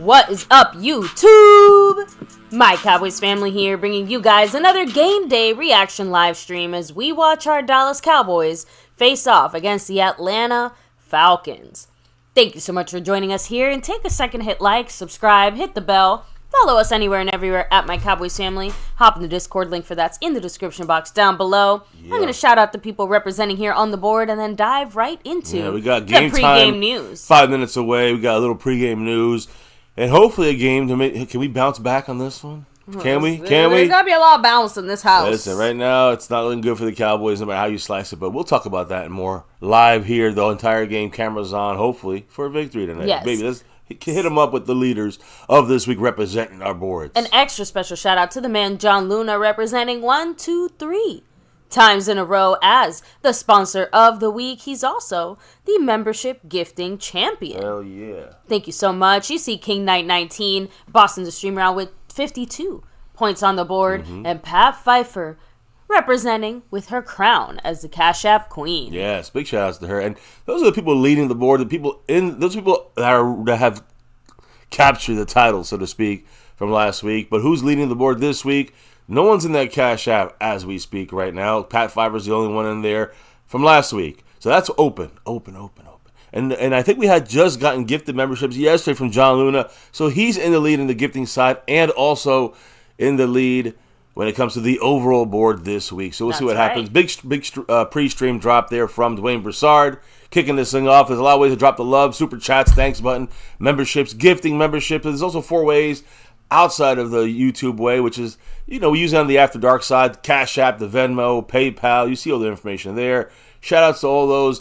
What is up, YouTube? My Cowboys family here, bringing you guys another game day reaction live stream as we watch our Dallas Cowboys face off against the Atlanta Falcons. Thank you so much for joining us here, and take a second to hit like, subscribe, hit the bell, follow us anywhere and everywhere at My Cowboys Family. Hop in the Discord link for that's in the description box down below. I'm going to shout out the people representing here on the board and then dive right into we got game the pregame news. 5 minutes away. We got a little pregame news. And hopefully a game to make. Can we bounce back on this one? Can we? There's got to be a lot of balance in this house. Listen, right now it's not looking good for the Cowboys no matter how you slice it. But we'll talk about that and more live here. The entire game, cameras on, hopefully, for a victory tonight. Yes. Baby, let's hit them up with the leaders of this week representing our boards. An extra special shout out to the man John Luna representing 1, 2, 3 times in a row as the sponsor of the week. He's also the membership gifting champion. Hell yeah. Thank you so much. You see King Knight 19, Boston the Stream Round with 52 points on the board, and Pat Pfeiffer representing with her crown as the Cash App Queen. Yes, big shout outs to her. And those are the people leading the board, those people that have captured the title, so to speak, from last week. But who's leading the board this week? No one's in that Cash App as we speak right now. Pat Pfeiffer's the only one in there from last week. So that's open. And I think we had just gotten gifted memberships yesterday from John Luna. So he's in the lead in the gifting side and also in the lead when it comes to the overall board this week. So we'll see what happens. Big pre-stream drop there from Dwayne Broussard. Kicking this thing off. There's a lot of ways to drop the love. Super chats, thanks button, memberships, gifting memberships. There's also 4 ways outside of the YouTube way, which is, we use it on the After Dark side. Cash App, the Venmo, PayPal. You see all the information there. Shout outs to all those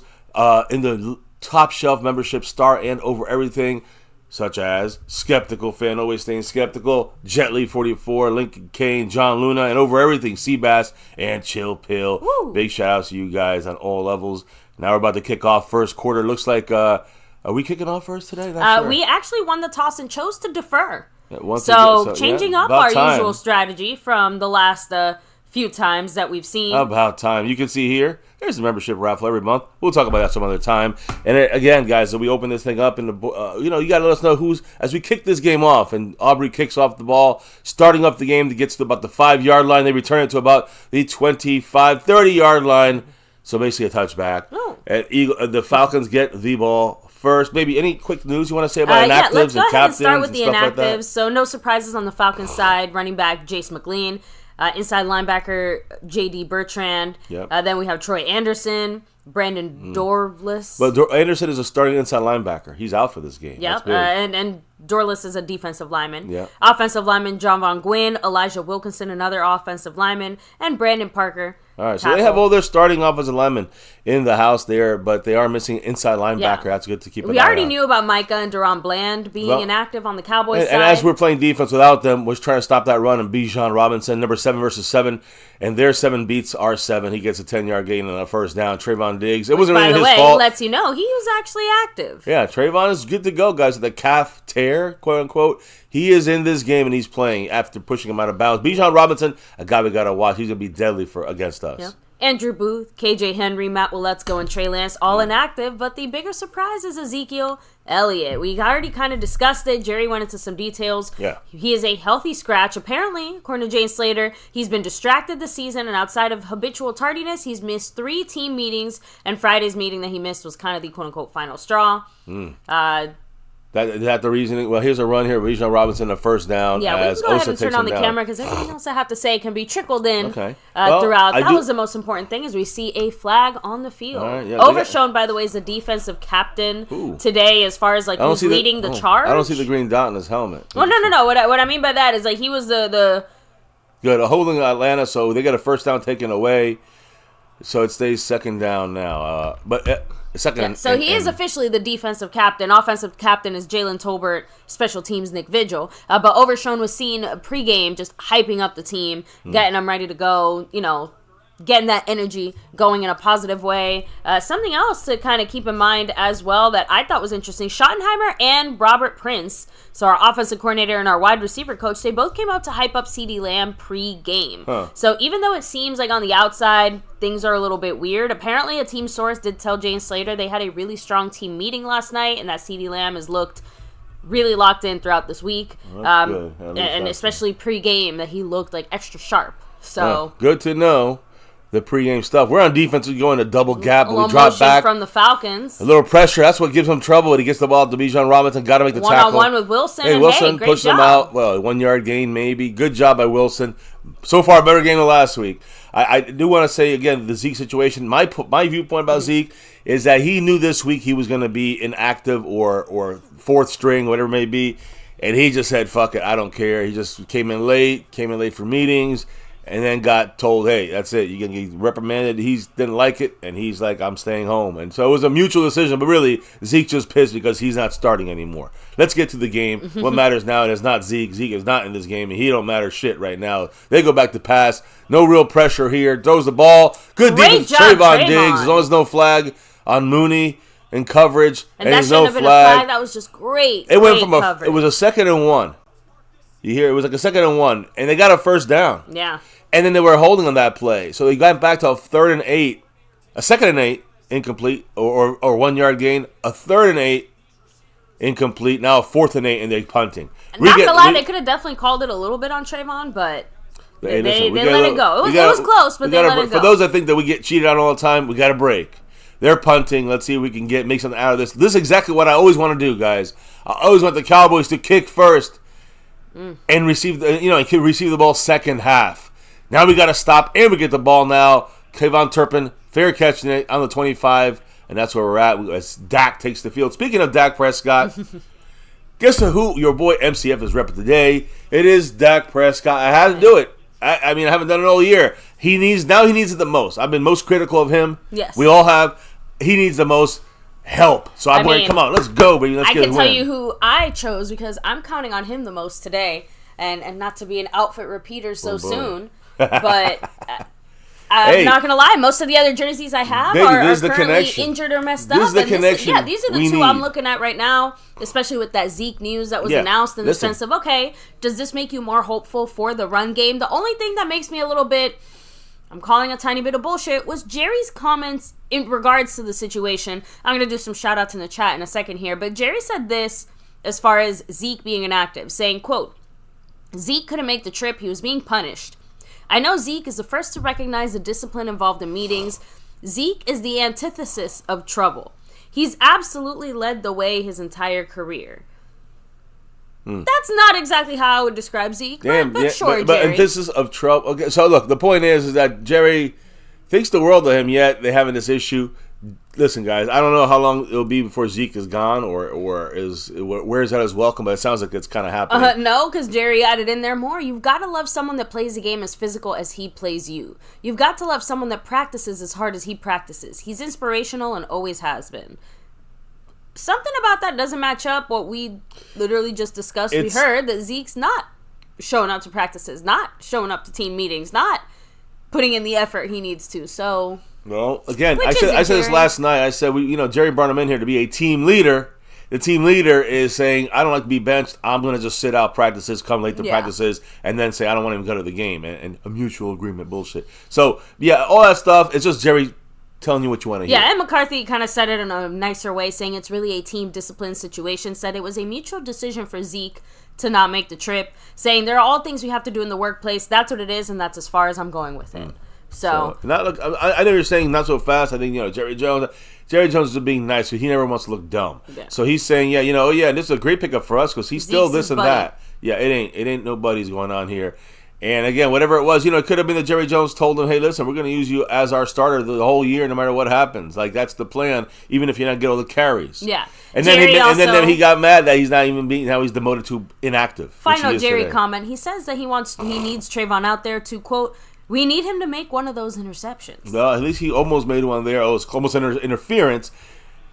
in the top shelf membership, star and over everything, such as Skeptical Fan, always staying skeptical, Jetly44, Lincoln Kane, John Luna, and over everything, Seabass and Chill Pill. Woo. Big shout outs to you guys on all levels. Now we're about to kick off first quarter. Looks like, are we kicking off first today? Not sure. We actually won the toss and chose to defer. So changing up our usual strategy from the last few times that we've seen. About time. You can see here, there's a membership raffle every month. We'll talk about that some other time. And again, guys, so we open this thing up, and you got to let us know who's, as we kick this game off, and Aubrey kicks off the ball, starting up the game to get to about the 5-yard line. They return it to about the 25, 30-yard line. So basically a touchback. And the Falcons get the ball first. Maybe any quick news you want to say about inactives let's go and ahead captains and start with the inactives. Like so no surprises on the Falcons side. Running back Jace McLean, inside linebacker J.D. Bertrand. Then we have Troy Anderson, Brandon Dorless. But Anderson is a starting inside linebacker. He's out for this game. Yep, and Dorless is a defensive lineman. Offensive lineman John Von Gwyn, Elijah Wilkinson, another offensive lineman, and Brandon Parker. All right, so they have all their starting offensive linemen in the house there, but they are missing inside linebacker. That's good to keep an eye on. We already knew about Micah and Deron Bland being inactive on the Cowboys side. And as we're playing defense without them, we're trying to stop that run, and Bijan Robinson, number 7 versus 7, and their 7 beats our 7. He gets a 10-yard gain on a first down. Trayvon Diggs. It wasn't really his fault. By the way, lets you know he was actually active. Yeah, Trayvon is good to go, guys. The calf tear, quote unquote. He is in this game and he's playing after pushing him out of bounds. Bijan Robinson, a guy we got to watch. He's going to be deadly against us. Andrew Booth, KJ Henry, Matt Willetsko, and Trey Lance all inactive, but the bigger surprise is Ezekiel Elliott. We already kind of discussed it. Jerry went into some details. He is a healthy scratch. Apparently, according to Jane Slater, he's been distracted this season, and outside of habitual tardiness, he's missed 3 team meetings, and Friday's meeting that he missed was kind of the quote-unquote final straw. That the reasoning? Well, here's a run here. Bijan Robinson, a first down. Yeah, we can go ahead and turn on the camera because everything else I have to say can be trickled in well, throughout. That was the most important thing is we see a flag on the field. Overshown, by the way, is the defensive captain today as far as like who's leading the charge. I don't see the green dot in his helmet. Well, no. What I mean by that is like he was the good holding Atlanta, so they got a first down taken away, so it stays second down now. So he is officially the defensive captain. Offensive captain is Jalen Tolbert. Special teams Nick Vigil. But Overshown was seen pregame just hyping up the team, getting them ready to go. Getting that energy going in a positive way. Something else to kind of keep in mind as well that I thought was interesting. Schottenheimer and Robert Prince, so our offensive coordinator and our wide receiver coach, they both came out to hype up CeeDee Lamb pre-game. So even though it seems like on the outside things are a little bit weird, apparently a team source did tell Jane Slater they had a really strong team meeting last night and that CeeDee Lamb has looked really locked in throughout this week. And especially pregame that he looked like extra sharp. So good to know. The pregame stuff. We're on defense. We go in a double gap, but we drop motion back. From the Falcons. A little pressure. That's what gives him trouble when he gets the ball to Bijan Robinson. Got to make the tackle. One-on-one with Wilson. Hey, Wilson pushed him out. Well, 1 yard gain maybe. Good job by Wilson. So far, better game than last week. I do want to say, again, the Zeke situation. My viewpoint about Zeke is that he knew this week he was going to be inactive or fourth string, whatever it may be. And he just said, fuck it, I don't care. He just came in late for meetings. And then got told, hey, that's it. You're going to get reprimanded. He didn't like it, and he's like, I'm staying home. And so it was a mutual decision, but really, Zeke just pissed because he's not starting anymore. Let's get to the game. What matters now is not Zeke. Zeke is not in this game, and he don't matter shit right now. They go back to pass. No real pressure here. Throws the ball. Good defense. Trayvon Diggs. As long as no flag on Mooney in coverage. And that shouldn't have been a flag. That was just great. It went from it was a 2nd and 1. You hear? It was like a 2nd and 1, and they got a first down. Yeah. And then they were holding on that play. So they got back to a 3rd and 8, a 2nd and 8, incomplete, or 1 yard gain, a 3rd and 8, incomplete, now a 4th and 8, and they're punting. Not gonna lie, they could have definitely called it a little bit on Trayvon, but they let it go. It was close, but they let it go. For those that think that we get cheated on all the time, we got a break. They're punting. Let's see if we can make something out of this. This is exactly what I always want to do, guys. I always want the Cowboys to kick first and receive the ball second half. Now we got to stop, and we get the ball now. Kayvon Turpin, fair catching it on the 25, and that's where we're at as Dak takes the field. Speaking of Dak Prescott, guess who your boy MCF is repping today? It is Dak Prescott. I had to do it. I mean, I haven't done it all year. He needs it the most. I've been most critical of him. Yes. We all have. He needs the most help. So I'm like, come on, let's go, baby. Let's get a win. I can tell you who I chose because I'm counting on him the most today, and not to be an outfit repeater so soon. But I'm not gonna lie, most of the other jerseys I have are currently injured or messed up. This is the connection. These are the two I'm looking at right now, especially with that Zeke news that was announced in the sense of, okay, does this make you more hopeful for the run game? The only thing that makes me a little bit, I'm calling a tiny bit of bullshit, was Jerry's comments in regards to the situation. I'm gonna do some shout outs in the chat in a second here, but Jerry said this as far as Zeke being inactive, saying, quote, Zeke couldn't make the trip, he was being punished. I know Zeke is the first to recognize the discipline involved in meetings. Zeke is the antithesis of trouble. He's absolutely led the way his entire career. That's not exactly how I would describe Zeke, but sure, but Jerry. Antithesis of trouble. Okay, so look, the point is that Jerry thinks the world of him, yet they're having this issue. Listen, guys, I don't know how long it'll be before Zeke is gone or where's that his welcome, but it sounds like it's kind of happening. No, because Jerry added in there more. You've got to love someone that plays the game as physical as he plays you. You've got to love someone that practices as hard as he practices. He's inspirational and always has been. Something about that doesn't match up what we literally just discussed. We heard that Zeke's not showing up to practices, not showing up to team meetings, not putting in the effort he needs to. So... Well, again, I said this last night. I said, Jerry brought him in here to be a team leader. The team leader is saying, I don't like to be benched. I'm going to just sit out practices, come late to practices, and then say, I don't want him to go to the game. And a mutual agreement bullshit. So, all that stuff, it's just Jerry telling you what you want to hear. Yeah, and McCarthy kind of said it in a nicer way, saying it's really a team discipline situation, said it was a mutual decision for Zeke to not make the trip, saying there are all things we have to do in the workplace. That's what it is, and that's as far as I'm going with it. So I know you're saying not so fast. I think Jerry Jones is being nice, but he never wants to look dumb. Yeah. So he's saying, this is a great pickup for us because he's still this and that. Yeah, it ain't nobody's going on here. And again, whatever it was, it could have been that Jerry Jones told him, hey, listen, we're going to use you as our starter the whole year, no matter what happens. Like that's the plan, even if you're not getting all the carries. Yeah. And then he got mad that he's not even being. Now he's demoted to inactive. Final Jerry comment. He says that he needs Trayvon out there to quote. We need him to make one of those interceptions. Well, at least he almost made one there. Oh, it's almost interference.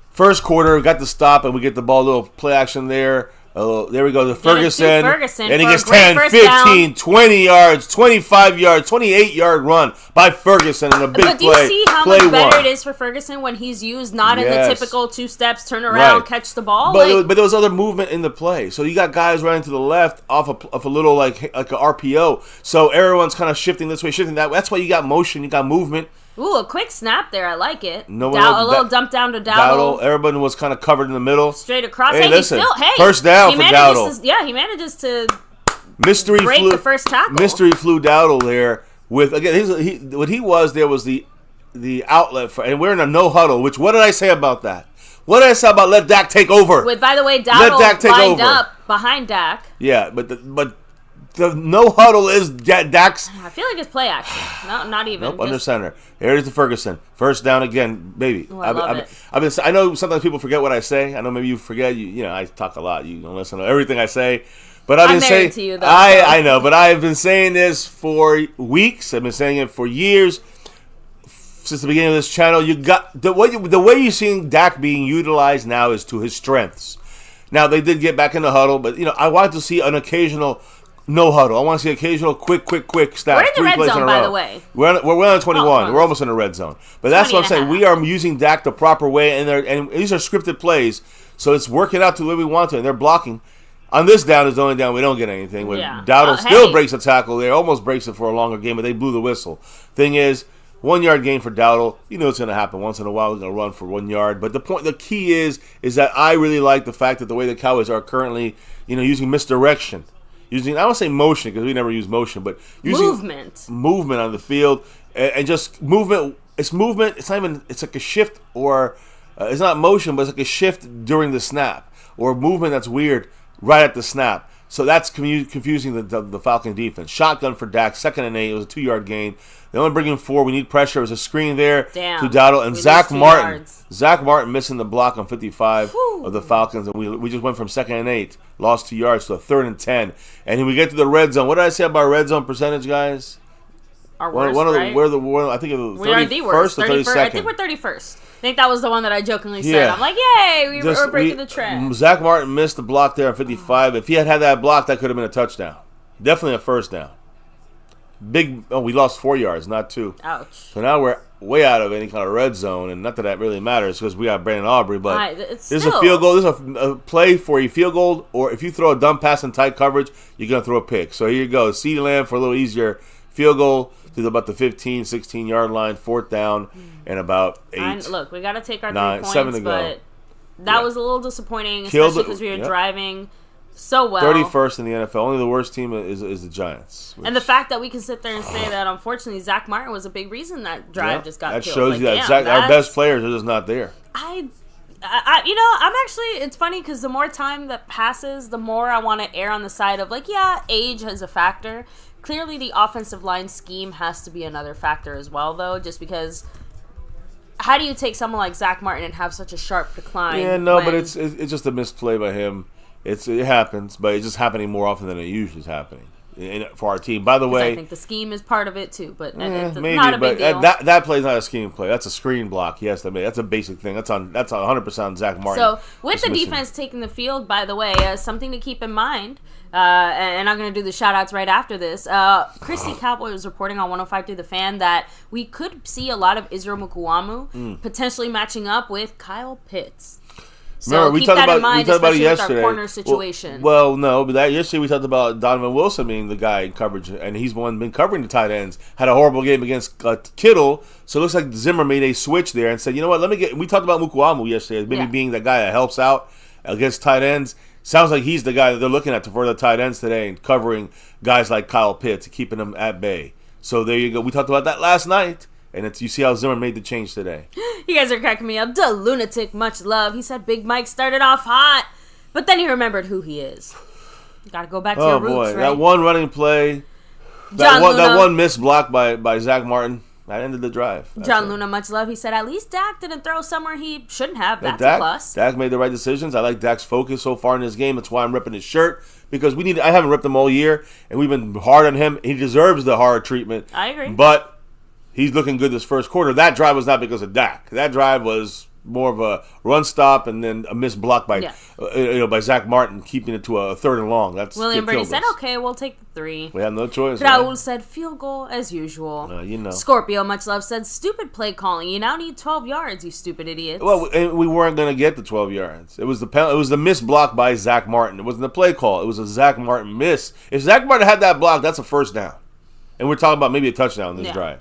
First quarter, got the stop, and we get the ball, a little play action there. There we go to Ferguson. And he gets 10, 15, 20 yards, 25 yards, 28-yard run by Ferguson in a big play. But do you see how much better it is for Ferguson when he's used not in the typical 2 steps, turn around, catch the ball? But there was other movement in the play. So you got guys running to the left off of a little like a RPO. So everyone's kind of shifting this way, shifting that way. That's why you got motion, you got movement. Ooh, a quick snap there. I like it. A little dump down to Dowdle. Everybody was kind of covered in the middle. Straight across. Hey, listen. First down for Dowdle. He manages to break the first tackle. Mystery flew Dowdle there with, again, what he was, there was the outlet for, and we're in a no huddle, which, what did I say about that? What did I say about let Dak take over? By the way, Dowdle lined up behind Dak. Yeah, but the no huddle is Dak's. I feel like it's play action. No, not even. Nope, under center. Here it is to Ferguson. First down again, baby. Oh, I love it. I know sometimes people forget what I say. I know maybe you forget. You know, I talk a lot. You don't listen to everything I say. But I've been saying to you, though, I know, but I've been saying this for weeks. I've been saying it for years. Since the beginning of this channel, you got the way you're seeing Dak being utilized now is to his strengths. Now they did get back in the huddle, but I want to see an occasional no huddle. I want to see occasional quick stats. We're in the red zone, by the way. We're on 21. We're almost in the red zone. But that's what I'm saying. We are using Dak the proper way, and these are scripted plays, so it's working out to the way we want to, and they're blocking. On this down is the only down we don't get anything. Dowdle still breaks a tackle there, almost breaks it for a longer game, but they blew the whistle. Thing is, 1 yard gain for Dowdle. You know it's going to happen once in a while. He's going to run for 1 yard. But the key is that I really like the fact that the way the Cowboys are currently, using misdirection. I don't say motion because we never use motion, but using movement on the field and just movement. It's movement. It's not even. It's like a shift or it's not motion, but it's like a shift during the snap or movement that's weird right at the snap. So that's confusing the Falcon defense. Shotgun for Dak, 2nd and 8. It was a 2 yard gain. They only bring in 4. We need pressure. There was a screen there to Dowdle and Zach Martin. Yards. Zach Martin missing the block on 55 of the Falcons, and we just went from 2nd and 8, lost 2 yards to a 3rd and 10. And then we get to the red zone. What did I say about red zone percentage, guys? Our worst, right? I think it was 31st or 32nd. I think we're 31st. I think that was the one that I jokingly said. I'm like, yay, we're breaking the trend. Zach Martin missed the block there on 55. If he had that block, that could have been a touchdown. Definitely a first down. We lost 4 yards, not 2. Ouch. So now we're way out of any kind of red zone, and not that really matters because we got Brandon Aubrey, but this is a field goal. This is a play for a field goal, or if you throw a dumb pass in tight coverage, you're going to throw a pick. So here you go. CeeDee Lamb for a little easier field goal to about the 15, 16-yard line, 4th down, and about 8. Look, we got to take our 3 points, 7 to go. But that was a little disappointing, especially because we were driving so well. 31st in the NFL. Only the worst team is the Giants. And the fact that we can sit there and say that, unfortunately, Zach Martin was a big reason that drive just got killed. That shows you that our best players are just not there. I'm actually, it's funny because the more time that passes, the more I want to err on the side of, age has a factor. Clearly, the offensive line scheme has to be another factor as well, though, just because how do you take someone like Zach Martin and have such a sharp decline? Yeah, no, but it's just a misplay by him. It happens, but it's just happening more often than it usually is happening for our team. By the way, I think the scheme is part of it too, but it's maybe, not a big deal. That play is not a scheme play. That's a screen block. He has to make. That's a basic thing. That's 100% on Zach Martin. So with the defense taking the field, by the way, something to keep in mind. And I'm going to do the shout-outs right after this. Christy Cowboy was reporting on 105 through the Fan that we could see a lot of Israel Mukuamu potentially matching up with Kyle Pitts. So remember, keep that in mind, especially with our corner situation. Well, no, but yesterday we talked about Donovan Wilson being the guy in coverage, and he's the one been covering the tight ends. Had a horrible game against Kittle, so it looks like Zimmer made a switch there and said, you know what, we talked about Mukuamu yesterday as maybe being the guy that helps out against tight ends. Sounds like he's the guy that they're looking at for the tight ends today and covering guys like Kyle Pitts, keeping them at bay. So there you go. We talked about that last night. And you see how Zimmer made the change today. You guys are cracking me up. The lunatic, much love. He said Big Mike started off hot, but then he remembered who he is. You got to go back to your roots, right? That one running play, that one missed block by Zach Martin, that ended the drive. John Luna, much love. He said at least Dak didn't throw somewhere he shouldn't have. That's a plus. Dak made the right decisions. I like Dak's focus so far in this game. That's why I'm ripping his shirt. Because I haven't ripped him all year, and we've been hard on him. He deserves the hard treatment. I agree. But he's looking good this first quarter. That drive was not because of Dak. That drive was more of a run stop and then a missed block by Zach Martin, keeping it to a 3rd and long. That's William Brady said, "Okay, we'll take the 3." We have no choice. Raul said, "Field goal as usual." Scorpio, much love, said, "Stupid play calling. You now need 12 yards, you stupid idiots." Well, and we weren't going to get the 12 yards. It was the missed block by Zach Martin. It wasn't a play call. It was a Zach Martin miss. If Zach Martin had that block, that's a first down, and we're talking about maybe a touchdown in this drive.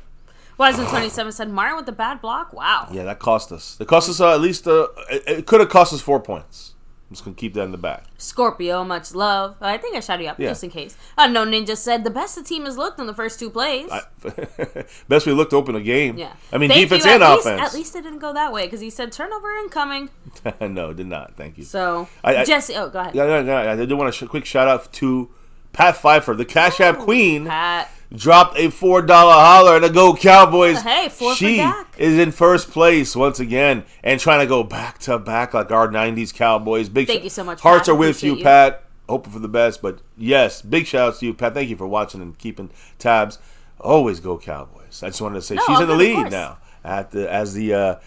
Wisen27 said, Martin with the bad block? Wow. Yeah, that cost us. It cost us at least, it could have cost us 4 points. I'm just going to keep that in the back. Scorpio, much love. I think I shouted you up just in case. Unknown Ninja said, the best the team has looked in the first 2 plays. Best we looked to open a game. Yeah. I mean, defense and offense. At least it didn't go that way because he said turnover incoming. No, it did not. Thank you. So, Jesse, go ahead. I did want a quick shout out to Pat Pfeiffer, the Cash App Queen. Pat. Dropped a $4 holler and a Go Cowboys. Hey, 4 she for Dak. Is in first place once again and trying to go back to back like our 90s Cowboys. Thank you so much, Hearts Pat. are with you, Pat. Hoping for the best, but yes, big shout out to you, Pat. Thank you for watching and keeping tabs. Always Go Cowboys. I just wanted to say she's in the lead now as the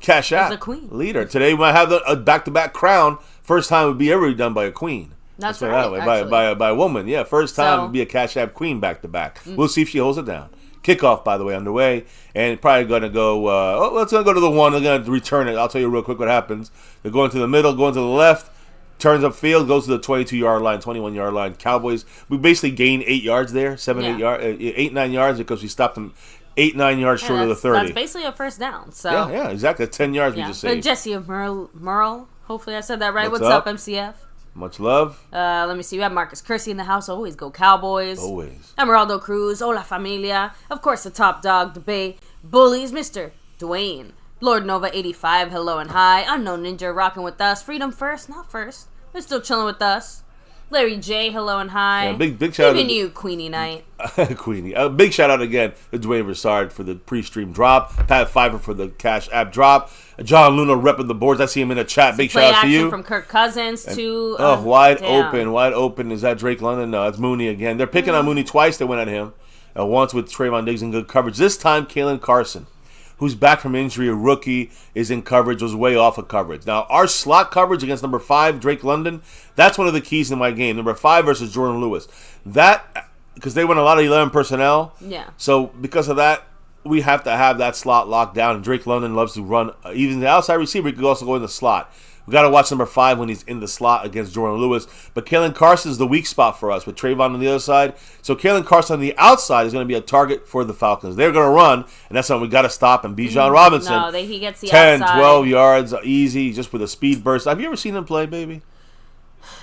Cash App as the queen leader. Today we might have a back-to-back crown. First time it would be ever done by a queen. That's right. By a woman. Yeah, first time to be a Cash App Queen back to back. We'll see if she holds it down. Kickoff, by the way, underway, and probably going to go. Let's go to the one. They're going to return it. I'll tell you real quick what happens. They're going to the middle, going to the left, turns upfield, goes to the 22-yard line, 21-yard line. Cowboys. We basically gained 8 yards there, 8 yards because we stopped them 8-9 yards short of the 30. That's basically a first down. So yeah, exactly. 10 yards we just saved. But Jesse of Merle, hopefully I said that right. What's up, MCF? Much love. Let me see. We have Marcus Kersey in the house. Always Go Cowboys. Always. Emeraldo Cruz. Hola Familia. Of course, the top dog, the Bay Bullies, Mr. Dwayne. Lord Nova 85. Hello and hi. Unknown Ninja rocking with us. Freedom first, not first. They're still chilling with us. Larry J. Hello and hi. Yeah, big shout out. Even you, Queenie Night. Queenie. Big shout out again to Dwayne Broussard for the pre-stream drop. Pat Pfeiffer for the Cash App drop. John Luna repping the boards. I see him in the chat. Big shout out to you. From Kirk Cousins to wide open. Is that Drake London? No, it's Mooney again. They're picking on Mooney twice. They went at him. Once with Trayvon Diggs in good coverage. This time, Kalen Carson, who's back from injury, a rookie, is in coverage, was way off of coverage. Now, our slot coverage against number 5, Drake London, that's one of the keys in my game. Number 5 versus Jordan Lewis. That, because they went a lot of 11 personnel. Yeah. So, because of that, we have to have that slot locked down. And Drake London loves to run. Even the outside receiver, he could also go in the slot. We got to watch number 5 when he's in the slot against Jordan Lewis. But Kalen Carson's the weak spot for us with Trayvon on the other side. So Kalen Carson on the outside is going to be a target for the Falcons. They're going to run, and that's something we got to stop. And Bijan Robinson, no, he gets the 10, outside. 12 yards, easy, just with a speed burst. Have you ever seen him play, baby?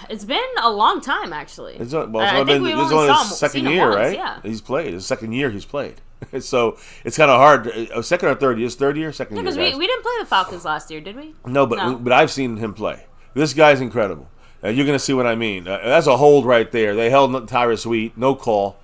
It's been a long time, actually. This is only his second year, once, right? Yeah. He's played. It's the second year he's played. So it's kind of hard. Second or third? His third year? Second year? Because we didn't play the Falcons last year, did we? No, but I've seen him play. This guy's incredible. You're going to see what I mean. That's a hold right there. They held Tyrus Wheat. No call.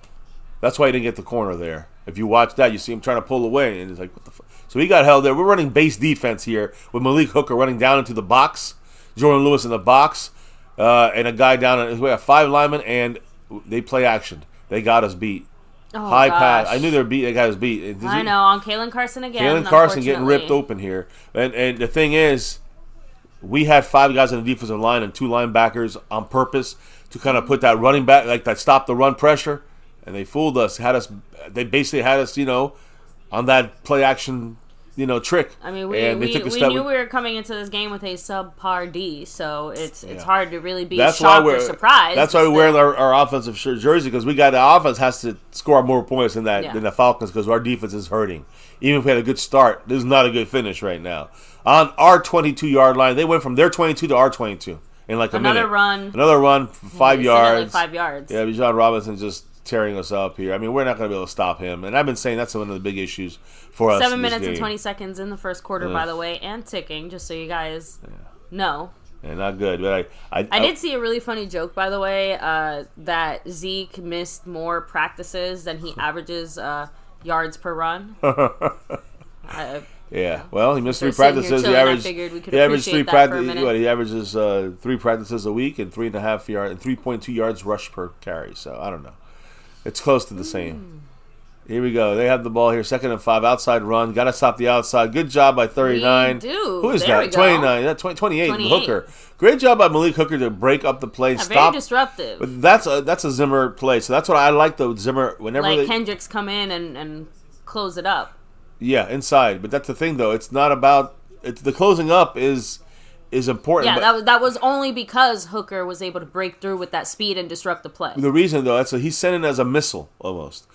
That's why he didn't get the corner there. If you watch that, you see him trying to pull away. And it's like, what the fuck? So he got held there. We're running base defense here with Malik Hooker running down into the box. Jordan Lewis in the box. And a guy down. We have 5 linemen, and they play action. They got us beat. Oh, high gosh. pass. I knew they got us beat. I know. On Kalen Carson again. Kalen Carson getting ripped open here. And the thing is, we had 5 guys on the defensive line and 2 linebackers on purpose to kind of put that running back, like that, stop the run pressure, and they fooled us. They basically had us, on that play action, trick. I mean, we knew we were coming into this game with a subpar D, so it's hard to really be shocked or surprised. That's why we're wearing our offensive jersey, because the offense has to score more points than the Falcons, because our defense is hurting. Even if we had a good start, this is not a good finish right now. On our 22-yard line, they went from their 22 to our 22 in like a minute. Another run, 5 yards. 5 yards. Yeah, Bijan Robinson just tearing us up here. I mean, we're not going to be able to stop him. And I've been saying that's one of the big issues for us. 7 minutes and 20 seconds in the first quarter, by the way, and ticking, just so you guys know. Yeah, not good. But I did see a really funny joke, by the way, that Zeke missed more practices than he averages yards per run. Yeah, well, he missed 3 practices. He averages 3 practices. He averages 3 practices a week and 3.5 yards and 3.2 yards rush per carry. So I don't know. It's close to the same. Here we go. They have the ball here. 2nd and 5. Outside run. Got to stop the outside. Good job by 39. We do. Who is that? 29. That 28. Hooker. Great job by Malik Hooker to break up the play. Very disruptive. But that's a Zimmer play. So that's what I like. The Zimmer whenever Kendricks come in and close it up. Yeah, inside. But that's the thing, though. It's not about. The closing up is important. Yeah, that was only because Hooker was able to break through with that speed and disrupt the play. The reason, though, he's sending as a missile almost.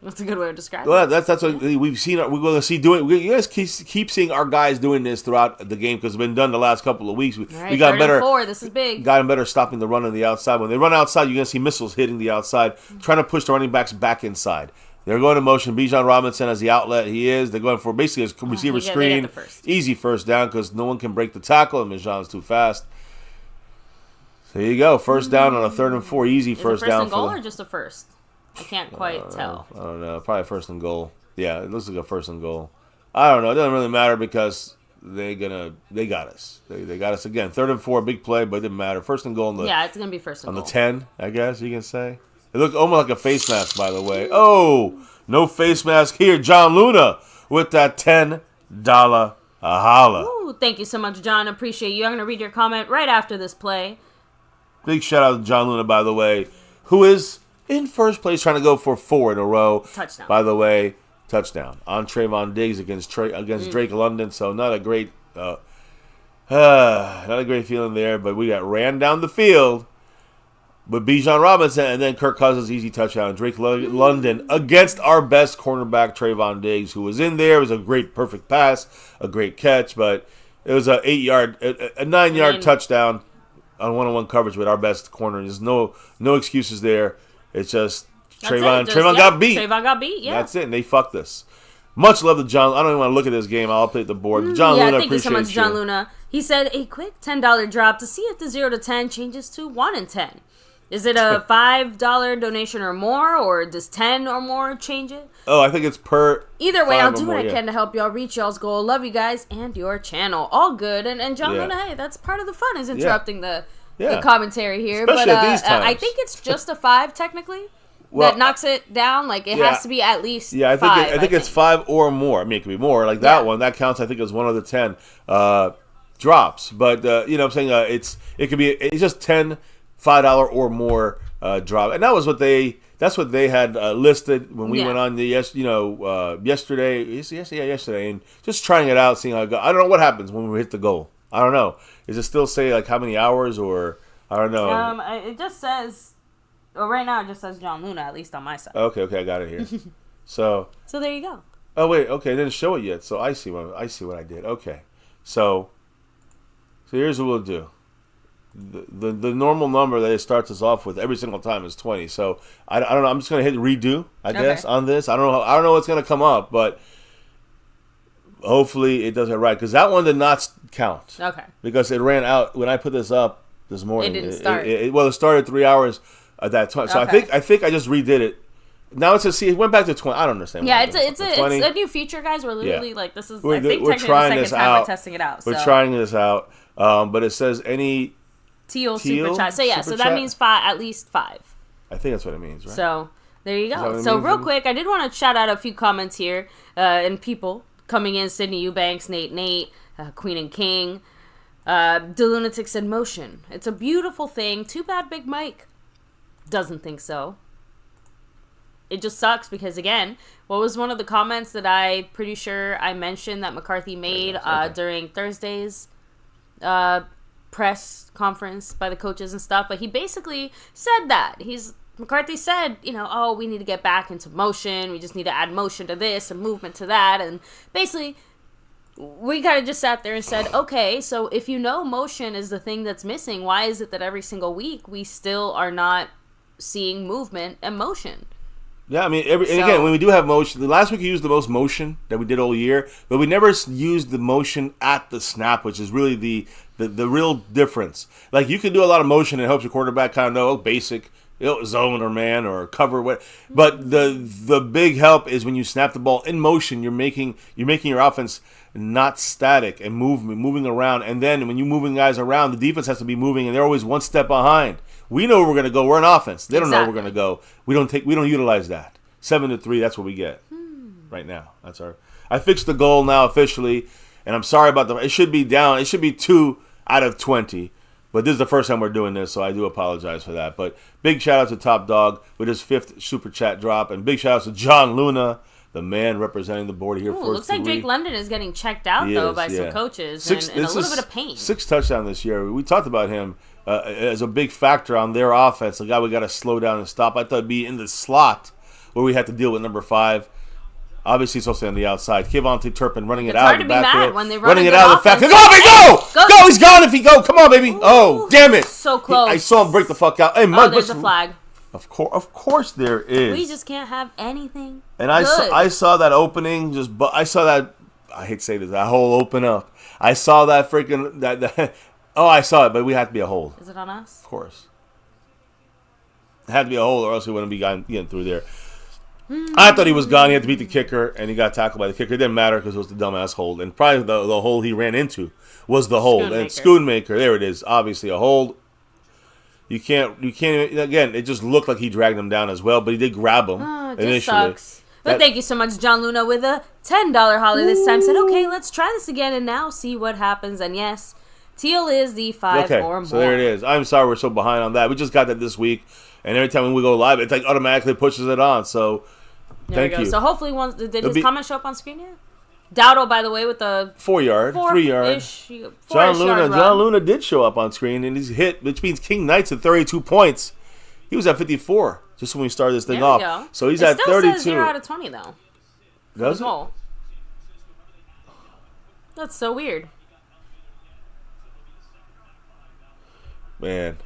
That's a good way to describe it. Well, that's what we've seen. We're going to see doing. You guys keep seeing our guys doing this throughout the game because it's been done the last couple of weeks. We got better. 4, this is big. Got better stopping the run on the outside. When they run outside, you're going to see missiles hitting the outside, trying to push the running backs back inside. They're going to motion. Bijan Robinson as the outlet. He is. They're going for basically a receiver screen. Easy first down because no one can break the tackle and Bijan's too fast. So there you go. First down on a 3rd and 4. Easy first down. First and goal or just a first? I can't quite tell. I don't know. Probably 1st and goal. Yeah, it looks like a 1st and goal. I don't know. It doesn't really matter because they got us. They got us again. 3rd and 4, big play, but it didn't matter. 1st and goal on the it's gonna be 1st and goal. On the 10, I guess you can say. It looked almost like a face mask, by the way. Oh, no face mask here. John Luna with that $10 holla. Ooh, thank you so much, John. Appreciate you. I'm gonna read your comment right after this play. Big shout out to John Luna, by the way, who is in first place trying to go for 4 in a row. Touchdown. By the way, touchdown on Trayvon Diggs against Drake London. So not a great feeling there, but we got ran down the field with Bijan Robinson and then Kirk Cousins easy touchdown. Drake London against our best cornerback Trayvon Diggs, who was in there. It was a great perfect pass, a great catch, but it was a 9-yard touchdown on one-on-one coverage with our best corner. There's no excuses there. It's just Trayvon got beat. Trayvon got beat, yeah. That's it, and they fucked us. Much love to John. I don't even want to look at this game. I'll update the board. John Luna, thank you so much, John Luna. He said a quick $10 drop to see if the 0 to 10 changes to 1 and 10. Is it a $5 donation or more, or does 10 or more change it? Oh, I think it's per. Either way, I'll do what I can to help y'all reach y'all's goal. Love you guys and your channel. All good. And John Luna, hey, that's part of the fun is interrupting the commentary here. Especially at these times. I think it's just a 5 technically. That knocks it down. Like it has to be at least 5. I think it's 5 or more. I mean, it could be more. Like that one, that counts. I think as one of the 10 drops. But you know, what I'm saying it's just 10 $5 or more drop, and that was what they. That's what they had listed when we went on the yesterday. Yesterday, and just trying it out, seeing how it goes. I don't know what happens when we hit the goal. I don't know. Does it still say like how many hours or I don't know? It just says. Well, right now it just says John Luna, at least on my side. Okay, I got it here. So there you go. Oh wait, okay, it didn't show it yet. So I see what I did. Okay, so here's what we'll do. The normal number that it starts us off with every single time is 20. So I don't know. I'm just gonna hit redo, I guess, on this. I don't know what's gonna come up, but hopefully it does it right because that one did not count. Okay. Because it ran out when I put this up this morning. It didn't start. It started 3 hours at that time. So I think I just redid it. Now it went back to 20. I don't understand. Yeah, it's a new feature, guys. We're literally like this is. I think we're trying the second time we're testing it out. We're trying this out, but it says any. Teal super chat. So so that means at least 5. I think that's what it means, right? So there you go. So real quick, I did want to shout out a few comments here and people coming in. Sydney Eubanks, Nate, Queen and King. The Lunatic said motion. It's a beautiful thing. Too bad Big Mike doesn't think so. It just sucks because again, what was one of the comments that I pretty sure I mentioned that McCarthy made during Thursday's press conference by the coaches and stuff, but he basically said that McCarthy said, we need to get back into motion. We just need to add motion to this and movement to that. And basically, we kind of just sat there and said, okay, so if motion is the thing that's missing, why is it that every single week we still are not seeing movement and motion? Yeah, I mean, and again, when we do have motion, the last week we used the most motion that we did all year, but we never used the motion at the snap, which is really the real difference. Like, you can do a lot of motion and it helps your quarterback kind of know, basic, zone or man or cover, but the big help is when you snap the ball in motion, you're making your offense not static and moving around, and then when you're moving guys around, the defense has to be moving, and they're always one step behind. We know where we're going to go. We're an offense. They don't know where we're going to go. We don't utilize that. 7-3, that's what we get right now. I fixed the goal now officially, and I'm sorry about it should be down. It should be 2 out of 20, but this is the first time we're doing this, so I do apologize for that. But big shout out to Top Dog with his 5th super chat drop, and big shout out to John Luna, the man representing the board here. Looks like Drake London is getting checked out by some coaches and a little bit of pain. 6 touchdowns this year. We talked about him as a big factor on their offense. The guy we got to slow down and stop. I thought he'd be in the slot where we had to deal with number 5. Obviously, it's also on the outside. Kevontae Turpin running it out of the backfield. Running it out of the backfield. Go! He's gone if he go. Come on, baby. Ooh, oh, damn it. So close. I saw him break the fuck out. Hey, there's a flag. Of course there is. We just can't have anything. And I saw that opening. I saw that. I hate to say this. That hole open up. I saw that freaking that. Oh, I saw it, but we had to be a hold. Is it on us? Of course. It had to be a hold, or else he wouldn't be getting through there. I thought he was gone. He had to beat the kicker, and he got tackled by the kicker. It didn't matter because it was the dumbass hold. And probably the hole he ran into was the hold. And Schoonmaker, there it is. Obviously a hold. You can't. Again, it just looked like he dragged him down as well, but he did grab him initially. Sucks. But thank you so much, John Luna, with a $10 holly this time. Said, okay, let's try this again and now see what happens. And yes, teal is the 5 or more. So there it is. I'm sorry we're so behind on that. We just got that this week. And every time we go live, it like automatically pushes it on. So thank you. So hopefully, did his comment show up on screen yet? Dowdle, by the way, with the 3 yard. John Luna did show up on screen, and he's hit, which means King Knights at 32 points. He was at 54 just when we started this thing off. Go. So he's at 32. Says 0 out of 20 though. Does it? That's so weird. Man.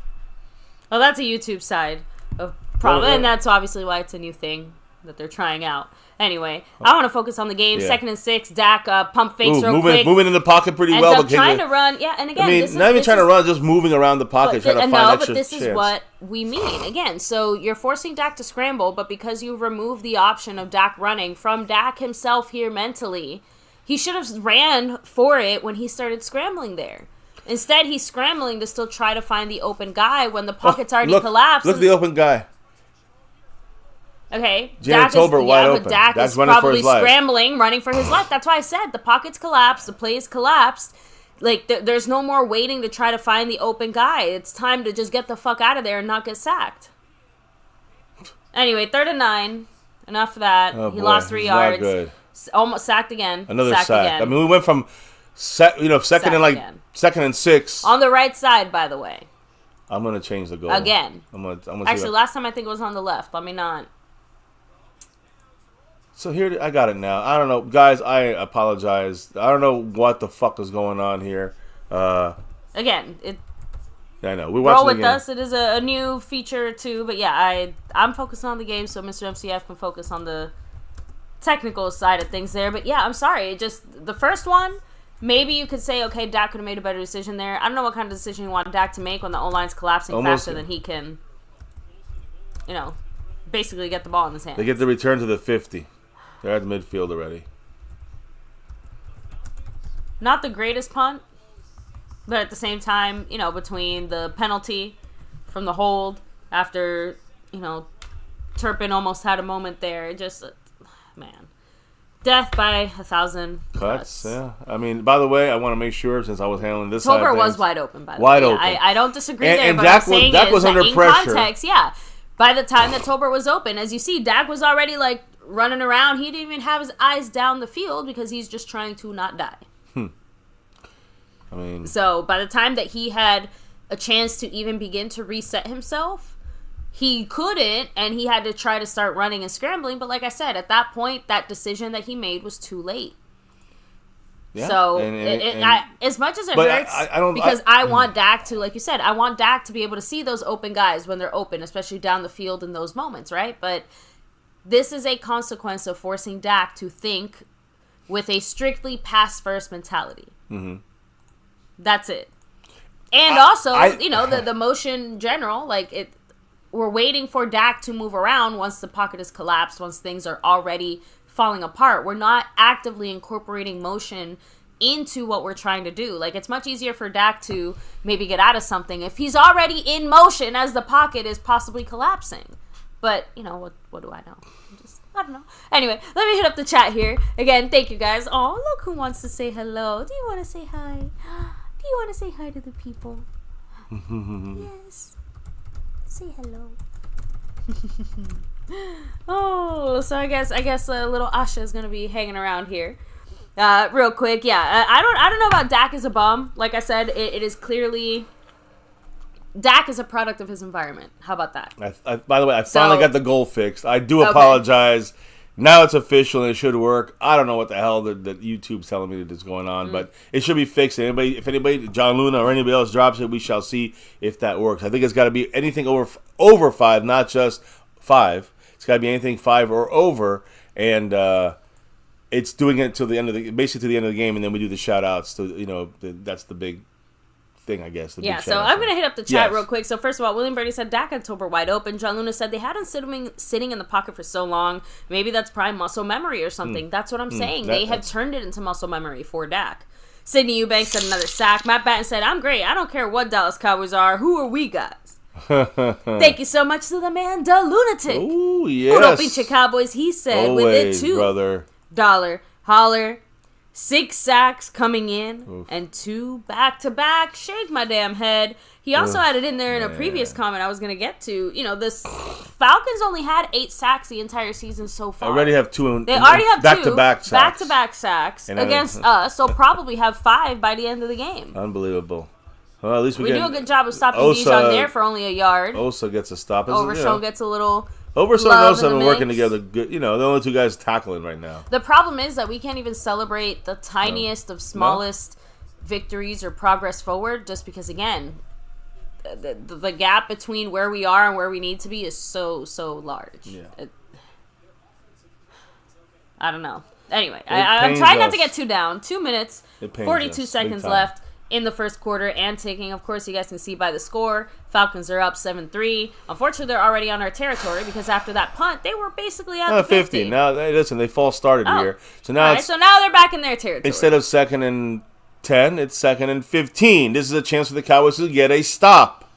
Well, that's a YouTube side of problem, and that's obviously why it's a new thing that they're trying out. Anyway, I want to focus on the game. 2nd and 6. Dak pump fakes real quick. Moving in the pocket pretty well. Ends up trying to run. Yeah, and again, not even trying to run, just moving around the pocket, trying to find extra chance. But this is what we mean. Again, so you're forcing Dak to scramble, but because you've removed the option of Dak running from Dak himself here mentally, he should have ran for it when he started scrambling there. Instead, he's scrambling to still try to find the open guy when the pocket's already collapsed. Look at the open guy. Okay. Dak is wide open. But Dak is probably scrambling, running for his life. That's why I said the pocket's collapsed, the play's collapsed. Like, there's no more waiting to try to find the open guy. It's time to just get the fuck out of there and not get sacked. Anyway, 3rd and 9. Enough of that. He lost 3 yards. Not good. Almost sacked again. Another sack. Again. I mean, we went from second and 6 on the right side. By the way, I'm gonna change the goal again. I'm gonna actually. Last time I think it was on the left. Let me not. So here I got it now. I don't know, guys. I apologize. I don't know what the fuck is going on here. Again, I know we watch with us. It is a new feature too. But yeah, I'm focused on the game, so Mr. MCF can focus on the technical side of things there. But yeah, I'm sorry. Just the first one. Maybe you could say, okay, Dak could have made a better decision there. I don't know what kind of decision you want Dak to make when the O-line's collapsing faster than he can, basically get the ball in his hands. They get the return to the 50. They're at the midfield already. Not the greatest punt, but at the same time, between the penalty from the hold after, Turpin almost had a moment there. Just, man. Death by 1,000 cuts. Yeah. I mean, by the way, I want to make sure, since I was handling this Tober was wide open, by the way. Wide open. I don't disagree there, but Dak was under pressure. Context, yeah. By the time that Tober was open, as you see, Dak was already, running around. He didn't even have his eyes down the field because he's just trying to not die. I mean... So, by the time that he had a chance to even begin to reset himself... He couldn't, and he had to try to start running and scrambling. But like I said, at that point, that decision that he made was too late. Yeah, so, as much as it hurts, I want Dak to, like you said, I want Dak to be able to see those open guys when they're open, especially down the field in those moments, right? But this is a consequence of forcing Dak to think with a strictly pass-first mentality. Mm-hmm. That's it. And the motion in general, we're waiting for Dak to move around once the pocket is collapsed, once things are already falling apart. We're not actively incorporating motion into what we're trying to do. It's much easier for Dak to maybe get out of something if he's already in motion as the pocket is possibly collapsing. But, what do I know? I don't know. Anyway, let me hit up the chat here. Again, thank you guys. Oh, look who wants to say hello. Do you want to say hi? Do you want to say hi to the people? Yes. Say hello. Oh, so I guess little Asha is gonna be hanging around here. Real quick, yeah. I don't know about Dak as a bum. Like I said, it is clearly Dak is a product of his environment. How about that? By the way, I finally got the goal fixed. I do apologize. Now it's official and it should work. I don't know what the hell that YouTube's telling me that is going on, but it should be fixed. If anybody, John Luna or anybody else drops it, we shall see if that works. I think it's got to be anything over 5, not just 5. It's got to be anything 5 or over, and it's doing it till the end of the game, and then we do the shout outs to that's the big thing, I guess. Yeah, so I'm going to hit up the chat real quick. So first of all, William Birdie said Dak October wide open. John Luna said they hadn't sitting in the pocket for so long. Maybe that's prime muscle memory or something. That's what I'm saying. They have turned it into muscle memory for Dak. Sydney Eubanks said another sack. Matt Batten said, I'm great. I don't care what Dallas Cowboys are. Who are we guys? Thank you so much to the man, the lunatic. Oh, yes. Who don't beat your Cowboys, he said. Always, with it too. Brother. Dollar. Holler. 6 sacks coming in, and 2 back-to-back. Shake my damn head. He also added in there in a previous comment I was going to get to, the Falcons only had 8 sacks the entire season so far. They already have 2. They already have back-to-back sacks. Back-to-back sacks against us, so probably have 5 by the end of the game. Unbelievable. Well, at least we do a good job of stopping Bijan there for only a yard. Osa gets a stop. Overshown gets a little... Overshown and Osa have been working together good. The only 2 guys tackling right now. The problem is that we can't even celebrate the tiniest of smallest victories or progress forward just because, again, the gap between where we are and where we need to be is so large. Yeah. I don't know. Anyway, I'm trying not to get too down. 2 minutes, 42 us. seconds left in the first quarter and ticking. Of course, you guys can see by the score, Falcons are up 7-3. Unfortunately, they're already on our territory because after that punt, they were basically at the 50. Now, listen, they false started here. So now so now they're back in their territory. Instead of 2nd and 10, it's 2nd and 15. This is a chance for the Cowboys to get a stop.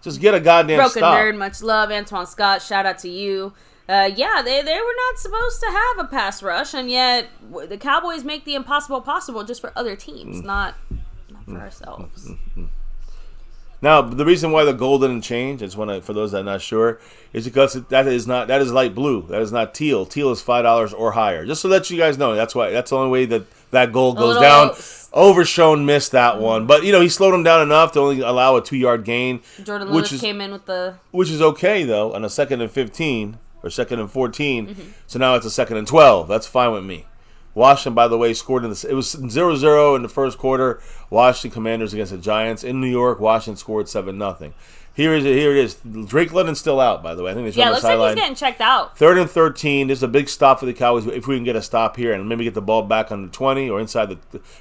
Just get a goddamn stop. Broken Nerd, much love. Antoine Scott, shout out to you. They were not supposed to have a pass rush, and yet the Cowboys make the impossible possible just for other teams, not for ourselves. Now, the reason why the goal didn't change, for those that are not sure, is because that is light blue. That is not teal. Teal is $5 or higher. Just to let you guys know, that's the only way that goal goes down. Overshown missed that one, but he slowed him down enough to only allow a 2-yard gain. Jordan Lewis came in with which is okay though on a 2nd and 15 or 2nd and 14. So now it's a 2nd and 12. That's fine with me. Washington, by the way, scored it was 0-0 in the firton quarter. Washington Commanders against the Giants in New York. Washington scored 7-0. Here it is. Drake London's still out, by the way. I think they looks like he's getting checked out. 3rd and 13. This is a big stop for the Cowboys. If we can get a stop here and maybe get the ball back on the 20 or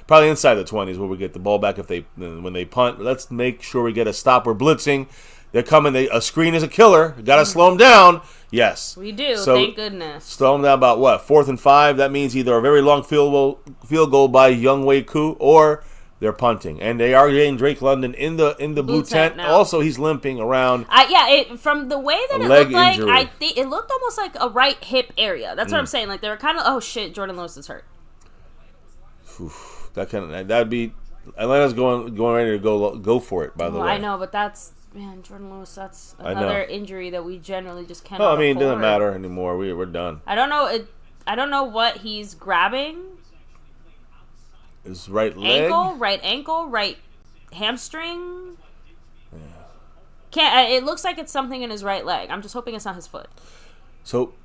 probably inside the 20 is where we get the ball back when they punt. Let's make sure we get a stop. We're blitzing. They're coming. A screen is a killer. Got to slow them down. Yes. We do, so thank goodness. Slow them down about what? 4th and 5. That means either a very long field goal by Younghoe Koo or they're punting. And they are getting Drake London in the blue tent. Now. Also, he's limping around. From the way that it looked like, injury. I think it looked almost like a right hip area. That's what I'm saying. Like they were kind of, oh shit, Jordan Lewis is hurt. That'd be Atlanta's going ready to go for it. By the way, I know, but that's. Man, Jordan Lewis, that's another injury that we generally just cannot afford. It doesn't matter anymore. We're done. I don't know what he's grabbing. His right leg? Right ankle, right hamstring. Yeah. It looks like it's something in his right leg. I'm just hoping it's not his foot. So...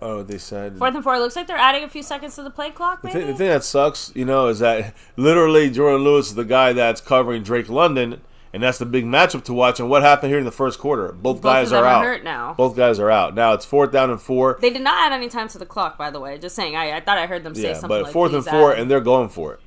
Oh, they said 4th and 4. It looks like they're adding a few seconds to the play clock. Maybe? The thing that sucks, is that literally Jordan Lewis is the guy that's covering Drake London, and that's the big matchup to watch. And what happened here in the first quarter? Both guys are out. Hurt now. Both guys are out. Now it's 4th down and 4. They did not add any time to the clock, by the way. Just saying. I thought I heard them say something like that. But 4th and 4, and they're going for it.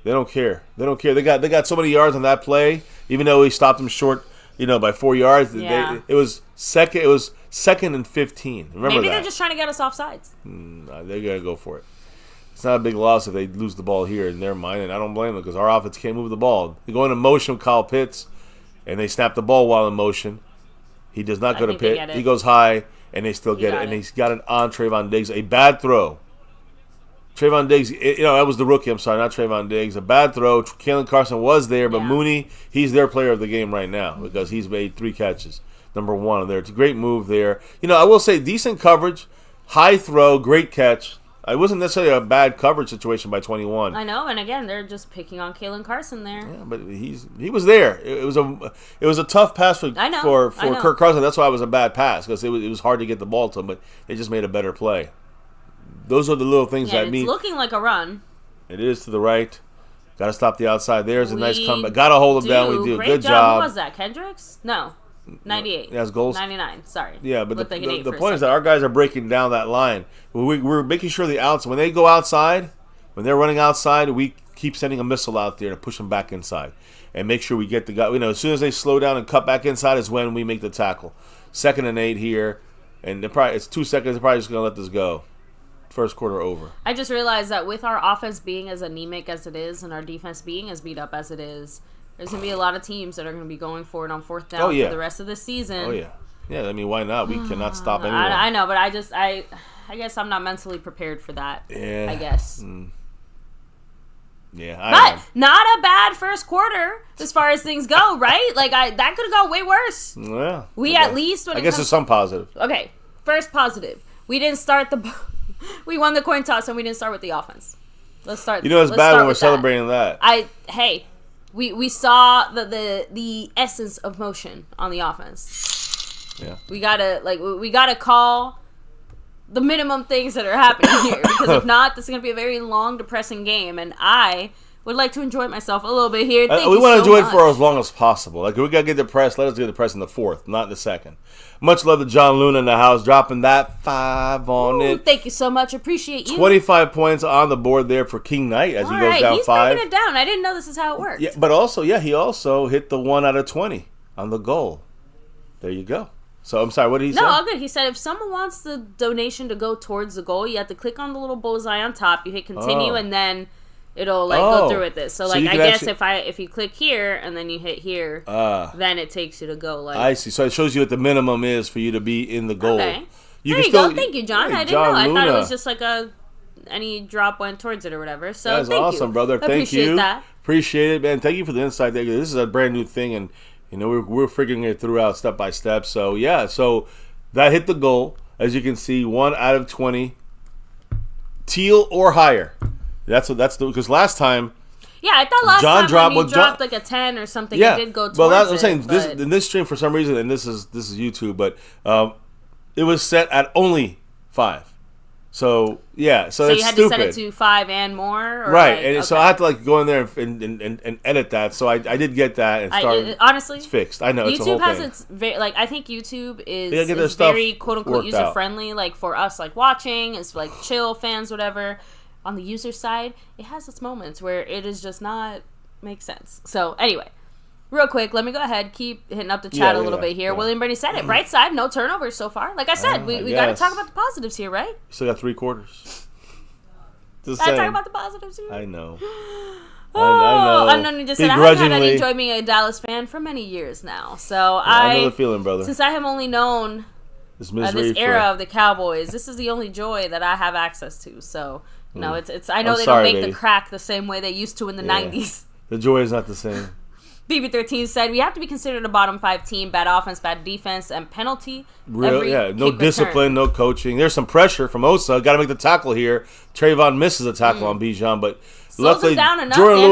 They don't care. They got so many yards on that play, even though he stopped them short. By 4 yards. Yeah. It was 2nd and 15. Remember Maybe that. they're just trying to get us offsides. They got to go for it. It's not a big loss if they lose the ball here in their mind, and I don't blame them because our offense can't move the ball. They go into motion with Kyle Pitts, and they snap the ball while in motion. He does not go to Pitt. He goes high, and they still get it. And he's got it on Trayvon Diggs. A bad throw. Trayvon Diggs, that was the rookie. I'm sorry, not Trayvon Diggs. A bad throw. Kalen Carson was there, but Mooney, he's their player of the game right now because he's made 3 catches. Number 1 there. It's a great move there. I will say decent coverage, high throw, great catch. It wasn't necessarily a bad coverage situation by 21. I know, and again, they're just picking on Kalen Carson there. Yeah, but he was there. It was a tough pass for Kirk Cousins. That's why it was a bad pass, because it was hard to get the ball to him, but they just made a better play. Those are the little things that mean. It's looking like a run. It is to the right. Got to stop the outside. There's a nice comeback. Got to hold him down. We do. Good job. Who was that? Kendricks? No. 98. That's goals. 99. Sorry. Yeah, but the point is that our guys are breaking down that line. We're making sure the outs, when they go outside, when they're running outside, we keep sending a missile out there to push them back inside and make sure we get the guy. As soon as they slow down and cut back inside is when we make the tackle. 2nd and 8 here, and it's 2 seconds. They're probably just going to let this go. First quarter over. I just realized that with our offense being as anemic as it is and our defense being as beat up as it is, there's going to be a lot of teams that are going to be going for it on 4th down for the rest of the season. Oh, yeah. Yeah, I mean, why not? We cannot stop anyone. I know, but I guess I'm not mentally prepared for that. Yeah. I guess. Yeah, but not a bad first quarter as far as things go, right? Like, that could have gone way worse. Yeah. At least I guess there's some positive. Okay, first positive. We didn't start we won the coin toss and we didn't start with the offense. Let's start. It's bad when we're celebrating that. We saw the essence of motion on the offense. Yeah. We gotta call the minimum things that are happening here, because if not, this is gonna be a very long, depressing game, and I would like to enjoy myself a little bit here. We want to enjoy it for as long as possible. Like, we got to get depressed. Let us get depressed in the 4th, not in the 2nd. Much love to John Luna in the house, dropping that 5 on it. Thank you so much. Appreciate you. 25 points on the board there for King Knight as he goes down he's 5. He's breaking it down. I didn't know this is how it worked. Yeah, but also, he also hit the 1 out of 20 on the goal. There you go. So, I'm sorry, what did he say? No, all good. He said if someone wants the donation to go towards the goal, you have to click on the little bullseye on top. You hit continue, and then it'll go through with this. So I guess if you click here and then you hit here, then it takes you to go. I see. So it shows you what the minimum is for you to be in the goal. Okay. There you go. Thank you, John. I didn't know. I thought it was just like any drop went towards it or whatever. So that's awesome, brother. Thank you. That. Appreciate it, man. Thank you for the insight there. This is a brand new thing, and we're figuring it throughout step by step. So so that hit the goal, as you can see, 1 out of 20, teal or higher. That's because last time. Yeah, I thought last time when he dropped like a 10 or something, it did go towards I'm saying in this stream for some reason, and this is YouTube, but it was set at only 5. So yeah, so it's you had stupid. to set it to 5 and more, or right? So I had to go in there and edit that. So I did get that and start. Honestly, it's fixed. I know YouTube it's a whole has thing. its I think YouTube is their very quote unquote user out. friendly. Like for us, like watching, it's like chill fans, whatever. On the user side, it has its moments where it is just not make sense. So anyway, real quick, let me go ahead, keep hitting up the chat a little bit here. William Bernie said it. Bright side, no turnovers so far. Like I said, we got to talk about the positives here, right? Still got 3 quarters. Just saying. Talk about the positives here. I know. I know. Just said I haven't had enjoyed being a Dallas fan for many years now. So I know the feeling, brother. Since I have only known this era of the Cowboys, this is the only joy that I have access to. So. No, it's. I know they don't make the crack the same way they used to in the 90s. The joy is not the same. BB13 said, we have to be considered a bottom 5 team. Bad offense, bad defense, and penalty. No discipline, no coaching. There's some pressure from Osa. Got to make the tackle here. Trayvon misses a tackle on Bijan, but luckily Jordan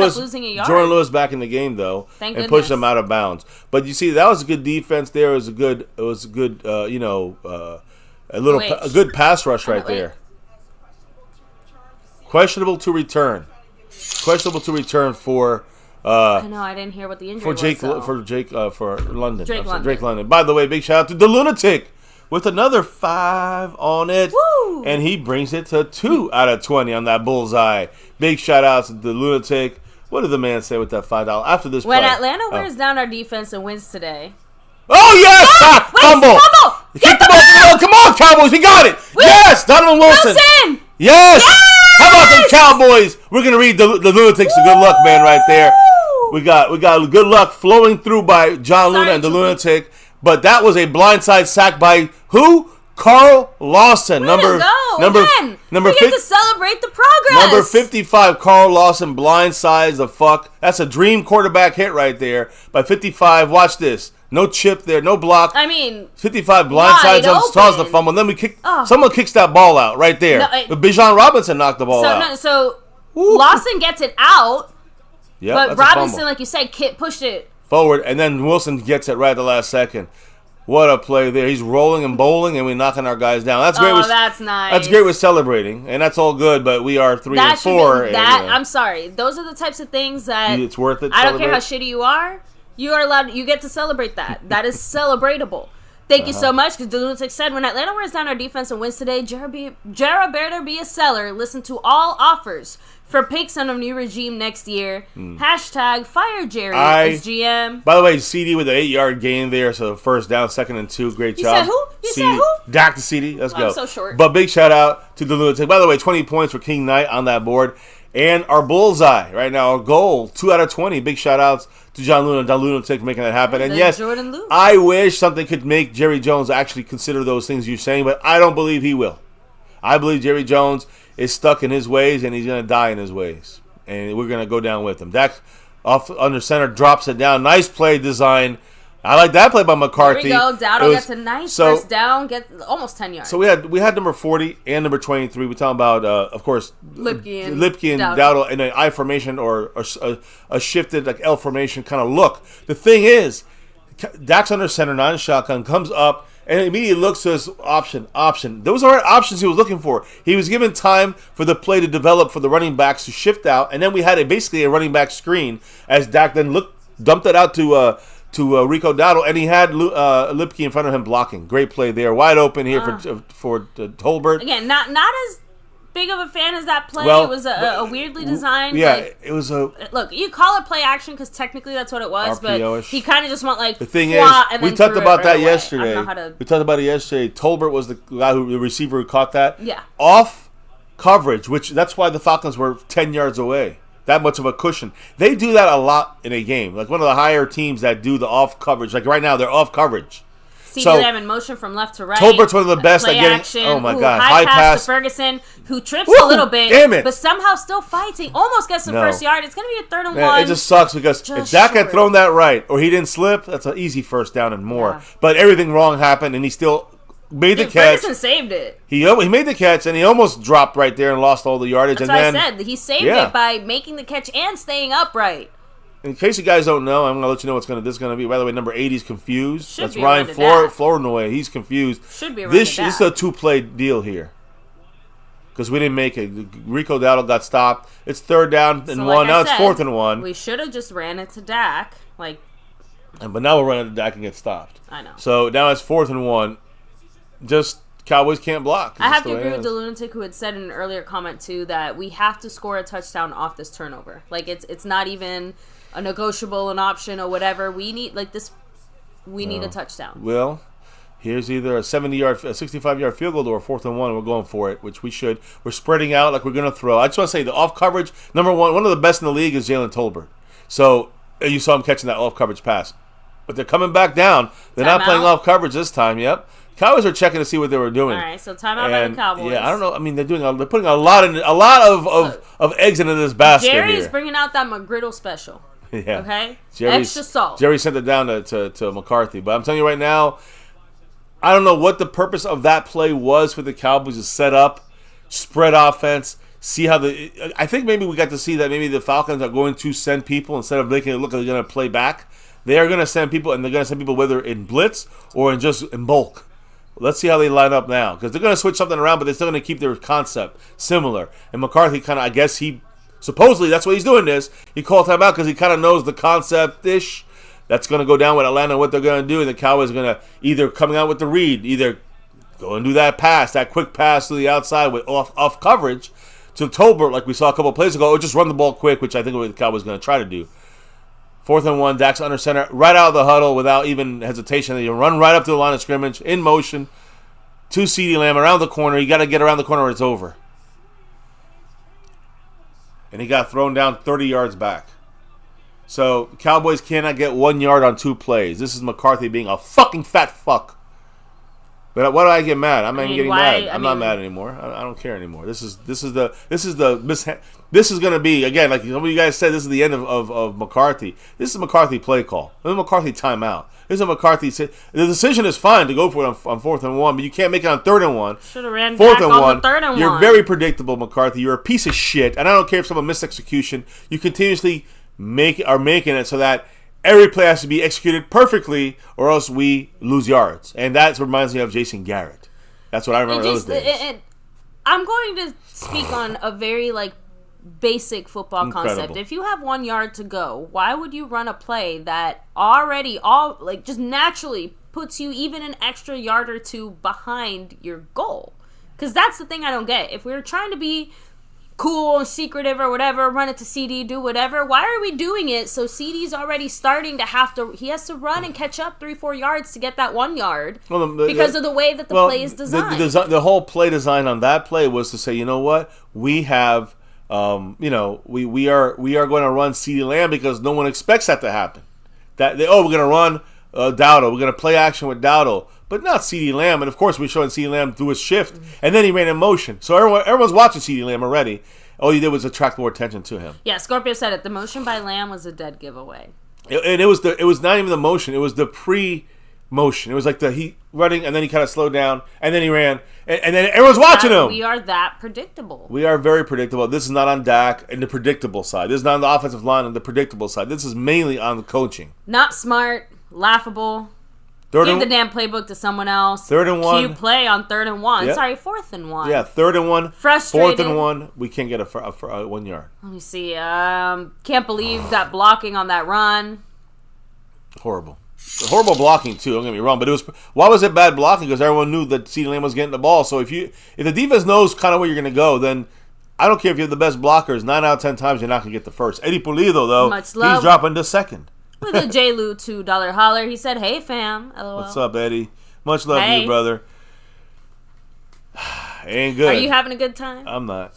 Lewis back in the game though, and pushed him out of bounds. But you see, that was a good defense there. It was a good, a good pass rush right there. Questionable to return for. I know I didn't hear what the injury was. For London. Drake London. By the way, big shout out to the Lunatic with another 5 on it. Woo! And he brings it to 2 out of 20 on that bullseye. Big shout out to the Lunatic. What did the man say with that $5 after this play? When Atlanta wears down our defense and wins today. Oh yes! Fumble! Kick the ball! Come on, Cowboys! We got it! Yes! Donovan Wilson! Yes! How about them Cowboys? We're gonna read the Lunatics a good luck, man, right there. We got good luck flowing through by John Luna and the Lunatic, but that was a blindside sack by who? Carl Lawson. We get to celebrate the progress. Number 55, Carl Lawson blindsides the fuck. That's a dream quarterback hit right there by 55. Watch this. No chip there, no block. I mean, 55 blindsides on Stars the fumble. And then someone kicks that ball out right there. But Bijan Robinson knocked the ball out. So Lawson gets it out. Yeah, but Robinson, like you said, pushed it forward, and then Wilson gets it right at the last second. What a play there. He's rolling and bowling, and we're knocking our guys down. That's great. That's nice. That's great with celebrating, and that's all good, but we are 3-4. I'm sorry. Those are the types of things that... It's worth it. I don't care how shitty you are. You are allowed... You get to celebrate that. That is celebratable. Thank you so much, because the Lunatic said, when Atlanta wears down our defense and wins today, Jara better be a seller. Listen to all offers for picks on a new regime next year. Hashtag fire Jerry as GM. By the way, CD with the 8-yard gain there, so first down, 2nd and 2. Great job. You said who? Dak to CD. Let's go. I'm so short. But big shout out to the Lunatic. By the way, 20 points for King Knight on that board. And our bullseye right now, our goal, 2 out of 20. Big shout outs to John Lunatic making that happen. And yes, I wish something could make Jerry Jones actually consider those things you're saying, but I don't believe he will. I believe Jerry Jones is stuck in his ways, and he's going to die in his ways. And we're going to go down with him. Dak off under center, drops it down. Nice play design. I like that play by McCarthy. There we go. Dowdle gets a nice first down, gets almost 10 yards. So we had number 40 and number 23. We're talking about, of course, Lipke and Dowdle in an I formation or a shifted like L formation kind of look. The thing is, Dak's under center, not in shotgun, comes up and immediately looks to his option. Those are options he was looking for. He was given time for the play to develop for the running backs to shift out, and then we had basically a running back screen as Dak then dumped it out to Rico Dowdle, and he had Lipke in front of him blocking. Great play there, wide open here for Tolbert. Again, not as big of a fan as that play. Well, it was a weirdly designed. Yeah, like, it was a look. You call it play action because technically that's what it was, but he kind of just went like the thing is. We talked about that yesterday. We talked about it yesterday. Tolbert was the guy the receiver who caught that. Yeah. Off coverage, that's why the Falcons were 10 yards away. That much of a cushion. They do that a lot in a game. Like one of the higher teams that do the off coverage. Like right now, they're off coverage. CD Lamb in motion from left to right. Tolbert's one of the best at getting. Action, oh my God! High pass to Ferguson, who trips a little bit, damn it. but somehow still fighting. Almost gets the first yard. It's going to be a 3rd and 1. It just sucks because if Dak had thrown that right or he didn't slip, that's an easy first down and more. Yeah. But everything wrong happened, and he still made the catch. Ferguson saved it. He made the catch, and he almost dropped right there and lost all the yardage. That's and what I said. He saved it by making the catch and staying upright. In case you guys don't know, I'm going to let you know this is going to be. By the way, number 80 is confused. That's Ryan Flournoy. He's confused. Should be this is a 2-play deal here. Because we didn't make it. Rico Dowdle got stopped. It's 3rd down and 1. Now it's 4th and 1. We should have just ran it to Dak. But now we're running to Dak and get stopped. I know. So now it's 4th and 1. Just Cowboys can't block. I have to agree with the Lunatic who had said in an earlier comment, too, that we have to score a touchdown off this turnover. Like, it's not even a negotiable, an option, or whatever. We need, we need a touchdown. Well, here's either a 65-yard field goal or a 4th and 1, and we're going for it, which we should. We're spreading out like we're going to throw. I just want to say the off coverage, number one of the best in the league is Jalen Tolbert. So you saw him catching that off coverage pass. But they're coming back down. They're not playing off coverage this time. Yep. Cowboys are checking to see what they were doing. All right, so timeout by the Cowboys. Yeah, I don't know. I mean, they're putting a lot of eggs into this basket. Jerry's bringing out that McGriddle special. Yeah. Okay. Extra salt. Jerry sent it down to McCarthy, but I'm telling you right now, I don't know what the purpose of that play was for the Cowboys to set up, spread offense, see how I think maybe we got to see that maybe the Falcons are going to send people instead of making it look like they're going to play back. They are going to send people, and they're going to send people whether in blitz or in bulk. Let's see how they line up now, because they're going to switch something around, but they're still going to keep their concept similar. And McCarthy I guess supposedly that's why he's doing this. He called timeout because he kind of knows the concept-ish that's going to go down with Atlanta and what they're going to do. And the Cowboys are going to either coming out with the read, either go and do that quick pass to the outside with off coverage to Tolbert like we saw a couple of plays ago, or just run the ball quick, which I think what the Cowboys are going to try to do. 4th and 1, Dak's under center, right out of the huddle without even hesitation. You run right up to the line of scrimmage, in motion, to CD Lamb, around the corner. You got to get around the corner or it's over. And he got thrown down 30 yards back. So, Cowboys cannot get 1 yard on 2 plays. This is McCarthy being a fucking fat fuck. But why do I get mad? I'm not even getting mad. I'm not mad anymore. I don't care anymore. This is going to be, again, like some of you guys said, this is the end of McCarthy. This is a McCarthy play call. This is a McCarthy timeout. This is a McCarthy. The decision is fine to go for it on 4th and 1, but you can't make it on 3rd and 1. Should have ran 4th back and on 1. the 3rd and 1. You're very predictable, McCarthy. You're a piece of shit, and I don't care if someone missed execution. You continuously are making it so that every play has to be executed perfectly, or else we lose yards. And that reminds me of Jason Garrett. That's what I remember those days. I'm going to speak on a very basic football concept. If you have 1 yard to go, why would you run a play that already just naturally puts you even an extra yard or two behind your goal? Because that's the thing I don't get. If we were trying to be cool and secretive or whatever, run it to CD, do whatever, why are we doing it so CD's already starting to he has to run and catch up 3-4 yards to get that 1 yard because of the way that the play is designed. The whole play design on that play was to say, you know what, we have we are going to run CeeDee Lamb because no one expects that to happen. We're going to run Dowdle, we're going to play action with Dowdle, but not CeeDee Lamb. And of course, we're showing CeeDee Lamb do his shift, and then he ran in motion. So everyone's watching CeeDee Lamb already. All you did was attract more attention to him. Yeah, Scorpio said it. The motion by Lamb was a dead giveaway. And it was not even the motion. It was the pre-motion. It was like he running, and then he kind of slowed down, and then he ran, and then everyone's watching him. We are that predictable. We are very predictable. This is not on Dak and the predictable side. This is not on the offensive line on the predictable side. This is mainly on the coaching. Not smart, laughable. Give the damn playbook to someone else. 3rd and 1. Cue play on 3rd and 1. Yep. Sorry, 4th and 1. Yeah, 3rd and 1. Frustrated. 4th and 1. We can't get a 1 yard. Let me see. Can't believe that blocking on that run. Horrible blocking too. Don't get me wrong, but why was it bad blocking? Because everyone knew that CeeDee Lamb was getting the ball. So if the defense knows kind of where you're going to go, then I don't care if you have the best blockers. 9 out of 10 times you're not going to get the first. Eddie Pulido though, he's dropping to 2nd. With a J. Lou $2 holler, he said, "Hey fam, LOL." What's up, Eddie? Much love to you, brother. Ain't good. Are you having a good time? I'm not.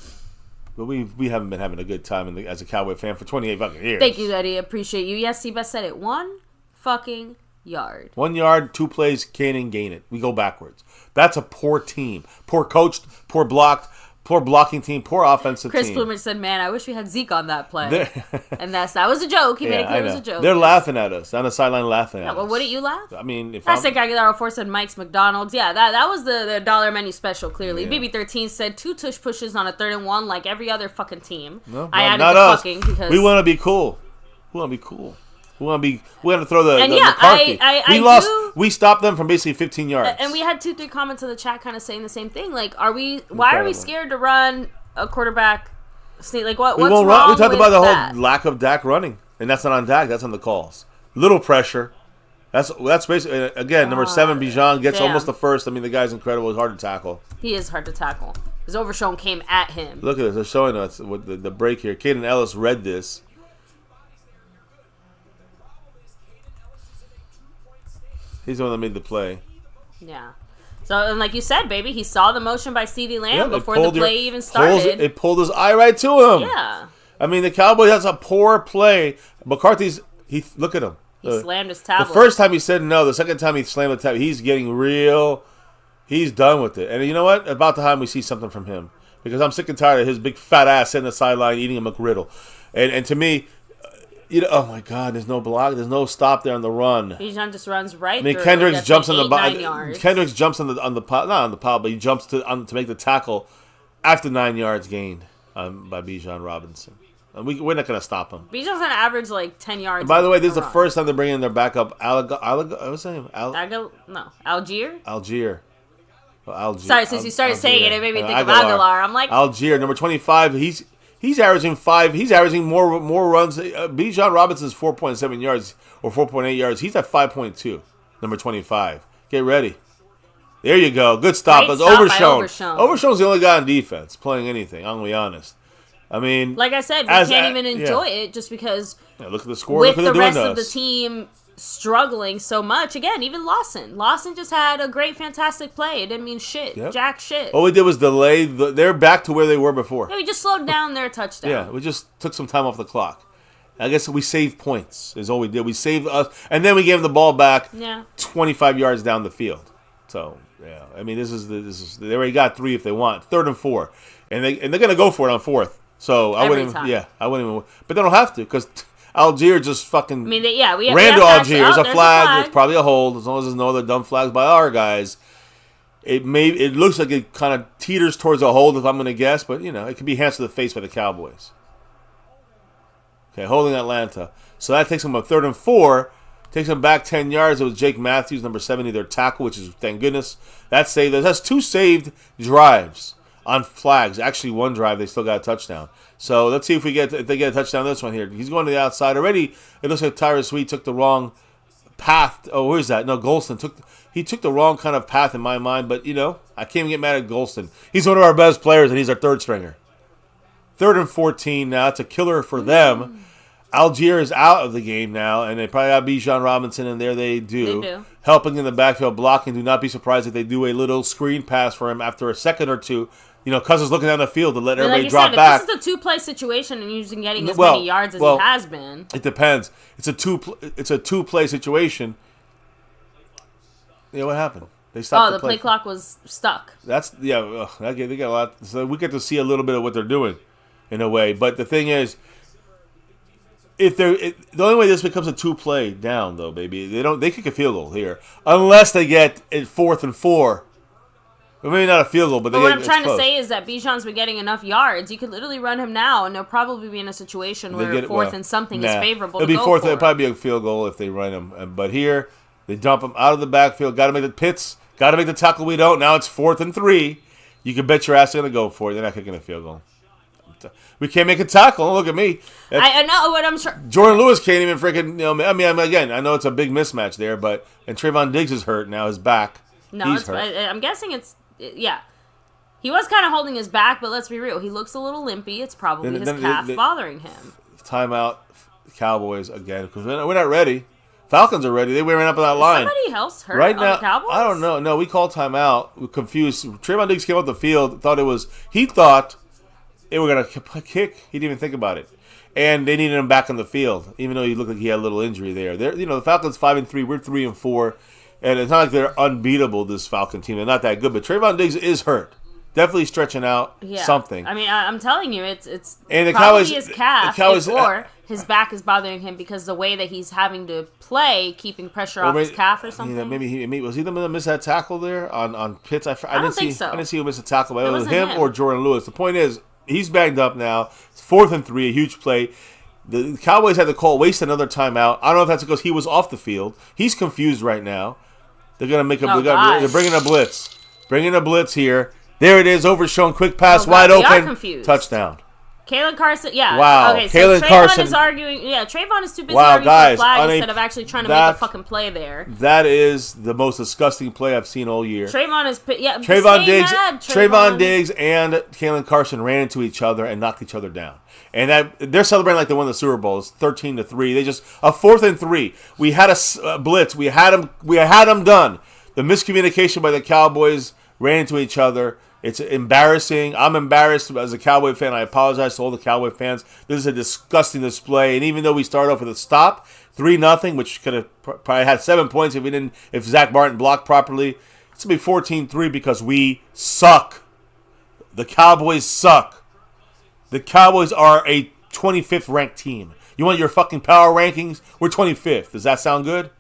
But we haven't been having a good time as a Cowboy fan for 28 fucking years. Thank you, Eddie. Appreciate you. Yes, Seabass said it. 1 fucking yard. 1 yard, 2 plays, can't gain it. We go backwards. That's a poor team. Poor coached, poor blocked, poor blocking team, poor offensive team. Chris team. Plumage said, "Man, I wish we had Zeke on that play." And that was a joke. He made it clear it was a joke. They're laughing at us on the sideline, laughing at us. Well, wouldn't you laugh? I mean, if Plastic Aguilar 4 said Mike's McDonald's. Yeah, that was the dollar menu special. Clearly, BB13 said 2 tush pushes on a 3rd and 1 like every other fucking team. No, I added not the us. fucking because we want to be cool. We want to be cool. We want to throw the McCarthy. We stopped them from basically 15 yards. And we had 2-3 comments in the chat kind of saying the same thing. Like, why are we scared to run a quarterback sneak? Like, what's wrong with that? We talked about the whole lack of Dak running, and that's not on Dak. That's on the calls. Little pressure. That's basically, again, number 7, Bijan gets almost the first. I mean, the guy's incredible. He's hard to tackle. He is hard to tackle. His Overshown came at him. Look at this. They're showing us with the break here. Caden Ellis read this. He's the one that made the play. Yeah. So, and like you said, baby, he saw the motion by CeeDee Lamb before the play even started. It pulled his eye right to him. Yeah. I mean, the Cowboys, that's a poor play. McCarthy's, look at him. He slammed his tablet. The first time he said no. The second time he slammed the tablet. He's getting real. He's done with it. And you know what? About the time we see something from him. Because I'm sick and tired of his big fat ass sitting on the sideline eating a McGriddle. And to me, oh my God, there's no block. There's no stop there on the run. Bijan just runs right. I mean, Kendricks jumps on the bottom. Kendricks jumps on the pile, not on the pile, but he jumps to make the tackle after 9 yards gained by Bijan Robinson. And we're not going to stop him. Bijan's going to average like 10 yards. And by the way, this is the first time they're bringing in their backup. What's his name? Algier. Algier. Sorry, since you started saying it made me think of Aguilar. I'm like Algier, number 25. He's averaging 5. He's averaging more runs. Bijan Robinson's 4.7 yards or 4.8 yards. He's at 5.2. Number 25. Get ready. There you go. Good stop. It's Overshown. Overshown's the only guy on defense playing anything. I'm gonna be honest. I mean, like I said, we can't even enjoy it just because. Yeah, look at the score. With the rest of the team struggling so much. Again, even Lawson just had a great, fantastic play. It didn't mean shit. Yep. Jack shit. All we did was delay. They're back to where they were before. Yeah, we just slowed down their touchdown. Yeah, we just took some time off the clock. I guess we saved points is all we did. We saved us, and then we gave the ball back 25 yards down the field. So Yeah, I mean, this is they already got 3 if they want. 3rd and 4, and they're gonna go for it on 4th. So I wouldn't even, but they don't have to because Algier just fucking. I mean, we ran to Algier. There's a flag. It's probably a hold as long as there's no other dumb flags by our guys. It looks like it kind of teeters towards a hold if I'm gonna guess, but it could be hands to the face by the Cowboys. Okay, holding Atlanta. So that takes them a 3rd and 4. Takes them back 10 yards. It was Jake Matthews, number 70, their tackle, which is, thank goodness. That saved us. That's 2 saved drives on flags. Actually, 1 drive, they still got a touchdown. So let's see if they get a touchdown this one here. He's going to the outside already. It looks like Tyrus Sweet took the wrong path. Oh, where's that? No, Golston took the wrong kind of path in my mind. But, I can't even get mad at Golston. He's one of our best players, and he's our 3rd stringer. 3rd and 14 now. It's a killer for them. Algier is out of the game now, and they probably have Bijan Robinson in there. They do. Helping in the backfield, blocking. Do not be surprised if they do a little screen pass for him after a second or two. Cousins looking down the field to let everybody drop back. If this is a 2-play situation and he's getting as many yards as he has been. It depends. It's a 2-play situation. What happened? They stopped the play clock was stuck. That's they got a lot. So we get to see a little bit of what they're doing, in a way. But the thing is. The only way this becomes a 2-play down though, baby, they kick a field goal here unless they get it 4th and 4. Well, maybe not a field goal, but what I'm trying to say is that Bijan's been getting enough yards. You could literally run him now, and they'll probably be in a situation where 4th and something is favorable. It'll be 4th. It'll probably be a field goal if they run him. But here they dump him out of the backfield. Got to make the pits. Got to make the tackle. We don't. Now it's 4th and 3. You can bet your ass they're gonna go for it. They're not kicking a field goal. We can't make a tackle. Don't look at me. I know what I'm sure. Jordan Lewis can't even freaking. Again, I know it's a big mismatch there, and Trayvon Diggs is hurt now. His back. No, he's hurt. I'm guessing it's. Yeah. He was kind of holding his back, but let's be real. He looks a little limpy. It's probably his calf bothering him. Timeout, Cowboys again, because we're not ready. Falcons are ready. They ran up on that line. Somebody else hurt right on now, the Cowboys? I don't know. No, we called timeout. We're confused. Trayvon Diggs came off the field. He thought they were going to kick. He didn't even think about it. And they needed him back on the field, even though he looked like he had a little injury there. The Falcons 5-3. We're 3-4. And it's not like they're unbeatable, this Falcon team. They're not that good. But Trayvon Diggs is hurt. Definitely stretching out something. I mean, I'm telling you, it's and probably his calf or his back is bothering him because the way that he's having to play, keeping pressure off his calf or something. Maybe was he the one that missed that tackle there on Pitts? I don't think so. I didn't see him miss a tackle, but it was him or Jordan Lewis. The point is, he's banged up now. It's 4th and 3, a huge play. The Cowboys had to waste another timeout. I don't know if that's because he was off the field. He's confused right now. They're gonna make they're bringing a blitz. Bringing a blitz here. There it is, overshown, quick pass, wide open, touchdown. Kalen Carson, Wow. Okay, so Kalen Trayvon Carson is arguing. Yeah, Trayvon is too busy arguing for the flag instead of actually trying to make a fucking play there. That is the most disgusting play I've seen all year. Trayvon Diggs and Kalen Carson ran into each other and knocked each other down. And they're celebrating like they won the Super Bowl. It's 13-3. They just a 4th and 3. We had a blitz. We had them done. The miscommunication by the Cowboys ran into each other. It's embarrassing. I'm embarrassed as a Cowboy fan. I apologize to all the Cowboy fans. This is a disgusting display. And even though we started off with a stop, 3-0, which could have probably had 7 points if Zach Martin blocked properly, it's going to be 14-3 because we suck. The Cowboys suck. The Cowboys are a 25th ranked team. You want your fucking power rankings? We're 25th. Does that sound good?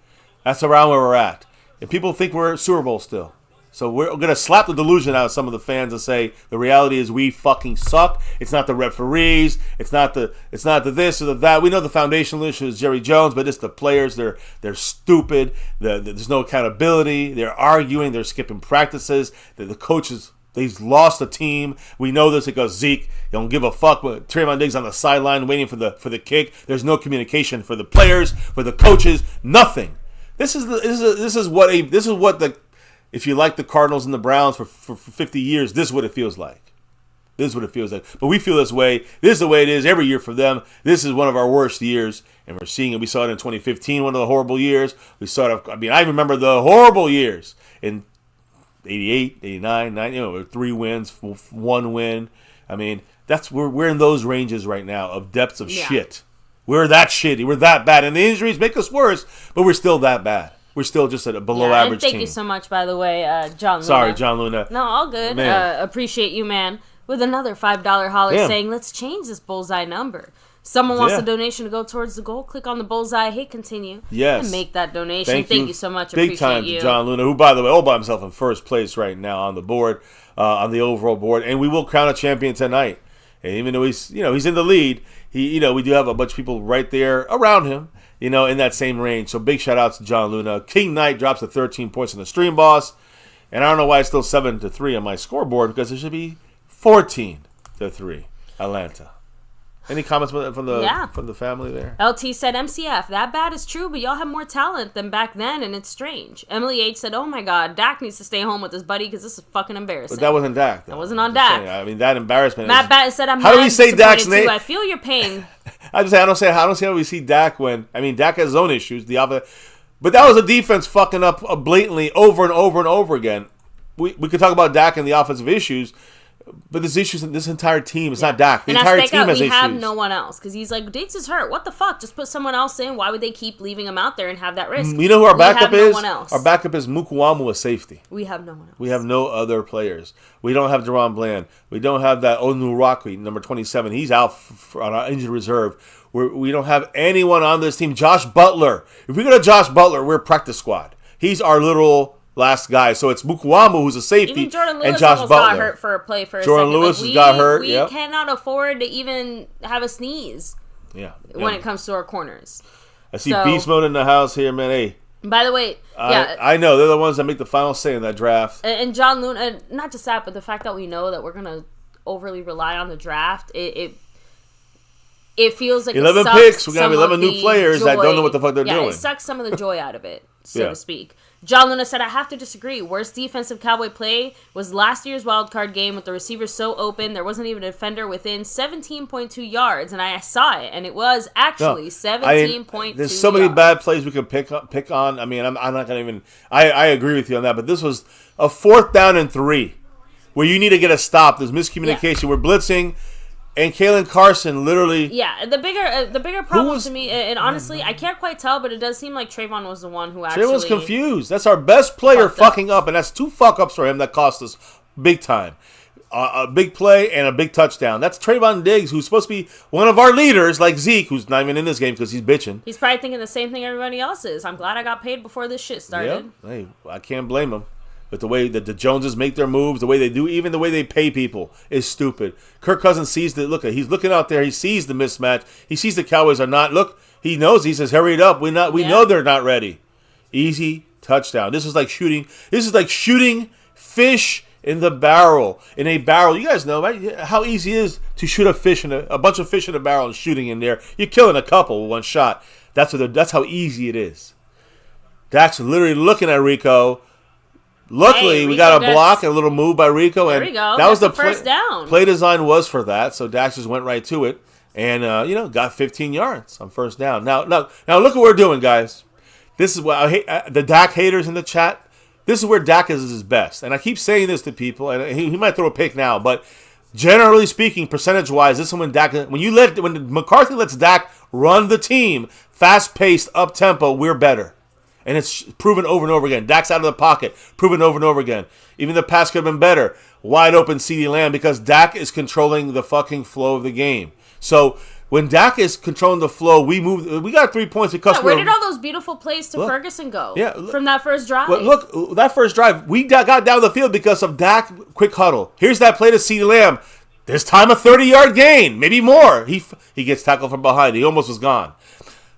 That's around where we're at. And people think we're Super Bowl still. So we're going to slap the delusion out of some of the fans and say the reality is we fucking suck. It's not the referees. It's not the this or the that. We know the foundational issue is Jerry Jones, but it's the players. They're stupid. There's no accountability. They're arguing. They're skipping practices. The coaches, they've lost the team. We know this because Zeke don't give a fuck. But Trayvon Diggs on the sideline waiting for the kick. There's no communication for the players, for the coaches. Nothing. This is what if you like the Cardinals and the Browns for 50 years, this is what it feels like. This is what it feels like. But we feel this way. This is the way it is every year for them. This is one of our worst years, and we're seeing it. We saw it in 2015, one of the horrible years. We saw it. I remember the horrible years in 88, 89, 90. 3 wins, 1 win. I mean, we're in those ranges right now of depths of shit. We're that shitty. We're that bad, and the injuries make us worse, but we're still that bad. we're still just at a below average and team. Thank you so much, by the way, John Luna. Sorry, John Luna. No, all good. Appreciate you, man. With another $5 holler saying, let's change this bullseye number. Someone wants a donation to go towards the goal. Click on the bullseye, hit continue, and make that donation. Thank you so much. Big time to John Luna, who, by the way, all by himself in first place right now on the board, on the overall board. And we will crown a champion tonight. And even though he's in the lead, we do have a bunch of people right there around him, in that same range. So big shout out to John Luna. King Knight drops to 13 points in the stream boss. And I don't know why it's still 7-3 on my scoreboard, because it should be 14-3 Atlanta. Any comments from the family there? LT said, MCF, that bad is true, but y'all have more talent than back then, and it's strange. Emily H said, oh my God, Dak needs to stay home with his buddy because this is fucking embarrassing. But that wasn't Dak, though. That wasn't on Dak. I mean, that embarrassment. Matt Batten said, I'm how do we say Dak's name? I feel your pain. I don't see how we see Dak when, Dak has his own issues. But that was a defense fucking up blatantly over and over and over again. We could talk about Dak and the offensive issues. But there's issues in this entire team. It's not Dak. The entire team has issues. We have no one else because he's like, Diggs is hurt. What the fuck? Just put someone else in. Why would they keep leaving him out there and have that risk? You know who our backup is? No one else. Our backup is Mukuamu, a safety. We have no one else. We have no other players. We don't have Deron Bland. We don't have that Onuraki, number 27. He's out on our injured reserve. We don't have anyone on this team. Josh Butler. If we go to Josh Butler, we're practice squad. He's our literal last guy. So it's Mukuamu, who's a safety, and Josh Butler. Got hurt for a play for a Jordan second. Lewis got hurt. We cannot afford to even have a sneeze. When it comes to our corners. I see Beast Mode in the house here, man. Hey. By the way, I know they're the ones that make the final say in that draft. And John Luna, not just that, but the fact that we know that we're gonna overly rely on the draft, it feels like 11 picks. We're gonna have 11 new players that don't know what the fuck they're doing. It sucks some of the joy out of it, so to speak. John Luna said, I have to disagree. Worst defensive Cowboy play was last year's wildcard game with the receivers so open. There wasn't even a defender within 17.2 yards, and I saw it, and it was actually 17.2 There's so many bad plays we could pick on. I mean, I'm not going to even... I agree with you on that, but this was a 4th down and 3 where you need to get a stop. There's miscommunication. We're blitzing... And Kalen Carson literally... Yeah, the bigger problem to me, and honestly, I can't quite tell, but it does seem like Trayvon was the one who actually... Trayvon's confused. That's our best player fucking up, and that's 2 fuck-ups for him that cost us big time. A big play and a big touchdown. That's Trayvon Diggs, who's supposed to be one of our leaders, like Zeke, who's not even in this game because he's bitching. He's probably thinking the same thing everybody else is. I'm glad I got paid before this shit started. Yeah. Hey, I can't blame him. But the way that the Joneses make their moves, the way they do, even the way they pay people is stupid. Kirk Cousins sees he's looking out there, he sees the mismatch. He sees the Cowboys are not, he knows, he says, hurry it up. We know they're not ready. Easy touchdown. This is like shooting fish in the barrel. In a barrel. You guys know, right? How easy it is to shoot a bunch of fish in a barrel and shooting in there. You're killing a couple with one shot. That's how easy it is. Dak's literally looking at Rico. Luckily, we got a block and a little move by Rico. There we go. That was the first down. Play design was for that, so Dax just went right to it and got 15 yards on first down. Now look what we're doing, guys. This is what I hate. The Dak haters in the chat. This is where Dak is his best, and I keep saying this to people, and he might throw a pick now, but generally speaking, percentage-wise, this is when when McCarthy lets Dak run the team, fast-paced, up-tempo, we're better. And it's proven over and over again. Dak's out of the pocket. Proven over and over again. Even the pass could have been better. Wide open CeeDee Lamb because Dak is controlling the fucking flow of the game. So when Dak is controlling the flow, we move. We got 3 points because where did all those beautiful plays to Ferguson go? From that first drive. Well, look, that first drive, we got down the field because of Dak quick huddle. Here's that play to CeeDee Lamb. This time a 30-yard gain, maybe more. He gets tackled from behind. He almost was gone.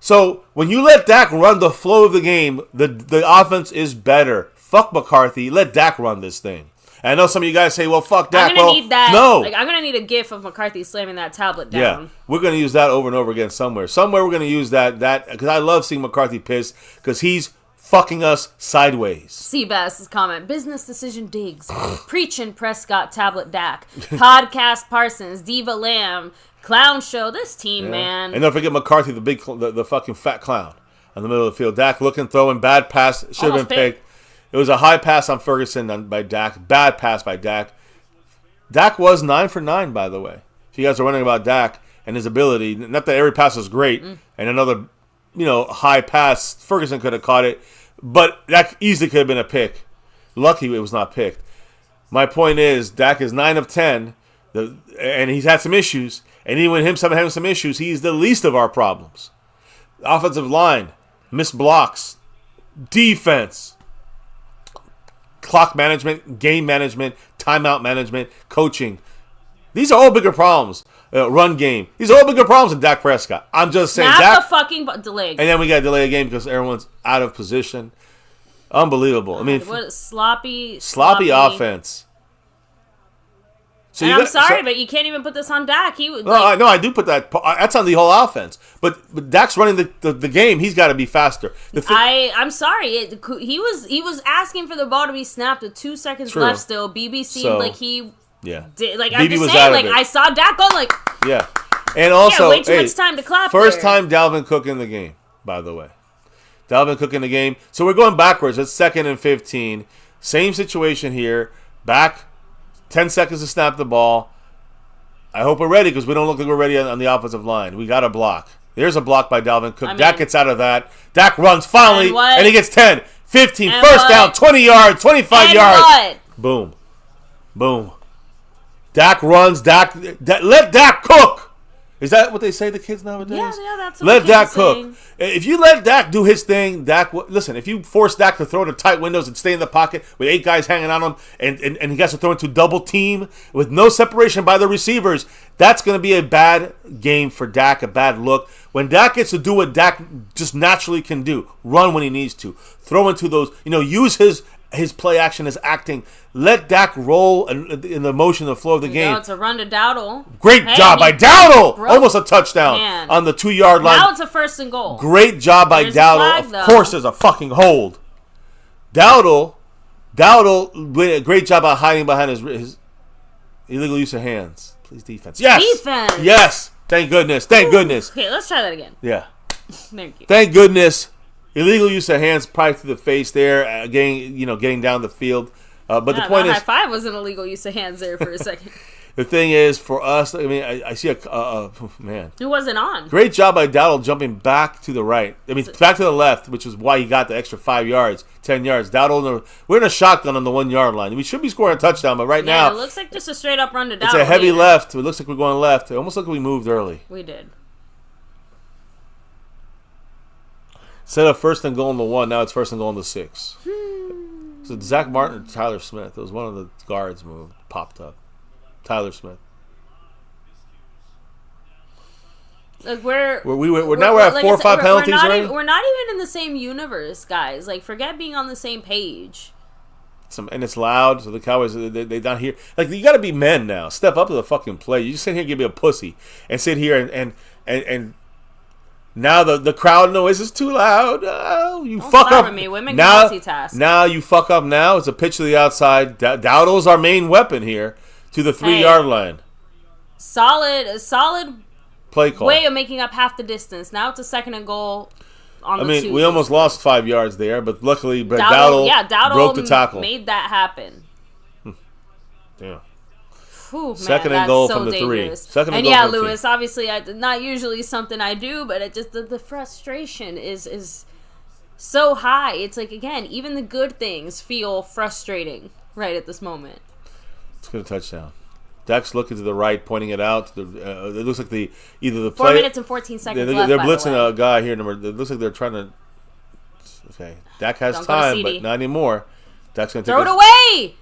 So when you let Dak run the flow of the game, the offense is better. Fuck McCarthy. Let Dak run this thing. And I know some of you guys say, well, fuck Dak. I'm going to need that. No. I'm going to need a gif of McCarthy slamming that tablet down. Yeah, we're going to use that over and over again somewhere. Somewhere we're going to use that because I love seeing McCarthy pissed because he's fucking us sideways. Seabass's comment. Business decision Diggs. Preaching Prescott tablet Dak. Podcast Parsons. Diva Lamb. Clown show, this team, man. And don't forget McCarthy, the fucking fat clown in the middle of the field. Dak looking, throwing, bad pass, should have been picked. It was a high pass on Ferguson by Dak, bad pass by Dak. Dak was 9 for 9, by the way. If you guys are wondering about Dak and his ability, not that every pass was great, and another, high pass, Ferguson could have caught it. But that easily could have been a pick. Lucky it was not picked. My point is, Dak is 9 of 10, and he's had some issues. And even when him having some issues, he's the least of our problems. Offensive line, missed blocks, defense, clock management, game management, timeout management, coaching. These are all bigger problems. Run game. These are all bigger problems than Dak Prescott. I'm just saying. Not the fucking delay. And then we got to delay a game because everyone's out of position. Unbelievable. I mean, what sloppy offense. So and I'm sorry, but you can't even put this on Dak. No, I do put that. That's on the whole offense. But Dak's running the game. He's got to be faster. I'm sorry. He was asking for the ball to be snapped with 2 seconds left. Still, BB seemed like he. Yeah. Like I'm just saying, like I saw Dak go like. Yeah, and also way too much time to clap. First time Dalvin Cook in the game, by the way. Dalvin Cook in the game. So we're going backwards. It's 2nd and 15. Same situation here. Back, 10 seconds to snap the ball. I hope we're ready because we don't look like we're ready on the offensive line. We got a block. There's a block by Dalvin Cook. Dak gets out of that. Dak runs finally, and he gets 10, 15, first down, 20 yards, 25 yards. Boom. Boom. Dak runs. Let Dak cook. Is that what they say to kids nowadays? Yeah, that's what let Dak cook. Saying. If you let Dak do his thing, listen, if you force Dak to throw to tight windows and stay in the pocket with 8 guys hanging on him and he has to throw into double team with no separation by the receivers, that's going to be a bad game for Dak, a bad look. When Dak gets to do what Dak just naturally can do, run when he needs to, throw into those, use his play action is acting. Let Dak roll in the motion, the flow of the game. It's a run to Dowdle. Great job by Dowdle. Almost a touchdown on the 2-yard line. Now it's a 1st and goal. Great job by Dowdle. Of course, there's a fucking hold. Dowdle, great job by hiding behind his illegal use of hands. Please, defense. Yes. Defense. Yes. Thank goodness. Thank goodness. Okay, let's try that again. Yeah. Thank you. Thank goodness. Illegal use of hands, probably to the face there, getting down the field. But the point is, high five was an illegal use of hands there for a second. The thing is, for us, I mean, I see man. Who wasn't on? Great job by Dowdle jumping back to the right. I mean, back to the left, which is why he got the extra 5 yards, 10 yards. Dowdle, we're in a shotgun on the 1-yard line. We should be scoring a touchdown, but right now, it looks like just a straight up run to Dowdle. It's a heavy left. It looks like we're going left. It almost looks like we moved early. We did. Instead of 1st and goal on the 1, now it's 1st and goal on the 6. So Zach Martin or Tyler Smith? It was one of the guards moved, popped up. Tyler Smith. Like we're at 4 or 5 penalties already. We're not even in the same universe, guys. Like, forget being on the same page. And it's loud, so the Cowboys they down here. Like, you got to be men now. Step up to the fucking play. You just sit here and give me a pussy and sit here and now the crowd noise is too loud. You Don't fuck up. With me. Women can multitask. Now you fuck up. Now it's a pitch to the outside. Dowdle's our main weapon here to the 3-yard line. Solid play call. Way of making up half the distance. Now it's a 2nd and goal. We almost lost 5 yards there, but luckily Dowdle broke the tackle. Made that happen. Yeah. Whew, 2nd and goal from the 3. Lewis, obviously, not usually something I do, but it just the frustration is so high. It's like, again, even the good things feel frustrating right at this moment. It's a good touchdown. Dak's looking to the right, pointing it out. It looks like either the 4 minutes and 14 seconds left. They're blitzing a guy here. It looks like they're trying to. Okay, Dak has time, but not anymore. Dak's going to throw it away.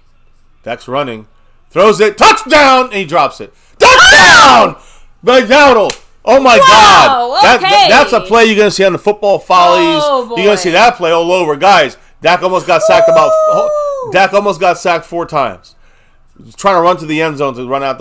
Dak's running. Throws it, touchdown, and he drops it. Touchdown! By Dowdle. Oh my God! Okay. That's a play you're gonna see on the football follies. You're gonna see that play all over, guys. Dak almost got sacked Dak almost got sacked 4 times. He's trying to run to the end zone to run out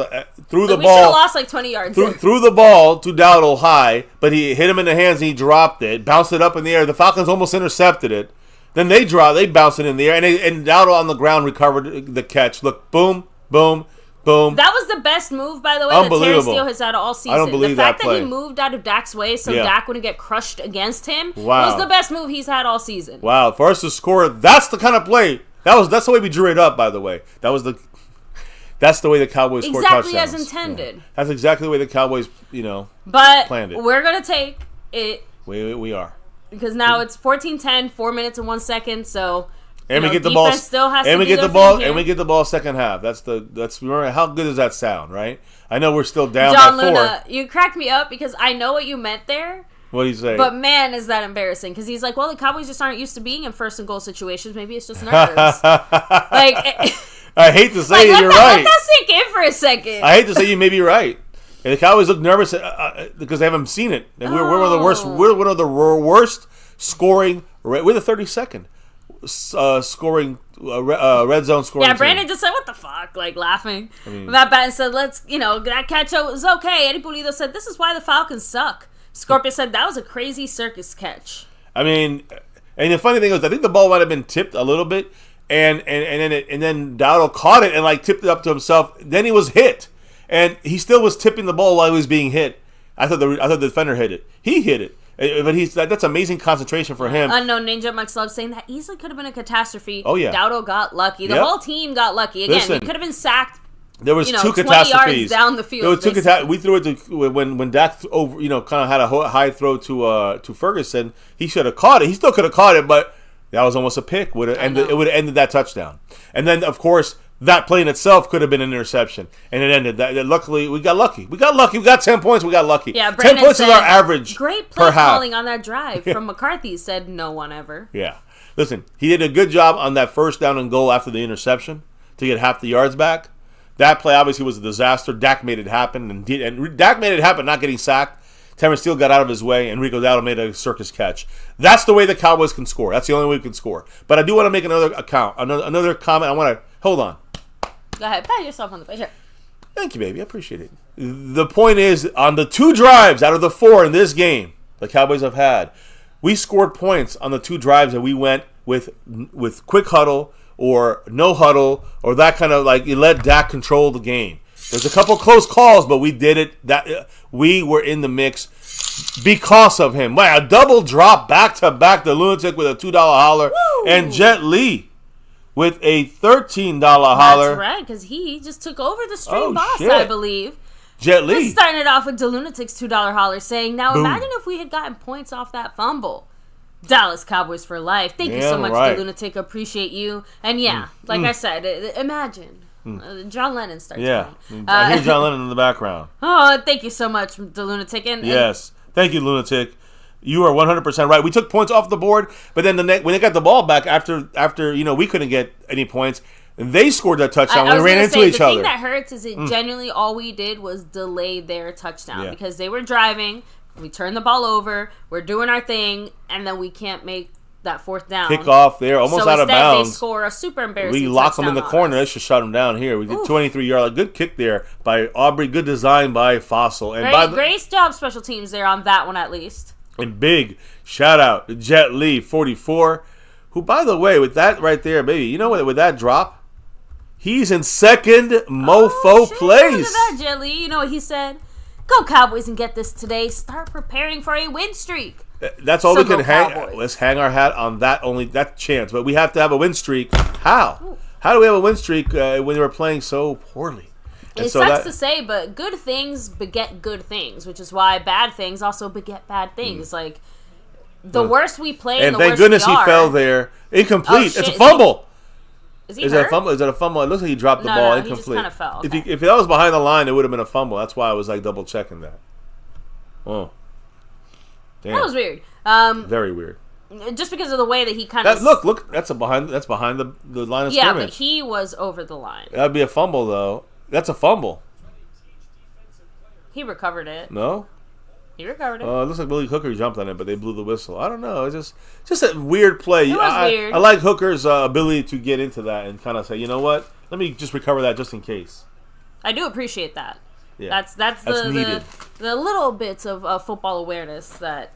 through the ball. We should have lost like 20 yards. Threw the ball to Dowdle high, but he hit him in the hands and he dropped it, bounced it up in the air. The Falcons almost intercepted it. Then they bounced it in the air, and Dowdle on the ground recovered the catch. Look, boom. Boom, boom. That was the best move, by the way, that Terry Steele has had all season. I don't believe the fact that he moved out of Dak's way so Dak wouldn't get crushed against him was the best move he's had all season. Wow, for us to score, that's the kind of play. That's the way we drew it up, by the way. That's the way the Cowboys scored touchdowns. Exactly as intended. Yeah. That's exactly the way the Cowboys, but planned it. We're going to take it. We are. Because now it's 14-10, 4 minutes and 1 second. So and we get the ball. Still has and to we be get the their ball. thing here. And we get the ball second half. That's remember how good does that sound, right? I know we're still down John by 4. Luna, you cracked me up because I know what you meant there. What do you say? But man, is that embarrassing? Because he's like, well, the Cowboys just aren't used to being in first and goal situations. Maybe it's just nerves. I hate to say you're right. Let that sink in for a second. I hate to say you may be right. And the Cowboys look nervous because they haven't seen it. And we're one of the worst. We're one of the worst scoring. We're the 32nd scoring red zone scoring. Yeah, Brandon team. just said, "What the fuck?" Like laughing. Matt Batten said, "Let's that catch was okay." Eddie Pulido said, "This is why the Falcons suck." Scorpio said that was a crazy circus catch. I mean, and the funny thing is, I think the ball might have been tipped a little bit, and then Dowdle caught it and like tipped it up to himself. Then he was hit, and he still was tipping the ball while he was being hit. I thought the defender hit it. He hit it, but that's amazing concentration for him. Unknown Ninja Much Love saying that easily could have been a catastrophe. Oh yeah, Dowdle got lucky. The whole team got lucky. Again, Listen, we could have been sacked. There was 2 20 catastrophes yards down the field. There was 2 we threw it to when Dak over, kind of had a high throw to Ferguson. He should have caught it. He still could have caught it, but that was almost a pick. It would have ended that touchdown. And then of course that play in itself could have been an interception, and it ended that. Luckily, we got lucky. We got 10 points. We got lucky. Yeah, 10 points is our average. Great play calling half. on that drive from McCarthy. Said no one ever. Yeah, listen, he did a good job on that first down and goal after the interception to get half the yards back. That play obviously was a disaster. Dak made it happen, and Dak made it happen, not getting sacked. Terrence Steele got out of his way, and Rico Dowdle made a circus catch. That's the way the Cowboys can score. That's the only way we can score. But I do want to make another comment. I want to hold on. Go ahead, pat yourself on the back. Here. Thank you, baby. I appreciate it. The point is, on the 2 drives out of the 4 in this game the Cowboys have had, we scored points on the 2 drives that we went with quick huddle or no huddle, or that kind of you let Dak control the game. There's a couple close calls, but we did it. We were in the mix because of him. Wow, a double drop back-to-back. The Lunatic with a $2 holler. Woo! And Jet Li with a $13 holler. That's right, because he just took over the stream boss, shit. I believe. Jet Li. Just starting it off with the Lunatic's $2 holler, saying, now Boom. Imagine if we had gotten points off that fumble. Dallas Cowboys for life. Thank you so much, right. The Lunatic. Appreciate you. And I said, imagine. John Lennon starts playing. I hear John Lennon in the background. Oh, thank you so much, The Lunatic. Yes. Thank you, Lunatic. You are 100% right. We took points off the board, but then when they got the ball back after we couldn't get any points, they scored that touchdown. We ran into each other. The thing that hurts is genuinely all we did was delay their touchdown because they were driving. We turned the ball over. We're doing our thing, and then we can't make that 4th down. Kickoff there, almost out of bounds. They score a super embarrassing. We lock them in the corner. They should shut them down here. We did 23-yard. Good kick there by Aubrey. Good design by Fossil. And great job, special teams there on that one at least. And big shout out to Jet Li 44, who, by the way, with that right there, baby, you know what? With that drop, he's in second mofo place. Look at that, Jet Li. You know what he said? Go Cowboys and get this today. Start preparing for a win streak. That's all we can hang. Cowboys. Let's hang our hat on that chance. But we have to have a win streak. How? Ooh. How do we have a win streak when they were playing so poorly? And it sucks to say, but good things beget good things, which is why bad things also beget bad things. Like, the worse we play and the thank worse goodness we are. He fell there. Incomplete. Oh, it's a fumble. Is it a fumble? Is it a fumble? It looks like he dropped the ball. Incomplete. He just kind of fell. Okay. If that was behind the line, it would have been a fumble. That's why I was double checking that. Oh, damn. That was weird. Very weird. Just because of the way that he kind of look. That's behind the line of scrimmage. Yeah, but he was over the line. That'd be a fumble though. That's a fumble. He recovered it. No. He recovered it. It looks like Willie Hooker jumped on it, but they blew the whistle. I don't know. It's just a weird play. It was weird. I like Hooker's ability to get into that and kind of say, you know what? Let me just recover that just in case. I do appreciate that. Yeah, that's the little bits of football awareness that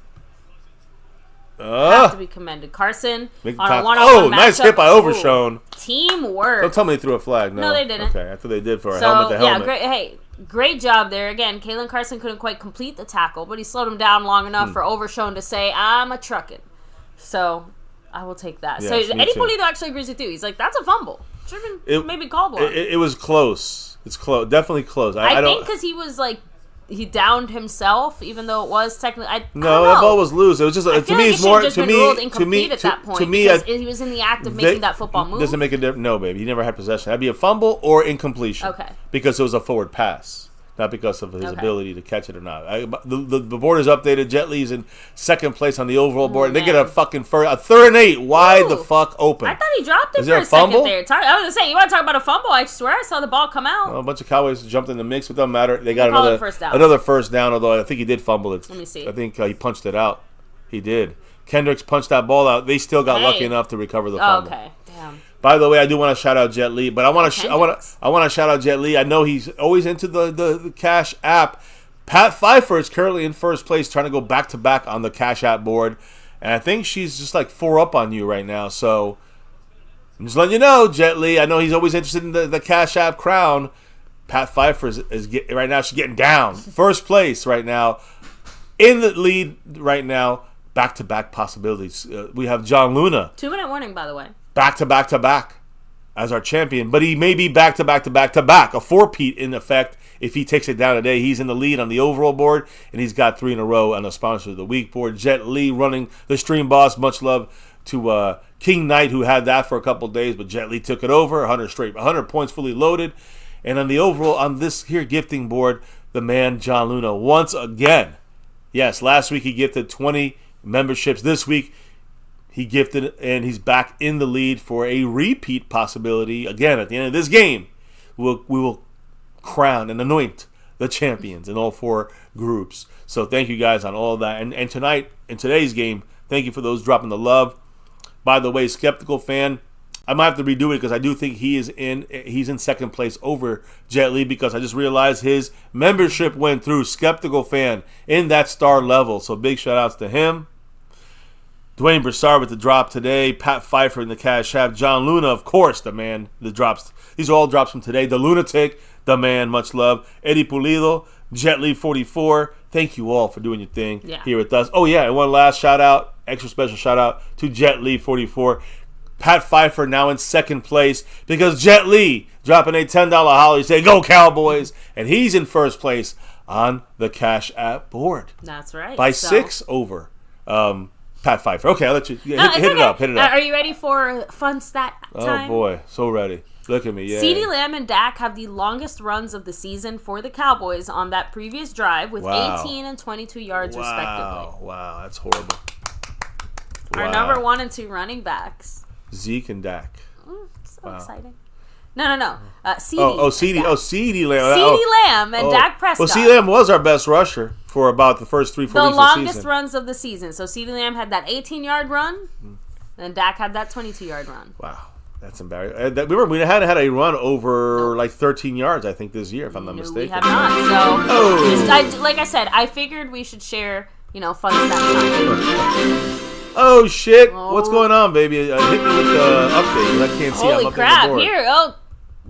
have to be commended. Carson on a one-on-one matchup. Nice hit by Overshone. Teamwork. Don't tell me they threw a flag. No, they didn't. Okay, I thought they did for a helmet to helmet. Great job there. Again, Kalen Carson couldn't quite complete the tackle, but he slowed him down long enough for Overshone to say, I'm a trucking. So, I will take that. Yes, so, Eddie Pulido actually agrees with you. He's like, that's a fumble. Should have been maybe called one. It was close. It's close. Definitely close. I think because he was, he downed himself, even though it was technically. I don't No, know. that ball was loose. It was just to me. It's more to me. At that point, because he was in the act of making that football move. Doesn't make a difference. No, baby, he never had possession. That'd be a fumble or incompletion. Okay. Because it was a forward pass, not because of his ability to catch it or not. The board is updated. Jet Li's in second place on the overall board. And they get a fucking 3rd and 8. Wide the fuck open. I thought he dropped it Is for there a fumble? second there. I was gonna say, you want to talk about a fumble? I swear I saw the ball come out. Well, a bunch of Cowboys jumped in the mix, but it doesn't matter. They got another first down, although I think he did fumble it. Let me see. I think he punched it out. He did. Kendricks punched that ball out. They still got lucky enough to recover the fumble. Okay, damn. By the way, I do want to shout out Jet Li, but I want to shout out Jet Li. I know he's always into the Cash App. Pat Pfeiffer is currently in first place, trying to go back to back on the Cash App board, and I think she's just like 4 up on you right now. So I'm just letting you know, Jet Li. I know he's always interested in the Cash App crown. Pat Pfeiffer is right now. She's getting down, first place right now, in the lead right now. Back to back possibilities. We have John Luna. 2-minute warning, by the way. Back to back to back as our champion, but he may be back to back to back to back, a 4-peat in effect. If he takes it down today, he's in the lead on the overall board, and he's got 3 in a row on the sponsor of the week board. Jet Li running the stream boss. Much love to King Knight, who had that for a couple days, but Jet Li took it over. 100 points fully loaded, and on the overall on this here gifting board, the man John Luna once again. Yes, last week he gifted 20 memberships. This week he gifted, and he's back in the lead for a repeat possibility. Again, at the end of this game, we will crown and anoint the champions in all 4 groups. So thank you guys on all of that. And tonight, in today's game, thank you for those dropping the love. By the way, Skeptical Fan, I might have to redo it because I do think he's in second place over Jet Li, because I just realized his membership went through. Skeptical Fan in that star level. So big shout outs to him. Dwayne Broussard with the drop today. Pat Pfeiffer in the Cash App. John Luna, of course, the man. The drops. These are all drops from today. The Lunatic, the man. Much love. Eddie Pulido, Jet Li 44. Thank you all for doing your thing here with us. Oh, yeah, and one last shout out, extra special shout out to Jet Li 44. Pat Pfeiffer now in second place because Jet Li dropping a $10 holiday. Say, go Cowboys. And he's in first place on the Cash App board. That's right. By 6 over Pat Pfeiffer. Okay, I'll let you hit it up. Are you ready for fun stat time? Oh, boy. So ready. Look at me. Yeah. CeeDee Lamb and Dak have the longest runs of the season for the Cowboys on that previous drive with 18 and 22 yards respectively. Wow, that's horrible. Our number 1 and 2 running backs. Zeke and Dak. Exciting. No. CeeDee. CeeDee Lamb. CeeDee Lamb and Dak Prescott. Well, CeeDee Lamb was our best rusher for about the first 3-4 weeks of the season. The longest runs of the season. So CeeDee Lamb had that 18-yard run, and Dak had that 22-yard run. Wow. That's embarrassing. Remember, we had a run over like 13 yards, I think, this year, if I'm not mistaken. We have not. So, like I said, I figured we should share, fun stuff. Oh, shit. What's going on, baby? Hit me with the update. I can't see. Holy crap. Here,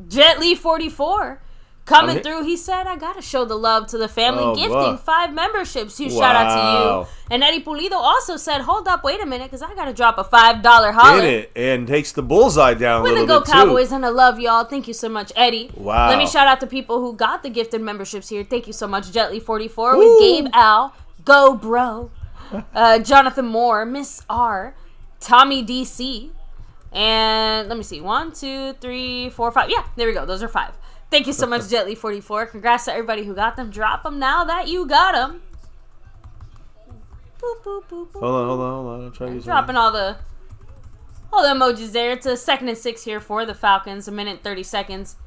Jet Li 44. Coming through, he said, I got to show the love to the family, gifting 5 memberships. Huge shout out to you. And Eddie Pulido also said, hold up, wait a minute, because I got to drop a $5 holler. Hit it, and takes the bullseye down a little bit, Go Cowboys, and I love y'all. Thank you so much, Eddie. Wow. Let me shout out to people who got the gifted memberships here. Thank you so much, Jet Li 44, with Gabe Al, Go Bro, Jonathan Moore, Miss R, Tommy DC, and let me see, 1, 2, 3, 4, 5. Yeah, there we go. Those are 5. Thank you so much, Jet Li 44. Congrats to everybody who got them. Drop them now that you got them. Boop, boop, boop, boop. Hold on. I'm trying to dropping all the emojis there. It's a 2nd and 6 here for the Falcons. 1 minute 30 seconds.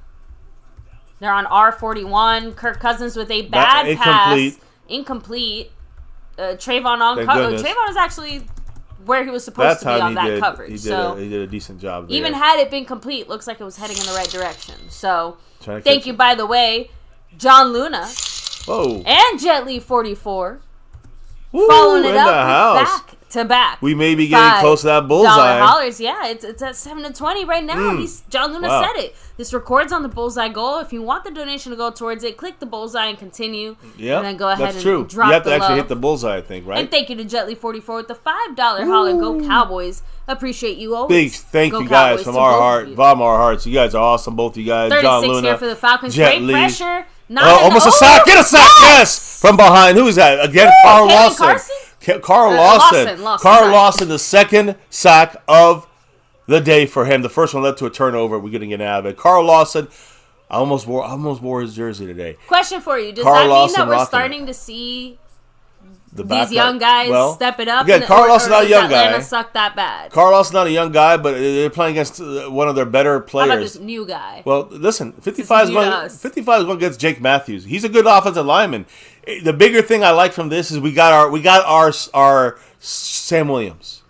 They're on R41. Kirk Cousins with a bad pass. Incomplete. Trayvon on cover. Trayvon was actually where he was supposed to be on that coverage. He did a decent job there. Even had it been complete, looks like it was heading in the right direction. So, thank you, by the way, John Luna. Whoa. And Jet Li 44. Following it up with back to back. We may be getting close to that bullseye. $hollers. Yeah, it's at 7-20 right now. John Luna said it. This records on the bullseye goal. If you want the donation to go towards it, click the bullseye and continue. Yeah, and then go ahead and true. Drop you have to the actually love. hit the bullseye, I think, right? And thank you to Jet Li 44 with the $5 holler. Go Cowboys. Appreciate you always. Big thank you guys from our heart, bottom of our hearts. You guys are awesome, both of you guys. 36 John Luna here for the Falcons. Jet Great Li. pressure. Almost a sack. Get a sack. Yes. From behind. Who's that? Again, Carl Lawson. Carl Lawson. Carl Lawson, the second sack of the day for him. The first one led to a turnover. We're getting it out of it. Carl Lawson. I almost wore his jersey today. Question for you. Does that mean that we're starting to see these young guys step it up? Again, Carl Lawson's not a young guy. Atlanta suck that bad? Carl Lawson's not a young guy, but they're playing against one of their better players. How about this new guy? Well, listen, 55 is going against Jake Matthews. He's a good offensive lineman. The bigger thing I like from this is we got our Sam Williams.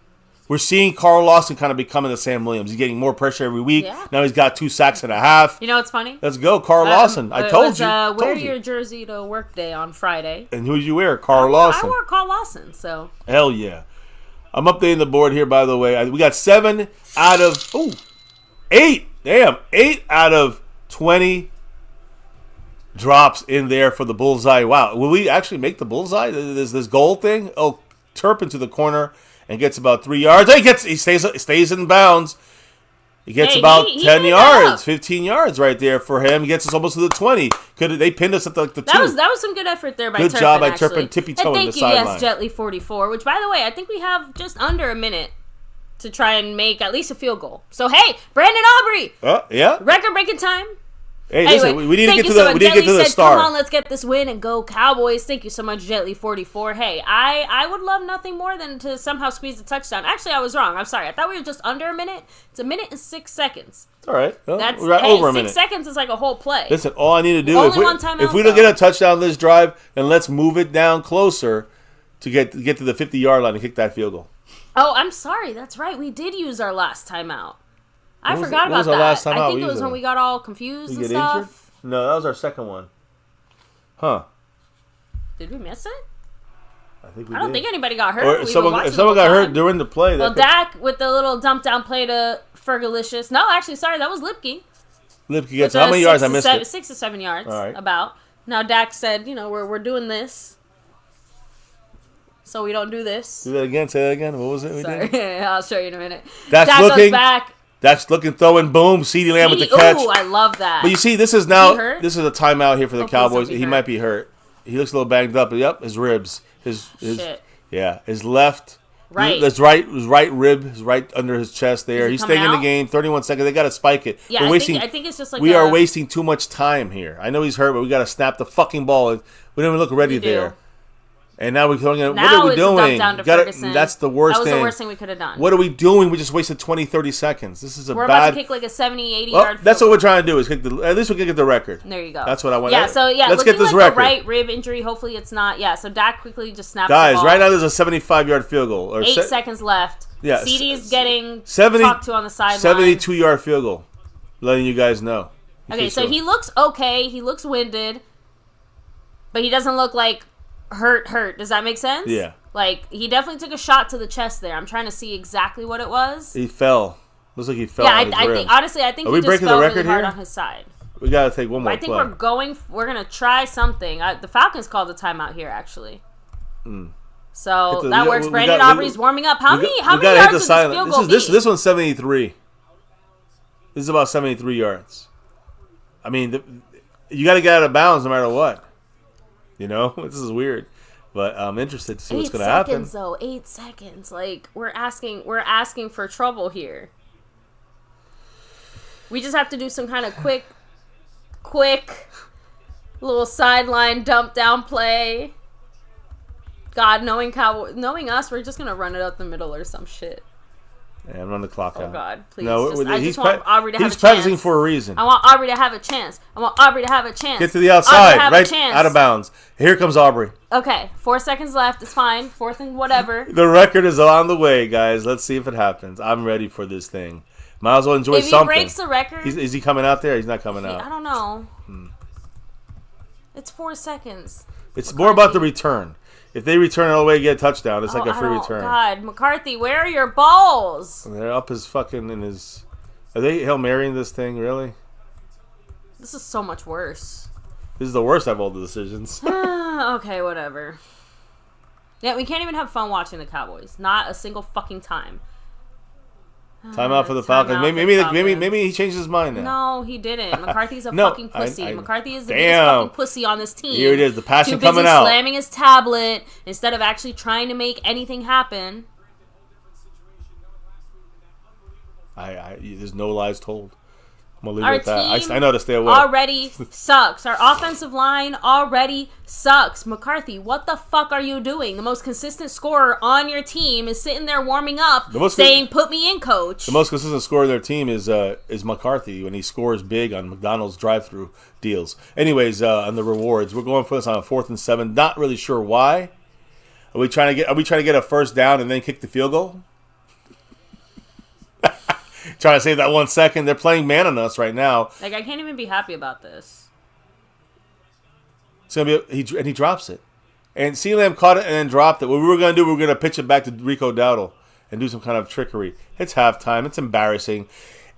We're seeing Carl Lawson kind of becoming the Sam Williams. He's getting more pressure every week. Yeah. Now he's got 2 sacks and a half. You know what's funny? Let's go, Carl Lawson. I told you. Wear your jersey to work day on Friday. And who did you wear? Carl Lawson. I wore Carl Lawson, so. Hell yeah. I'm updating the board here, by the way. We got 7 out of 8. Damn, 8 out of 20 drops in there for the bullseye. Wow. Will we actually make the bullseye? This goal thing? Oh, Turpin to the corner. And gets about 3 yards. He stays in bounds. He gets about 10 yards, 15 yards right there for him. He gets us almost to the 20. They pinned us at the 2. That was some good effort there by Turpin. Good job by Turpin, tippy-toeing the sideline. And thank you, Jetly44. Which, by the way, I think we have just under a minute to try and make at least a field goal. So, hey, Brandon Aubrey. Yeah. Record-breaking time. Hey, listen, we need to get to the star. Come on, let's get this win and go Cowboys. Thank you so much, Jetly44. Hey, I would love nothing more than to somehow squeeze a touchdown. Actually, I was wrong. I'm sorry. I thought we were just under a minute. It's 1 minute and 6 seconds. All right. Well, that's we're over a minute. 6 seconds is like a whole play. Listen, all I need to do if we don't get a touchdown this drive, then let's move it down closer to get to the 50-yard line and kick that field goal. Oh, I'm sorry. That's right. We did use our last timeout. I forgot about that. Last time I think it was when we got all confused and stuff. Injured? No, that was our second one. Huh. Did we miss it? I think we did. I don't think anybody got hurt. Or if someone got hurt during the play. Well, Dak with the little dump down play to Fergalicious. No, actually, sorry, that was Lipke. Lipke gets how many yards? I missed it. 6 to 7 yards. All right. About. Now Dak said, we're doing this. So we don't do this. Do that again. Say that again. What was it? Sorry. I'll show you in a minute. Dak goes back. Dak's looking, throwing, boom. CeeDee Lamb with the catch. Ooh, I love that. But you see, this is a timeout here for the Cowboys. He might be hurt. He looks a little banged up. Yep, his ribs. His left. Right. His right rib is right under his chest there. He's staying in the game. 31 seconds. They got to spike it. Yeah, I think it's just like we are wasting too much time here. I know he's hurt, but we got to snap the fucking ball. We don't even look ready there. And now we're going. What are we doing? That's the worst thing. That was the worst thing we could have done. What are we doing? We just wasted 20, 30 seconds. This is We're about to kick like a 70, 80 yard. That's what we're trying to do. Is at least we can get the record. There you go. That's what I want. Yeah. So let's get this record. A right rib injury. Hopefully it's not. Yeah. So Dak quickly just snaps. Guys, the ball. right now there's a 75-yard field goal. Or 8 seconds left. Yeah. CeeDee's getting talked to on the sideline. 72-yard field goal. Letting you guys know. Okay. So he looks okay. He looks winded, but he doesn't look like hurt. Does that make sense? Yeah. Like, he definitely took a shot to the chest there. I'm trying to see exactly what it was. He fell. Looks like he fell. Yeah, I think honestly, I think he just fell really hard on his side. We gotta take one more. I think we're gonna try something. The Falcons called a timeout here, actually. So that works. Brandon Aubrey's warming up. How many yards is this field goal? This one's 73. This is about 73 yards. I mean, you got to get out of bounds no matter what. This is weird, but I'm interested to see what's going to happen. 8 seconds, though. 8 seconds. Like, we're asking for trouble here. We just have to do some kind of quick little sideline dump down play. God, knowing us, we're just gonna run it up the middle or some shit. Yeah, I'm on the clock out. Oh God, please! No, I just want Aubrey to have a chance. He's practicing for a reason. I want Aubrey to have a chance. Get to the outside, right out of bounds. Here comes Aubrey. Okay, 4 seconds left. It's fine. 4th and whatever. The record is on the way, guys. Let's see if it happens. I'm ready for this thing. Might as well enjoy something. If he breaks the record, is he coming out there? He's not coming out. I don't know. It's 4 seconds. It's more about the return. If they return all the way and get a touchdown, it's like a free return. God, McCarthy, where are your balls? And they're up his fucking in his. Are they Hail Marying this thing, really? This is so much worse. This is the worst of all the decisions. Okay, whatever. Yeah, we can't even have fun watching the Cowboys. Not a single fucking time. Timeout for the Falcons. Maybe he changed his mind now. No, he didn't. McCarthy's a fucking pussy. McCarthy is the biggest fucking pussy on this team. Here it is. The passion coming out. Too busy slamming his tablet instead of actually trying to make anything happen. There's no lies told. I'm gonna leave Our it at that. team I know to stay away. Already sucks. Our offensive line already sucks. McCarthy, what the fuck are you doing? The most consistent scorer on your team is sitting there warming up, saying, "Put me in, coach." The most consistent scorer on their team is McCarthy when he scores big on McDonald's drive-through deals. Anyways, on the rewards, we're going for this on a 4th and 7. Not really sure why. Are we trying to get a first down and then kick the field goal? Trying to save that 1 second. They're playing man on us right now. Like, I can't even be happy about this. It's gonna be he drops it, and CeeLamb caught it and then dropped it. What we were gonna do, we were gonna pitch it back to Rico Dowdle and do some kind of trickery. It's halftime. It's embarrassing,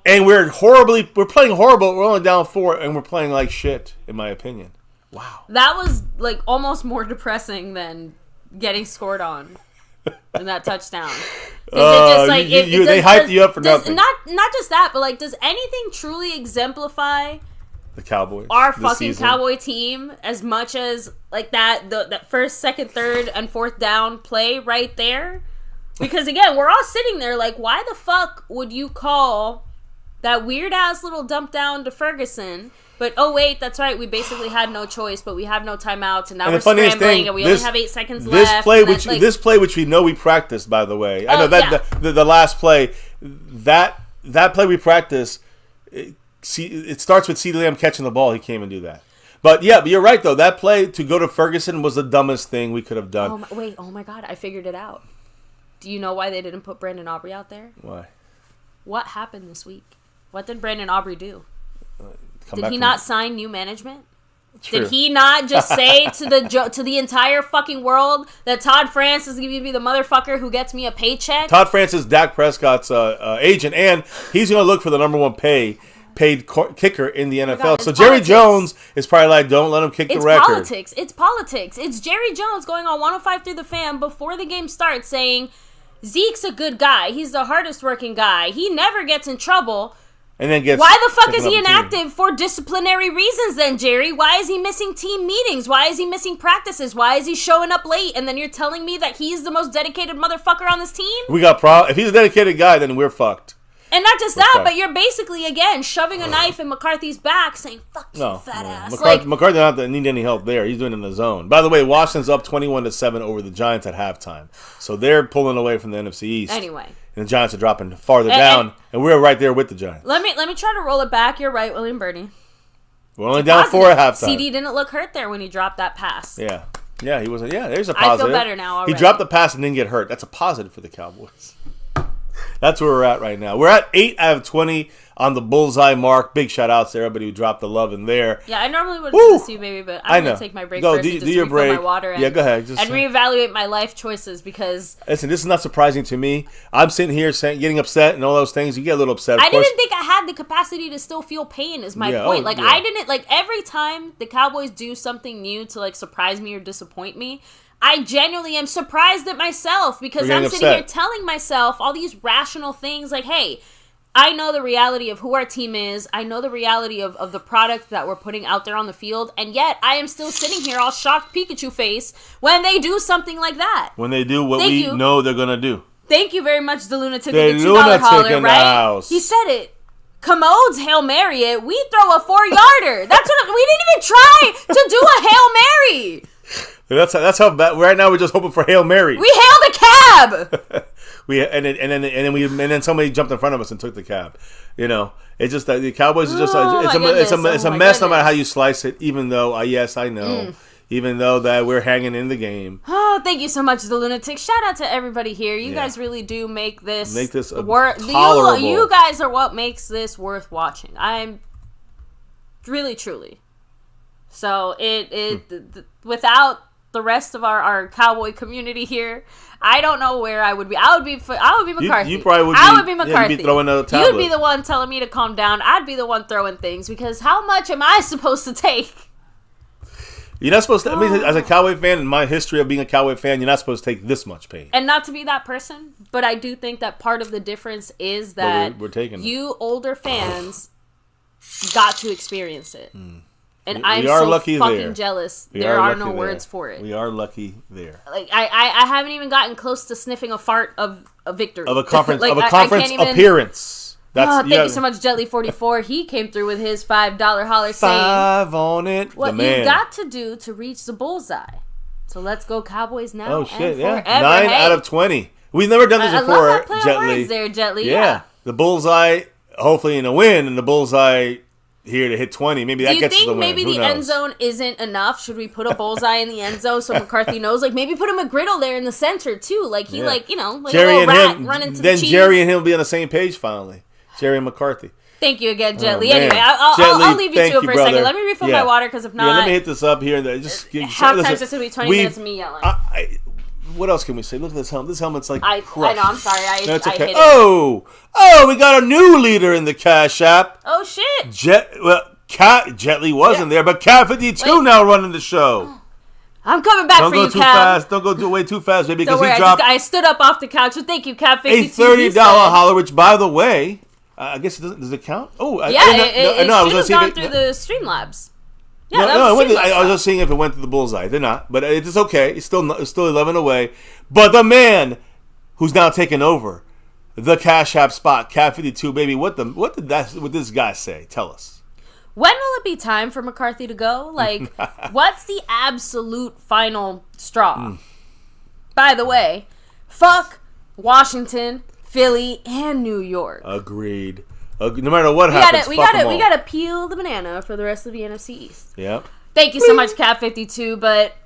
and we're playing horrible. We're only down 4, and we're playing like shit, in my opinion. Wow. That was like almost more depressing than getting scored on. In that touchdown. They hyped you up for nothing. Not just that, but like, does anything truly exemplify the Cowboys, our fucking Cowboy team, as much as like that first, second, third, and fourth down play right there? Because again, we're all sitting there like, why the fuck would you call that weird ass little dump down to Ferguson? But, oh, wait, that's right. We basically had no choice, but we have no timeouts, and now we're scrambling, and we only have 8 seconds left. This play, which we know we practiced, by the way. I know that the last play, that play we practiced, it starts with CeeDee catching the ball. He came and do that. But you're right, though. That play to go to Ferguson was the dumbest thing we could have done. Oh, my God. I figured it out. Do you know why they didn't put Brandon Aubrey out there? Why? What happened this week? What did Brandon Aubrey do? Did he not sign new management? True. Did he not just say to the entire fucking world that Todd France is going to be the motherfucker who gets me a paycheck? Todd France is Dak Prescott's agent, and he's going to look for the number 1 paid kicker in the NFL. God, so Jerry Jones is probably like, don't let him kick the record. It's politics. It's Jerry Jones going on 105 through the Fan before the game starts saying, Zeke's a good guy. He's the hardest working guy. He never gets in trouble. And then why the fuck is he inactive for disciplinary reasons then, Jerry? Why is he missing team meetings? Why is he missing practices? Why is he showing up late? And then you're telling me that he's the most dedicated motherfucker on this team? We got If he's a dedicated guy, then we're fucked. And not just that, but you're basically, again, shoving a knife in McCarthy's back saying, fuck you, fat ass. McCarthy doesn't need any help there. He's doing it in the zone. By the way, Washington's up 21-7 over the Giants at halftime. So they're pulling away from the NFC East. Anyway. And the Giants are dropping farther down, and we're right there with the Giants. Let me try to roll it back. You're right, William Birdie. We're only down 4 at halftime. CD didn't look hurt there when he dropped that pass. Yeah, he wasn't. Yeah, there's a positive. I feel better now already. He dropped the pass and didn't get hurt. That's a positive for the Cowboys. That's where we're at right now. We're at 8 out of 20 on the bullseye mark. Big shout outs to everybody who dropped the love in there. Yeah, I normally would do this, you, baby, but I'm going to take my break first and just refill my water and, go ahead. And reevaluate my life choices because... Listen, this is not surprising to me. I'm sitting here getting upset and all those things. You get a little upset. I didn't think I had the capacity to still feel pain is my point. I didn't... every time the Cowboys do something new to, surprise me or disappoint me... I genuinely am surprised at myself because I'm sitting here telling myself all these rational things like, hey, I know the reality of who our team is. I know the reality of the product that we're putting out there on the field. And yet I am still sitting here all shocked Pikachu face when they do something like that. When they do what we know they're going to do. Thank you very much, the Lunatic with the $2 holler, right? House. He said it. Commode's Hail Mary it. We throw a 4-yarder. That's what we didn't even try to do a Hail Mary. That's how bad. Right now we're just hoping for Hail Mary. We hailed a cab. and then somebody jumped in front of us and took the cab. It's just that the Cowboys is just it's a mess no matter how you slice it. Even though yes, I know. Even though that we're hanging in the game. Oh, thank you so much, the Lunatic. Shout out to everybody here. You guys really do make this tolerable. You guys are what makes this worth watching. I'm really, truly. So without the rest of our Cowboy community here, I don't know where I would be. I would be McCarthy. You probably would. I would be McCarthy. You'd be throwing a tablet. You'd be the one telling me to calm down. I'd be the one throwing things because how much am I supposed to take? You're not supposed to. I mean, as a Cowboy fan, in my history of being a Cowboy fan, you're not supposed to take this much pain. And not to be that person, but I do think that part of the difference is that we're taking you older fans got to experience it. And I'm are so lucky fucking there. jealous. There are no words for it. We are lucky there. Like I haven't even gotten close to sniffing a fart of a victory. Of a conference like, conference appearance. Thank you so much, Jetly44. He came through with his $5 holler saying, $5 on it. What you got to do to reach the bullseye. So let's go Cowboys now. Oh shit, and yeah. forever. 9 out of 20. We've never done this before, I love that play Jet on Li. words there, Jet Li. Yeah. The bullseye, hopefully in a win, and the bullseye here to hit 20. Maybe that gets us the win. Do you think maybe the end zone isn't enough? Should we put a bullseye in the end zone so McCarthy knows? Like, maybe put a McGriddle there in the center, too. Like, he, like Jerry a little rat run into the cheese. Then Jerry and him will be on the same page, finally. Jerry and McCarthy. Thank you again, Jet Li. Anyway, I'll leave you to it for a second. Let me refill my water, because if not... let me hit this up here. And just halftime's just going to be 20 minutes of me yelling. What else can we say? Look at this helmet. This helmet's like I know, I'm sorry. I hit it. Oh, we got a new leader in the Cash App. Oh, shit. Jet Li wasn't there, but Cat 52 now running the show. I'm coming back for you, Cat. Don't go way too fast, baby, because he dropped... I stood up off the couch, so thank you, Cat 52. A $30 holler, which, by the way... I guess it doesn't. Does it count? Oh, yeah, it should have gone through the Streamlabs. Yeah, I was just seeing if it went to the bullseye. It did not, but it's okay. It's still 11 away. But the man who's now taken over the Cash App spot, Cat 52, baby. What did this guy say? Tell us. When will it be time for McCarthy to go? Like, what's the absolute final straw? By the way, fuck Washington, Philly, and New York. Agreed. No matter what happens, we gotta peel the banana for the rest of the NFC East. Yep. Thank you so much, Cat 52. But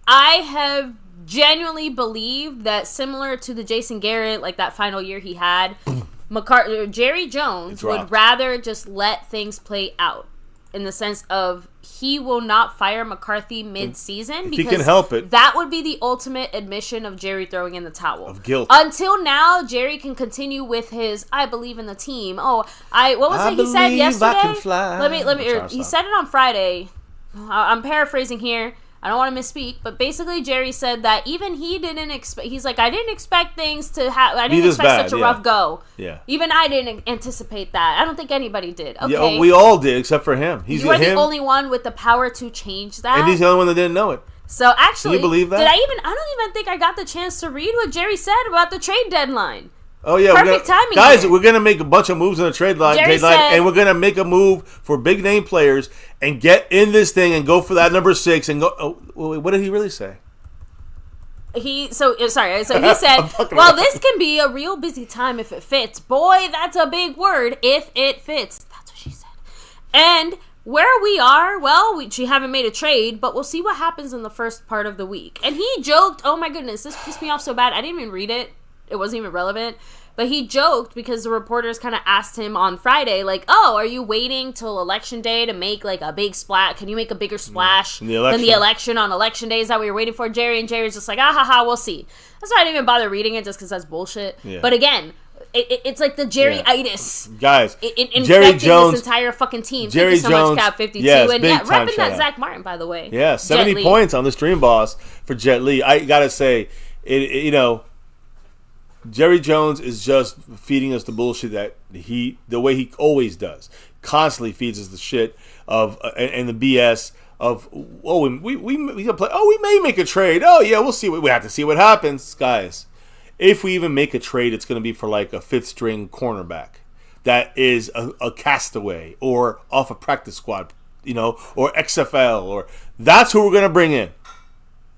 I have genuinely believed that, similar to the Jason Garrett, like that final year he had, Jerry Jones would rather just let things play out. In the sense of, he will not fire McCarthy mid-season because he can help it. That would be the ultimate admission of Jerry throwing in the towel. Of guilt. Until now, Jerry can continue with his "I believe in the team." What was it he said yesterday? I can fly. He said it on Friday. I'm paraphrasing here. I don't want to misspeak, but basically Jerry said that even he didn't expect. He's like, I didn't expect things to happen. I didn't expect such a rough go. Yeah. Even I didn't anticipate that. I don't think anybody did. Okay. Yeah, we all did, except for him. You are the only one with the power to change that. And he's the only one that didn't know it. So actually, can you believe that? I don't even think I got the chance to read what Jerry said about the trade deadline. Oh yeah, perfect timing, guys. here. We're gonna make a bunch of moves in the trade line, and we're gonna make a move for big name players and get in this thing and go for that number 6 and go. Oh, wait, what did he really say? So he said, "Well, this can be a real busy time if it fits." Boy, that's a big word. If it fits, that's what she said. And where we are, well, we haven't made a trade, but we'll see what happens in the first part of the week. And he joked, "Oh my goodness, this pissed me off so bad. I didn't even read it. It wasn't even relevant." But he joked because the reporters kind of asked him on Friday, like, "Oh, are you waiting till election day to make like a big splash? Can you make a bigger splash than the election on election day? Is that what you're waiting for?" Jerry? And Jerry's just like, we'll see. That's why I didn't even bother reading it, just because that's bullshit. Yeah. But again, it's like the Jerry-itis. Guys, Jerry Jones, this entire fucking team. Jerry Thank you so Jones, much, Cap 52. yes, and repping that Zach Martin, by the way. Yeah, 70 points on the stream boss for Jet Li. I gotta say, Jerry Jones is just feeding us the bullshit that the way he always does. Constantly feeds us the shit of and the BS of we can play. Oh, we may make a trade. Oh yeah, we'll see. We have to see what happens, guys. If we even make a trade, it's going to be for like a 5th string cornerback that is a castaway or off a practice squad, or XFL, or that's who we're going to bring in.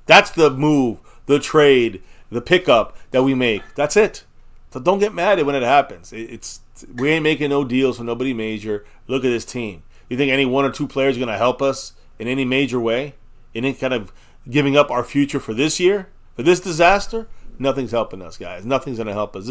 That's the move, the trade, the pickup that we make. That's it. So don't get mad at when it happens. We ain't making no deals for nobody major. Look at this team. You think any 1 or 2 players are going to help us in any major way? In any kind of giving up our future for this year? For this disaster? Nothing's helping us, guys. Nothing's going to help us.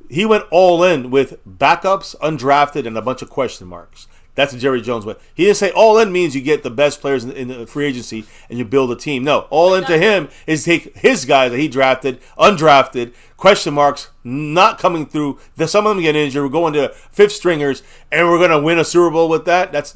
He went all in with backups, undrafted, and a bunch of question marks. That's what Jerry Jones went. He didn't say all in means you get the best players in the free agency and you build a team. No, all in to him is take his guys that he drafted, undrafted, question marks, not coming through. Some of them get injured. We're going to 5th stringers, and we're going to win a Super Bowl with that. That's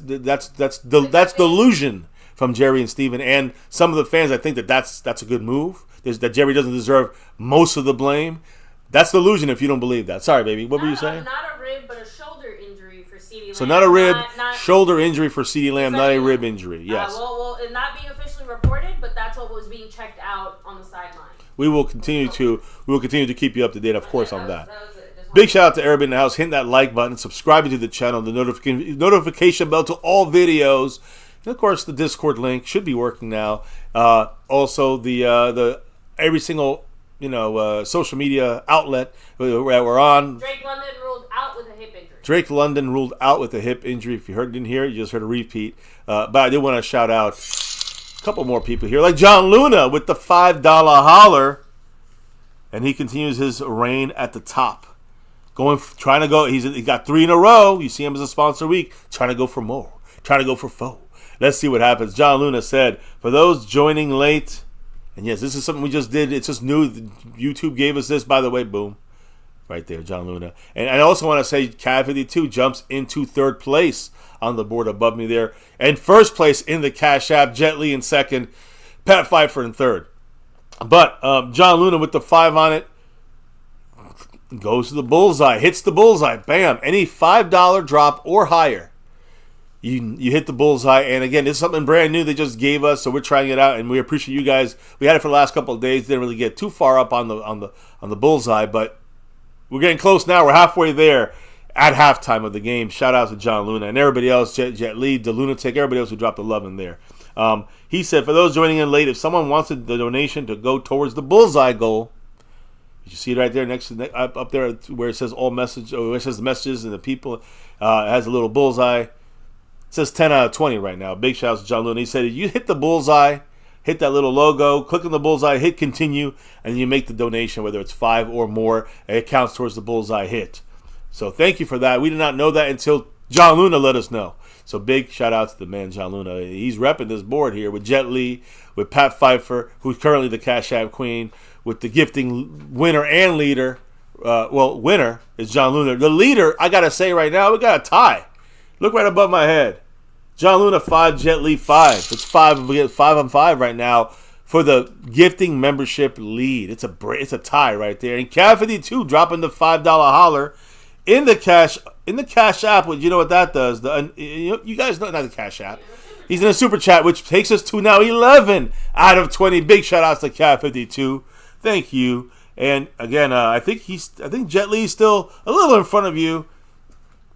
delusion from Jerry and Steven and some of the fans. I think that's a good move. That Jerry doesn't deserve most of the blame. That's the illusion if you don't believe that. Sorry, baby. What were you saying? Not a rib, but a shoulder injury for CeeDee Lamb. So not a rib, shoulder injury for CeeDee Lamb, not a rib injury. Yes. Well, not being officially reported, but that's what was being checked out on the sideline. We will continue to keep you up to date, of course, on that. Big shout out to everybody in the house. Hitting that like button, subscribing to the channel, the notification bell to all videos, and of course the Discord link should be working now. Also the every single social media outlet that we're on. Drake London ruled out with a hip injury. Drake London ruled out with a hip injury. If you didn't hear it, you just heard a repeat. But I did want to shout out a couple more people here, like John Luna with the $5 holler, and he continues his reign at the top. Trying to go. He got 3 in a row. You see him as a sponsor week, trying to go for more, trying to go for foe. Let's see what happens. John Luna said, for those joining late, and yes, this is something we just did. It's just new. YouTube gave us this, by the way. Boom. Right there, John Luna. And I also want to say Cat 52 jumps into 3rd place on the board above me there. And 1st place in the Cash App. Jet Li in 2nd. Pat Pfeiffer in 3rd. But John Luna with the 5 on it goes to the bullseye. Hits the bullseye. Bam. Any $5 drop or higher. You hit the bullseye, and again, this is something brand new they just gave us, so we're trying it out, and we appreciate you guys. We had it for the last couple of days, didn't really get too far up on the bullseye, but we're getting close now. We're halfway there at halftime of the game. Shout out to John Luna and everybody else, Jet Li, the Lunatic, everybody else who dropped the love in there. He said, for those joining in late, if someone wants the donation to go towards the bullseye goal, you see it right there next to up there where it says all message, or where it says the messages and the people. It has a little bullseye. It says 10 out of 20 right now. Big shout out to John Luna. He said, you hit the bullseye, hit that little logo, click on the bullseye, hit continue, and you make the donation, whether it's 5 or more, and it counts towards the bullseye hit. So thank you for that. We did not know that until John Luna let us know. So big shout out to the man, John Luna. He's repping this board here with Jet Li, with Pat Pfeiffer, who's currently the Cash App Queen, with the gifting winner and leader. Winner is John Luna. The leader, I got to say right now, we got a tie. Look right above my head. John Luna 5, Jet Li 5. It's 5. We get 5 on 5 right now for the gifting membership lead. It's a tie right there. And Cat 52 dropping the $5 holler in the Cash App. You know what that does? You guys know, not the Cash App. He's in a super chat, which takes us to now 11 out of 20. Big shout outs to Cat 52. Thank you. And again, I think Jet Li is still a little in front of you.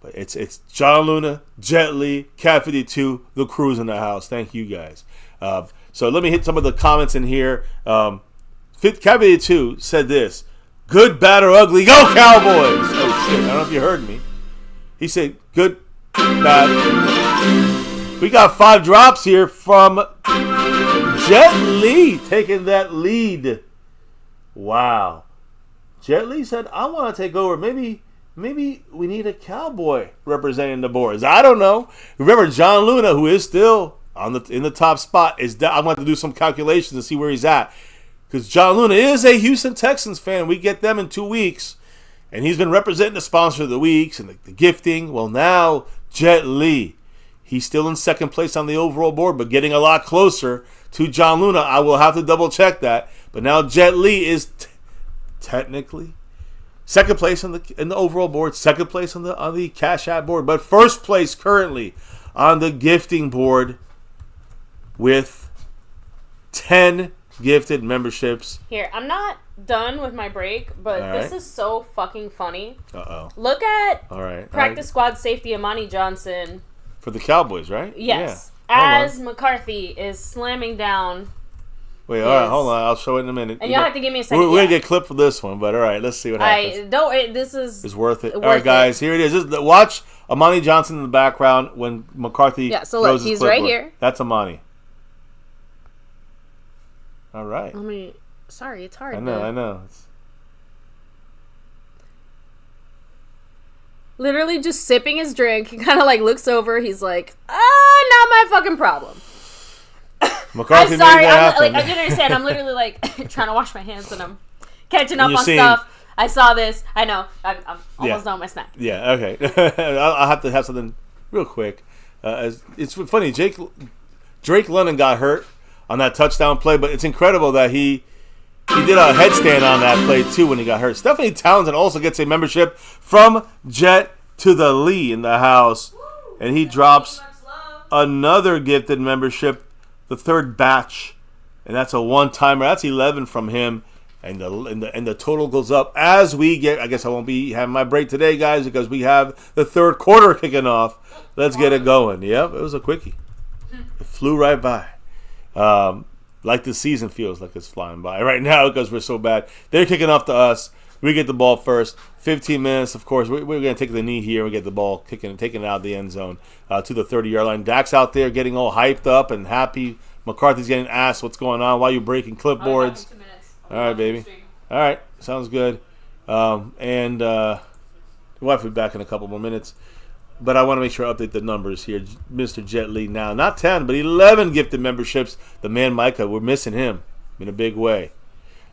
But it's John Luna, Jet Li, Cat 52, the crew's in the house. Thank you guys. So let me hit some of the comments in here. Cat 52 said this: good, bad, or ugly, go Cowboys! Oh shit! I don't know if you heard me. He said good, bad. We got 5 drops here from Jet Li taking that lead. Wow. Jet Li said, I want to take over. Maybe we need a cowboy representing the boards. I don't know. Remember, John Luna, who is still in the top spot, I'm going to do some calculations to see where he's at. Because John Luna is a Houston Texans fan. We get them in 2 weeks. And he's been representing the sponsor of the weeks and the gifting. Well, now, Jet Li. He's still in 2nd place on the overall board, but getting a lot closer to John Luna. I will have to double check that. But now Jet Li is technically 2nd place in the overall board, 2nd place on the Cash App board, but 1st place currently on the gifting board with 10 gifted memberships. Here, I'm not done with my break, but this is so fucking funny. Uh-oh. Look at practice squad safety Amani Johnson. For the Cowboys, right? Yes. Yeah. As McCarthy is slamming down. Wait, all right, hold on. I'll show it in a minute. And you'll have to give me a second. We're going to get clipped for this one, but all right, let's see what happens. It's worth it. All right, guys, here it is. Watch Amani Johnson in the background when McCarthy throws his clipboard. Right here. That's Amani. All right. Sorry, it's hard. I know. Literally just sipping his drink. He kind of looks over. He's like, not my fucking problem. McCarthy I'm sorry. I didn't understand. I'm literally trying to wash my hands and I'm catching up on stuff. I saw this. I know. I'm almost done with my snack. Yeah. Okay. I'll have to have something real quick. It's funny. Jake Drake London got hurt on that touchdown play, but it's incredible that he did a headstand on that play too when he got hurt. Stephanie Townsend also gets a membership from Jet to the Lee in the house, and he drops another gifted membership, the third batch, and that's a one-timer. That's 11 from him, and the total goes up as we get. I guess I won't be having my break today, guys, because we have the third quarter kicking off. Let's get it going. Yep, it was a quickie. It flew right by. Like the season feels like it's flying by right now because we're so bad. They're kicking off to us. We get the ball first. 15 minutes, of course. We're going to take the knee here and get the ball taking it out of the end zone to the 30-yard line. Dak's out there getting all hyped up and happy. McCarthy's getting asked what's going on. Why are you breaking clipboards? All right, baby. All right, sounds good. We'll have to be back in a couple more minutes. But I want to make sure I update the numbers here. Mr. Jet Li now. Not 10, but 11 gifted memberships. The man Micah, we're missing him in a big way.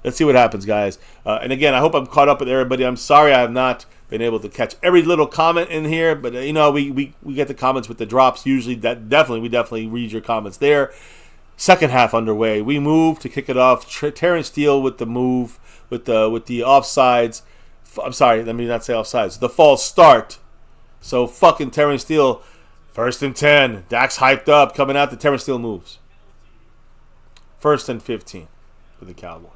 Let's see what happens, guys. And again, I hope I'm caught up with everybody. I'm sorry I have not been able to catch every little comment in here. But, we get the comments with the drops. Usually, we definitely read your comments there. Second half underway. We move to kick it off. Terrence Steele with the move, with the offsides. I'm sorry, let me not say offsides. The false start. So fucking Terrence Steele, 1st and 10. Dak's hyped up, coming out. The Terrence Steele moves. 1st and 15 for the Cowboys.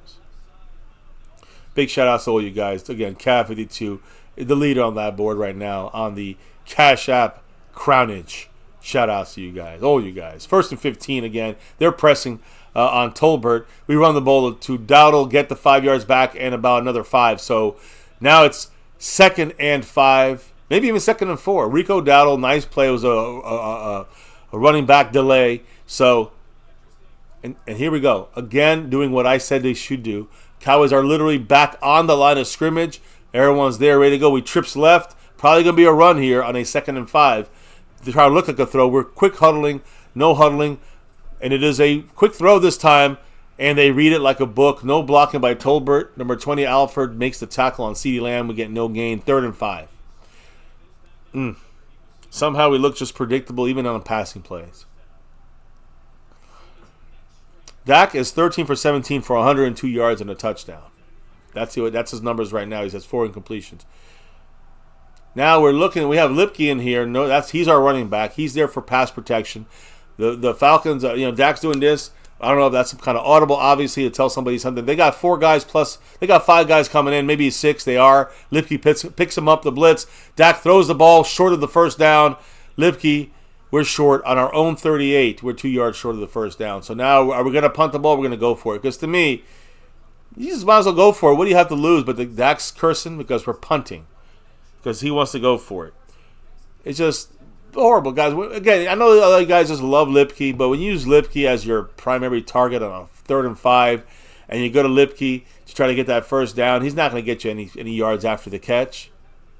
Big shout outs to all you guys. Again, Cav52, the leader on that board right now on the Cash App Crownage. Shout outs to you guys, all you guys. 1st and 15 again. They're pressing on Tolbert. We run the ball to Dowdle, get the 5 yards back, and about another 5. So now it's 2nd and 5. Maybe even 2nd and 4. Rico Dowdle, nice play. It was a running back delay. So, and here we go. Again, doing what I said they should do. Cowboys are literally back on the line of scrimmage. Everyone's there, ready to go. We trips left. Probably going to be a run here on a 2nd and 5. They try to look like a throw. We're quick huddling, no huddling. And it is a quick throw this time. And they read it like a book. No blocking by Tolbert. Number 20, Alford, makes the tackle on CeeDee Lamb. We get no gain. 3rd and 5. Somehow we look just predictable even on passing plays. Dak is 13 for 17 for 102 yards and a touchdown. That's his numbers right now. He has 4 incompletions. Now we're looking. We have Lipke in here. No, he's our running back. He's there for pass protection. The Falcons, Dak's doing this. I don't know if that's some kind of audible, obviously, to tell somebody something. They got 4 guys plus. They got 5 guys coming in, maybe 6. They are. Lipke picks him up the blitz. Dak throws the ball short of the first down. Lipke, we're short on our own 38. We're 2 yards short of the first down. So now, are we going to punt the ball? We're going to go for it. Because to me, you just might as well go for it. What do you have to lose? But Dak's cursing because we're punting. Because he wants to go for it. It's just horrible, guys. Again, I know the other guys just love Lipke, but when you use Lipke as your primary target on a 3rd and 5, and you go to Lipke to try to get that first down, he's not going to get you any yards after the catch.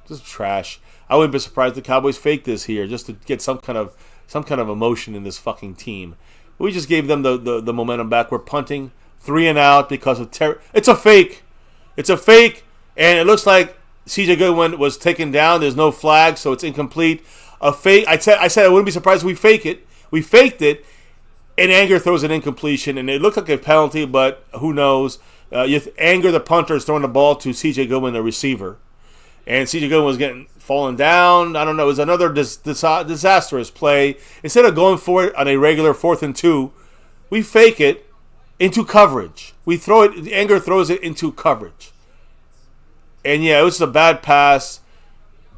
Just trash. I wouldn't be surprised if the Cowboys fake this here just to get some kind of emotion in this fucking team. We just gave them the momentum back. We're punting 3 and out because of It's a fake. It's a fake, and it looks like C.J. Goodwin was taken down. There's no flag, so it's incomplete. A fake. I said I wouldn't be surprised if we fake it. We faked it, and Anger throws an incompletion, and it looked like a penalty, but who knows? Anger, the punter, is throwing the ball to C.J. Goodwin, the receiver, and C.J. Goodwin was falling down. I don't know. It was another disastrous play. Instead of going for it on a regular 4th and 2, we fake it into coverage. We throw it. Anger throws it into coverage, and yeah, it was a bad pass.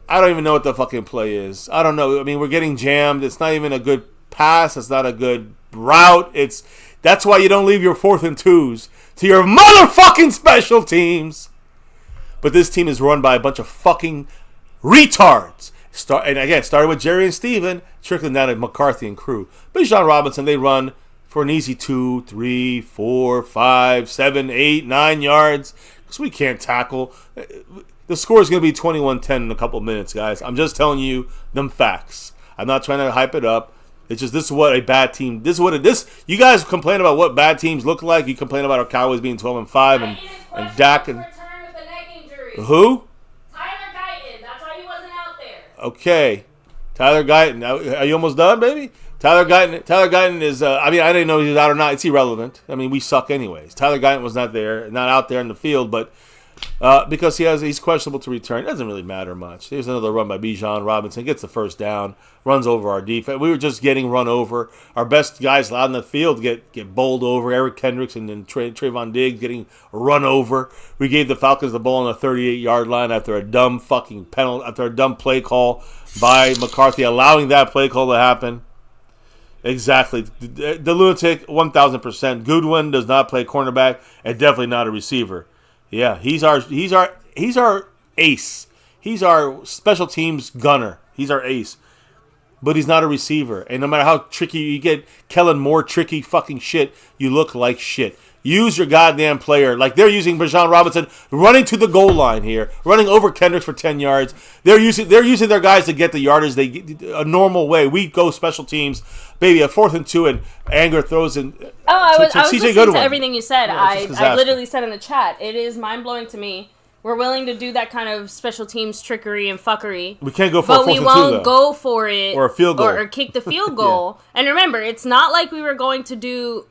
I don't even know what the fucking play is. I don't know. I mean, we're getting jammed. It's not even a good pass. It's not a good route. That's why you don't leave your 4th and 2s to your motherfucking special teams. But this team is run by a bunch of fucking retards. And again, started with Jerry and Steven, trickling down to McCarthy and crew. Bijan Robinson, they run for an easy 2, 3, 4, 5, 7, 8, 9 yards because we can't tackle. The score is going to be 21-10 in a couple minutes, guys. I'm just telling you them facts. I'm not trying to hype it up. It's just this is what a bad team. This is what you guys complain about what bad teams look like. You complain about our Cowboys being 12-5 and Dak and who? Tyler Guyton. That's why he wasn't out there. Okay, Tyler Guyton. Are you almost done, baby? Tyler Guyton is, I didn't know he was out or not. It's irrelevant. I mean, we suck anyways. Tyler Guyton was not out there in the field, but because he's questionable to return. It doesn't really matter much. There's another run by Bijan Robinson. Gets the first down. Runs over our defense. We were just getting run over. Our best guys out in the field get bowled over. Eric Kendricks and then Trayvon Diggs getting run over. We gave the Falcons the ball on the 38-yard line after a dumb fucking penalty, after a dumb play call by McCarthy, allowing that play call to happen. Exactly. The lunatic, 1,000%. Goodwin does not play cornerback and definitely not a receiver. Yeah, he's our ace. He's our special teams gunner. He's our ace. But he's not a receiver. And no matter how tricky you get, Kellen Moore tricky fucking shit, you look like shit. Use your goddamn player. Like they're using Bijan Robinson running to the goal line here, running over Kendricks for 10 yards. They're using their guys to get the yardage they get a normal way. We go special teams, baby, a 4th and 2, and Anger throws in. I was listening to everything you said. Yeah, I literally said in the chat, it is mind blowing to me. We're willing to do that kind of special teams trickery and fuckery. We can't go for a 4th and 2, but we won't go for it or a field goal or kick the field goal. Yeah. And remember, it's not like we were going to do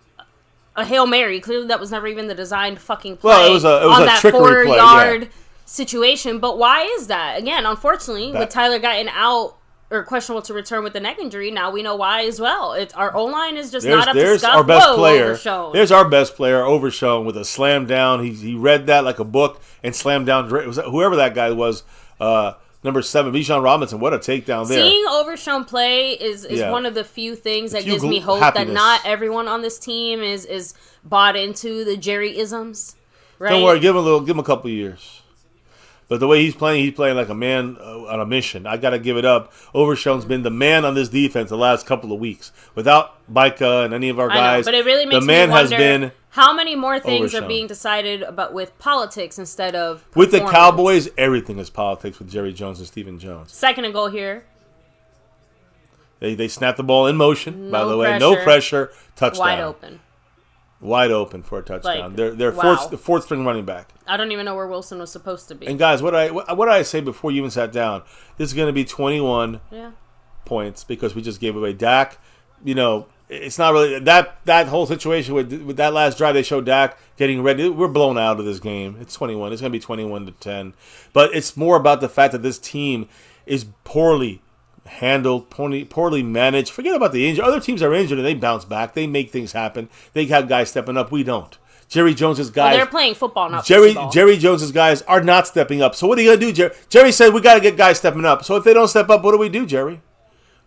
a Hail Mary. Clearly, that was never even the designed fucking play. Well, it was on that 4-yard situation. But why is that? Again, unfortunately, with Tyler Guyton out or questionable to return with the neck injury, now we know why as well. It's our O-line is just not up to scuff. Our best player. Overshown. There's our best player, Overshown, with a slam down. He read that like a book and slammed down. Whoever that guy was, number 7, Bijan Robinson. What a takedown there. Seeing Overshown play is one of the few things that gives me hope that not everyone on this team is bought into the Jerry-isms. Right? Don't worry, give him a couple years. But the way he's playing like a man on a mission. I got to give it up. Overshown's been the man on this defense the last couple of weeks. Without Micah and any of our guys, but it really makes me wonder how many more things are being decided about with politics instead of with the Cowboys. Everything is politics with Jerry Jones and Stephen Jones. 2nd and goal here. They snap the ball in motion. By the way, no pressure, touchdown, wide open for a touchdown. They're fourth string running back. I don't even know where Wilson was supposed to be. And guys, what did I say before you even sat down? This is going to be 21 points because we just gave away Dak. You know, it's not really that whole situation with that last drive. They showed Dak getting ready. We're blown out of this game. It's 21. It's going to be 21-10. But it's more about the fact that this team is poorly handled, poorly managed. Forget about the injury. Other teams are injured and they bounce back. They make things happen. They have guys stepping up. We don't. Jerry Jones's guys. They're playing football, not baseball. Jerry Jones's guys are not stepping up. So what are you gonna do, Jerry? Jerry said we got to get guys stepping up. So if they don't step up, what do we do, Jerry?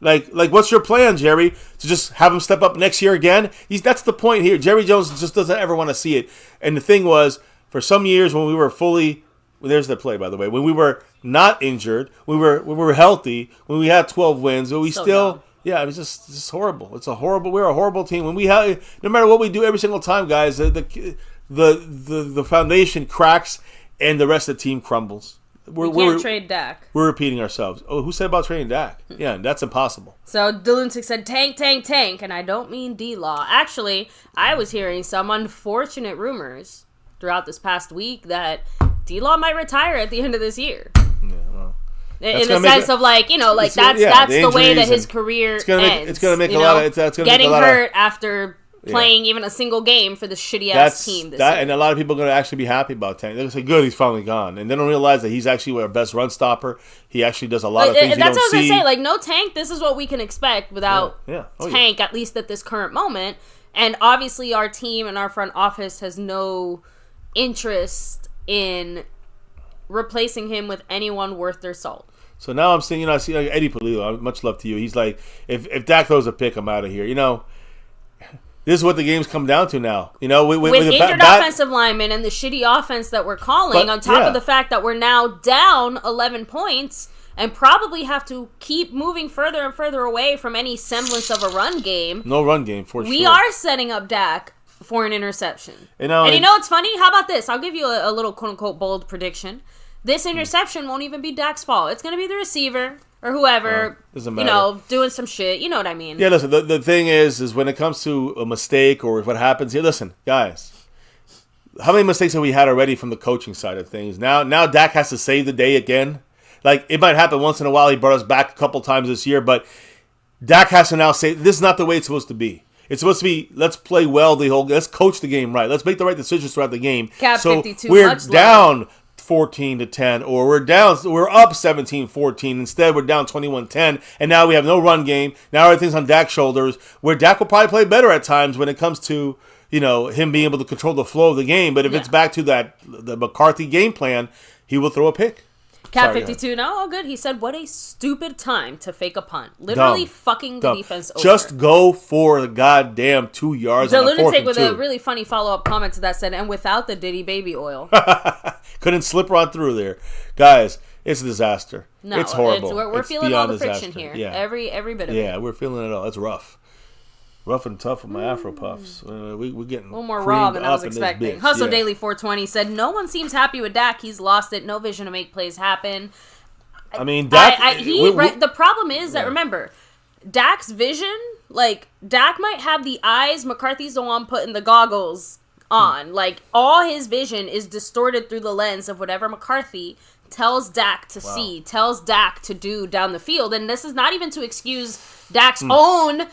Like what's your plan, Jerry? To just have them step up next year again? That's the point here. Jerry Jones just doesn't ever want to see it. And the thing was, for some years when we were fully, there's the play by the way, when we were not injured, when we were healthy, when we had 12 wins, but we still. Yeah, it was just horrible. We're a horrible team. When we have, no matter what we do every single time, guys, the foundation cracks and the rest of the team crumbles. We can't trade Dak. We're repeating ourselves. Oh, who said about trading Dak? Yeah, that's impossible. So Dylan said tank, and I don't mean D-Law. Actually, I was hearing some unfortunate rumors throughout this past week that D-Law might retire at the end of this year. In the sense of that's the way that his career ends. It's going to make a lot of getting hurt after playing even a single game for the shitty ass team. This year. And a lot of people are going to actually be happy about Tank. They're going to say, "Good, he's finally gone," and they don't realize that he's actually our best run stopper. He actually does a lot of things you don't see. That's what I was going to say. Like, no Tank. This is what we can expect without Tank, at least at this current moment. And obviously, our team and our front office has no interest in replacing him with anyone worth their salt. So now I'm seeing, I see Eddie Polillo. Much love to you. He's like, if Dak throws a pick, I'm out of here. This is what the game's come down to now. With injured offensive linemen and the shitty offense that we're calling, on top of the fact that we're now down 11 points and probably have to keep moving further and further away from any semblance of a run game. No run game, for sure. We are setting up Dak for an interception. And what's funny? How about this? I'll give you a little quote-unquote bold prediction. This interception won't even be Dak's fault. It's going to be the receiver or whoever, doing some shit. You know what I mean? Yeah, listen, the thing is when it comes to a mistake or what happens here, listen, guys, how many mistakes have we had already from the coaching side of things? Now Dak has to save the day again. Like, it might happen once in a while. He brought us back a couple times this year, but Dak has to now say, this is not the way it's supposed to be. It's supposed to be, let's play well let's coach the game right. Let's make the right decisions throughout the game. Cap so 52, we're down 14-10, or we're up 17-14. Instead, we're down 21-10, and now we have no run game. Now everything's on Dak's shoulders, where Dak will probably play better at times when it comes to, him being able to control the flow of the game. But if it's back to the McCarthy game plan, he will throw a pick. Cat 52, no, all good. He said, what a stupid time to fake a punt. Literally fucking the defense over. Just go for the goddamn 2 yards the on the 4th and 2. lunatic with a really funny follow-up comment to that said, and without the Diddy baby oil. Couldn't slip right through there. Guys, it's a disaster. No, it's horrible. We're feeling all the friction here. Yeah. Every bit of it. Yeah, we're feeling it all. It's rough. Rough and tough with my Afro Puffs. We're getting a little more raw than I was expecting. Hustle Daily 420 said, no one seems happy with Dak. He's lost it. No vision to make plays happen. I mean, Dak... the problem is that, remember, Dak's vision, Dak might have the eyes. McCarthy's the one putting the goggles on. All his vision is distorted through the lens of whatever McCarthy tells Dak to see, tells Dak to do down the field. And this is not even to excuse Dak's own...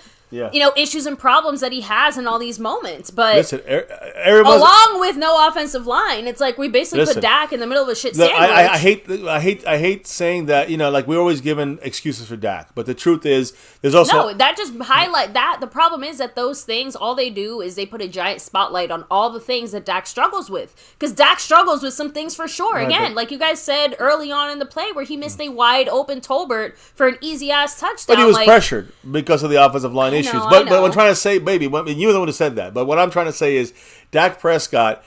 issues and problems that he has in all these moments. But listen, along with no offensive line, it's like we basically put Dak in the middle of a shit sandwich. I hate saying that, we're always given excuses for Dak. But the truth is, there's also... No, that just highlight that. The problem is that those things, all they do is they put a giant spotlight on all the things that Dak struggles with. Because Dak struggles with some things for sure. Again, like you guys said early on in the play where he missed a wide open Tolbert for an easy-ass touchdown. But he was pressured because of the offensive line issues. But what I'm trying to say, baby, you're the one who said that. But what I'm trying to say is Dak Prescott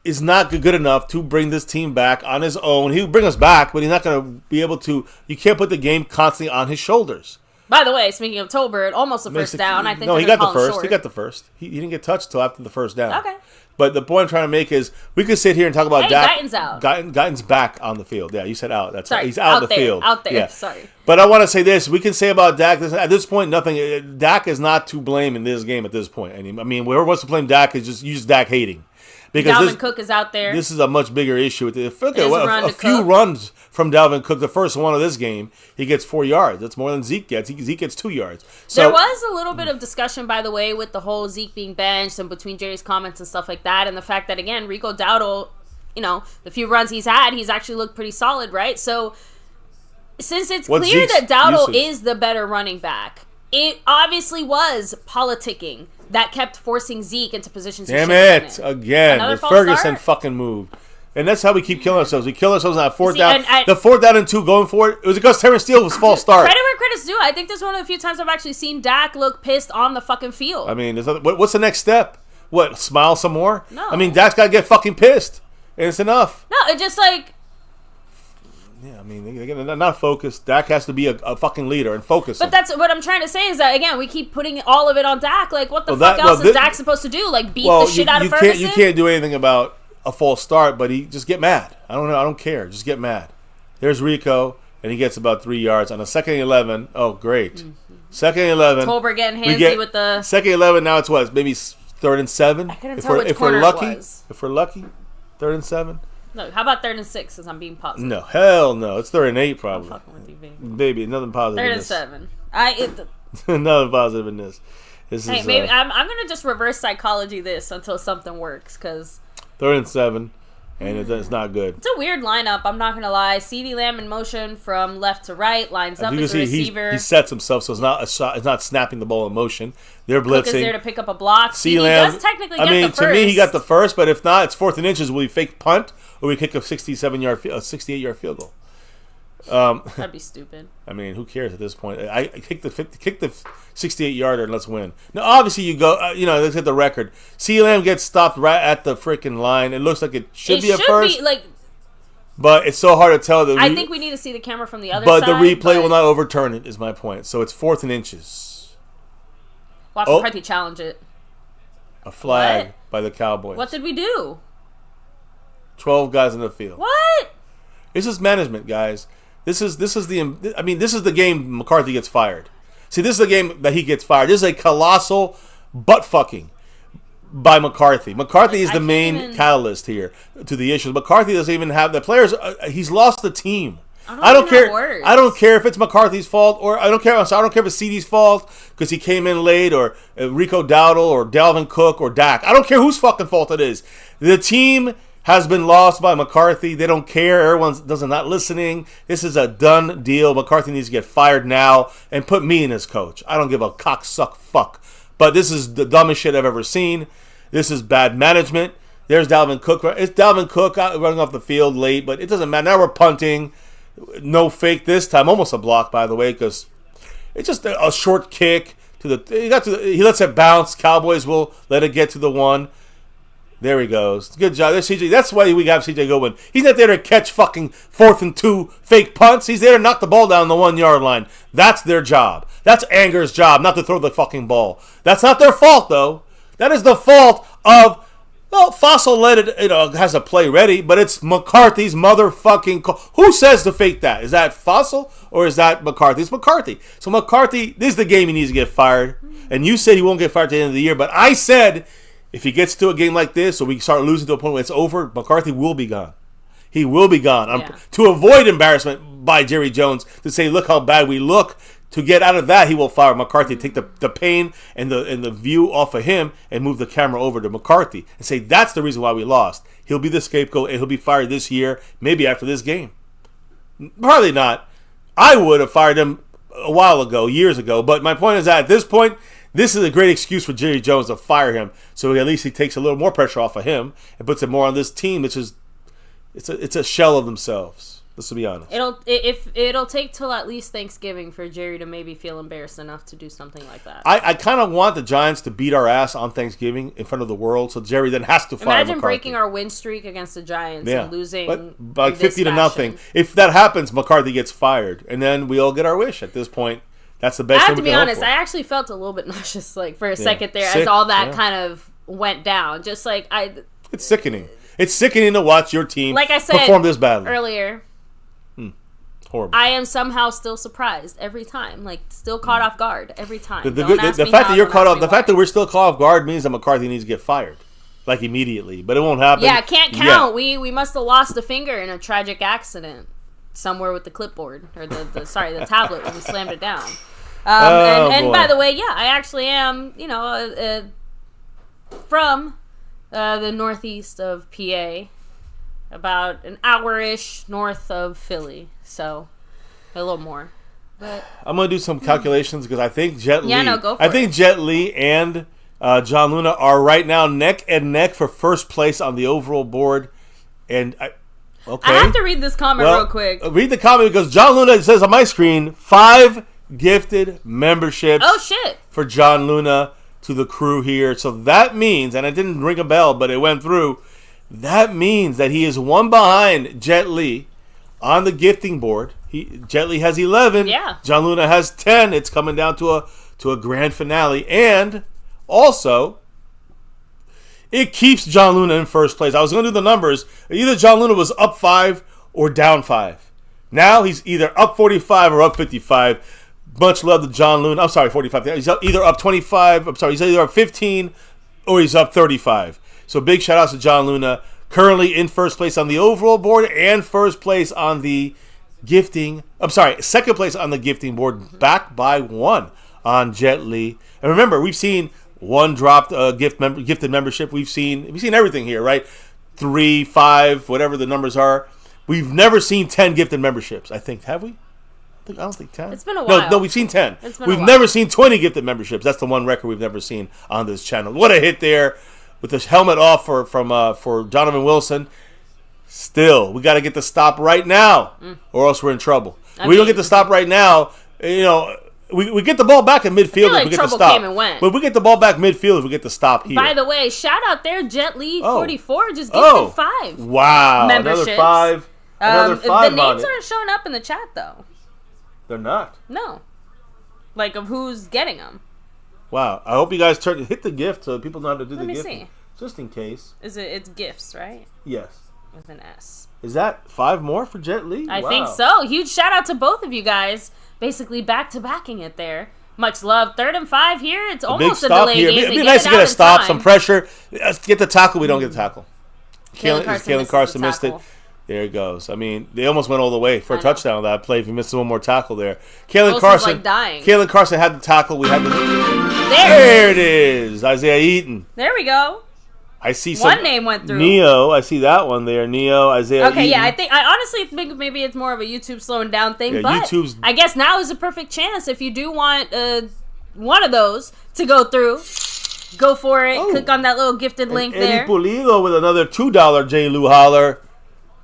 is not good enough to bring this team back on his own. He'll bring us back, but he's not going to be able to. You can't put the game constantly on his shoulders. By the way, speaking of Tolbert, almost a first down. I think he got the first. He got the first. He didn't get touched until after the first down. Okay. But the point I'm trying to make is we could sit here and talk about Dak. Guyton's out. Guyton's back on the field. Yeah, you said out. That's sorry, right. He's out of the field. Out there. Yeah. Sorry. But I want to say this. We can say about Dak, at this point, nothing. Dak is not to blame in this game at this point. I mean, whoever wants to blame Dak is just Dak hating. Because Dalvin Cook is out there. This is a much bigger issue. With it. A few runs from Dalvin Cook, the first one of this game, he gets 4 yards. That's more than Zeke gets. Zeke gets 2 yards. So, there was a little bit of discussion, by the way, with the whole Zeke being benched and between Jerry's comments and stuff like that, and the fact that, again, Rico Dowdle, the few runs he's had, he's actually looked pretty solid, right? So, since it's clear that Dowdle is the better running back, it obviously was politicking that kept forcing Zeke into positions. Damn it! Again, the Ferguson fucking moved. And that's how we keep killing ourselves. We kill ourselves on that fourth down. The 4th down and 2 going for it. It was because Terrence Steele was false start. Credit where credit's due. I think this is one of the few times I've actually seen Dak look pissed on the fucking field. I mean, what's the next step? What, smile some more? No. I mean, Dak's got to get fucking pissed. And it's enough. No, it's just like... Yeah, I mean, they're not focused. Dak has to be a fucking leader and focus. But that's what I'm trying to say is that, again, we keep putting all of it on Dak. Like, what the fuck else is Dak supposed to do? Like, beat the shit out of Ferguson? You can't do anything about a false start, but he just get mad. I don't know. I don't care. Just get mad. There's Rico, and he gets about 3 yards. On a 2nd and 11, oh, great. 2nd and 11. Tolbert getting handsy with the... 2nd and 11, now it's what? Maybe 3rd and 7? I couldn't tell which corner it was. If we're lucky, 3rd and 7. No, how about 3rd and 6, since I'm being positive? No, hell no. It's 3rd and 8, probably. I'm fucking with you, baby. Baby, nothing positive 3rd in and this. 7. Nothing positive in this. Hey, maybe I'm going to just reverse psychology this until something works, because... 3rd and 7, and it's not good. It's a weird lineup, I'm not going to lie. CeeDee Lamb in motion from left to right, lines up as a receiver. He sets himself, so it's not a shot. It's not snapping the ball in motion. They're blitzing. Cook is there to pick up a block. CeeDee does technically get the first. To me, he got the first, but if not, it's 4th and inches. Will he fake punt, or we kick a 68-yard field goal? That'd be stupid. I mean, who cares at this point? I kick the 68-yarder and let's win. Now, obviously, you go. Let's get the record. CeeDee Lamb gets stopped right at the freaking line. It looks like it should be a first. But it's so hard to tell. I think we need to see the camera from the other side. But the replay will not overturn it, is my point. So it's 4th and inches. Watch McCarthy challenge it. A flag by the Cowboys. What did we do? 12 guys in the field. What? This is management, guys. This is the game McCarthy gets fired. See, this is the game that he gets fired. This is a colossal butt fucking by McCarthy. McCarthy is the main catalyst here to the issues. McCarthy doesn't even have the players. He's lost the team. I don't care. I don't care if it's McCarthy's fault, or I don't care. I don't care if it's CD's fault because he came in late, or Rico Dowdle, or Dalvin Cook, or Dak. I don't care whose fucking fault it is. The team has been lost by McCarthy. They don't care. Everyone's not listening. This is a done deal. McCarthy needs to get fired now and put me in as coach. I don't give a cocksuck fuck. But this is the dumbest shit I've ever seen. This is bad management. There's Dalvin Cook. It's Dalvin Cook running off the field late, but it doesn't matter. Now we're punting. No fake this time. Almost a block, by the way, because it's just a short kick to the. He lets it bounce. Cowboys will let it get to the 1. There he goes. Good job. There's CJ. That's why we got CJ Goodwin. He's not there to catch fucking 4th and 2 fake punts. He's there to knock the ball down the 1-yard line. That's their job. That's Anger's job, not to throw the fucking ball. That's not their fault, though. That is the fault of, well, Fossil has a play ready, but it's McCarthy's motherfucking call. Who says to fake that? Is that Fossil or is that McCarthy? It's McCarthy. So McCarthy, this is the game he needs to get fired. And you said he won't get fired at the end of the year, but I said, if he gets to a game like this, or we start losing to a point where it's over, McCarthy will be gone. He will be gone. Yeah. To avoid embarrassment by Jerry Jones, to say, look how bad we look, to get out of that, he will fire McCarthy, take the pain and the view off of him and move the camera over to McCarthy and say, that's the reason why we lost. He'll be the scapegoat, and he'll be fired this year, maybe after this game. Probably not. I would have fired him a while ago, years ago, but my point is that at this point, this is a great excuse for Jerry Jones to fire him, so at least he takes a little more pressure off of him and puts it more on this team, which is it's a shell of themselves. Let's be honest. It'll take till at least Thanksgiving for Jerry to maybe feel embarrassed enough to do something like that. I kind of want the Giants to beat our ass on Thanksgiving in front of the world, so Jerry then has to fire McCarthy. Imagine breaking our win streak against the Giants and losing like 50-0. If that happens, McCarthy gets fired, and then we all get our wish. At this point, that's the best. I have to be honest. I actually felt a little bit nauseous, for a second there, as all that kind of went down. Just it's sickening. It's sickening to watch your team perform this badly earlier. Horrible. I am somehow still surprised every time, still caught off guard every time. The fact that you're caught off, the fact that we're still caught off guard means that McCarthy needs to get fired, immediately. But it won't happen. Yeah, can't count. Yeah. We must have lost a finger in a tragic accident somewhere with the clipboard or the tablet when we slammed it down. And by the way, I actually am, from the northeast of PA. About an hour-ish north of Philly, so a little more. But I'm gonna do some calculations because I think Jet Li. Go for it. I think Jet Li and John Luna are right now neck and neck for first place on the overall board. And I have to read this comment real quick. Read the comment because John Luna says on my screen 5 gifted memberships. Oh shit! For John Luna to the crew here, so that means, and I didn't ring a bell, but it went through. That means that he is one behind Jet Li on the gifting board. Jet Li has 11. Yeah. John Luna has 10. It's coming down to a grand finale. And also, it keeps John Luna in first place. I was going to do the numbers. Either John Luna was up 5 or down 5. Now he's either up 45 or up 55. Much love to John Luna. I'm sorry, 45. He's either up 25. He's either up 15 or he's up 35. So big shout outs to John Luna, currently in first place on the overall board and first place on the gifting. Second place on the gifting board, back by 1 on Jet Li. And remember, we've seen 1 dropped gifted membership. We've seen everything here, right? 3, 5, whatever the numbers are. We've never seen 10 gifted memberships. I think, have we? I don't think 10. It's been a while. No, we've seen 10. We've never seen 20 gifted memberships. That's the one record we've never seen on this channel. What a hit there. With this helmet off for Donovan Wilson. Still, we got to get the stop right now, or else we're in trouble. We don't get the stop right now. We get the ball back in midfield if we get the stop. Came and went. But we get the ball back midfield if we get the stop here. By the way, shout out there, Jet Li 44 just gifted 5. Wow, memberships. Another 5. Another 5. The names aren't showing up in the chat though. They're not. No. Of who's getting them. Wow, I hope you guys hit the gift so people know how to do the gift. Let me see. Just in case. It's gifts, right? Yes. With an S. Is that 5 more for Jet Li? I think so. Huge shout out to both of you guys. Basically back-to-backing it there. Much love. 3rd and 5 here. It's almost a delay game. It'd be nice to get a stop, some pressure. Let's get the tackle. We don't get the tackle. Kalen Carson missed it. There it goes. I mean, they almost went all the way for a touchdown on that play. If he missed one more tackle there, Kalen Carson. Like dying. Kalen Carson had the tackle. We had the. There it is. Isaiah Eaton. There we go. I see one name went through. Neo. I see that one there. Neo. Isaiah. Okay, Eaton. yeah. I honestly think maybe it's more of a YouTube slowing down thing. Yeah, but YouTube's. I guess now is a perfect chance if you do want one of those to go through. Go for it. Oh. Click on that little gifted link there. Eddie Pulido with another $2 J. Lou holler.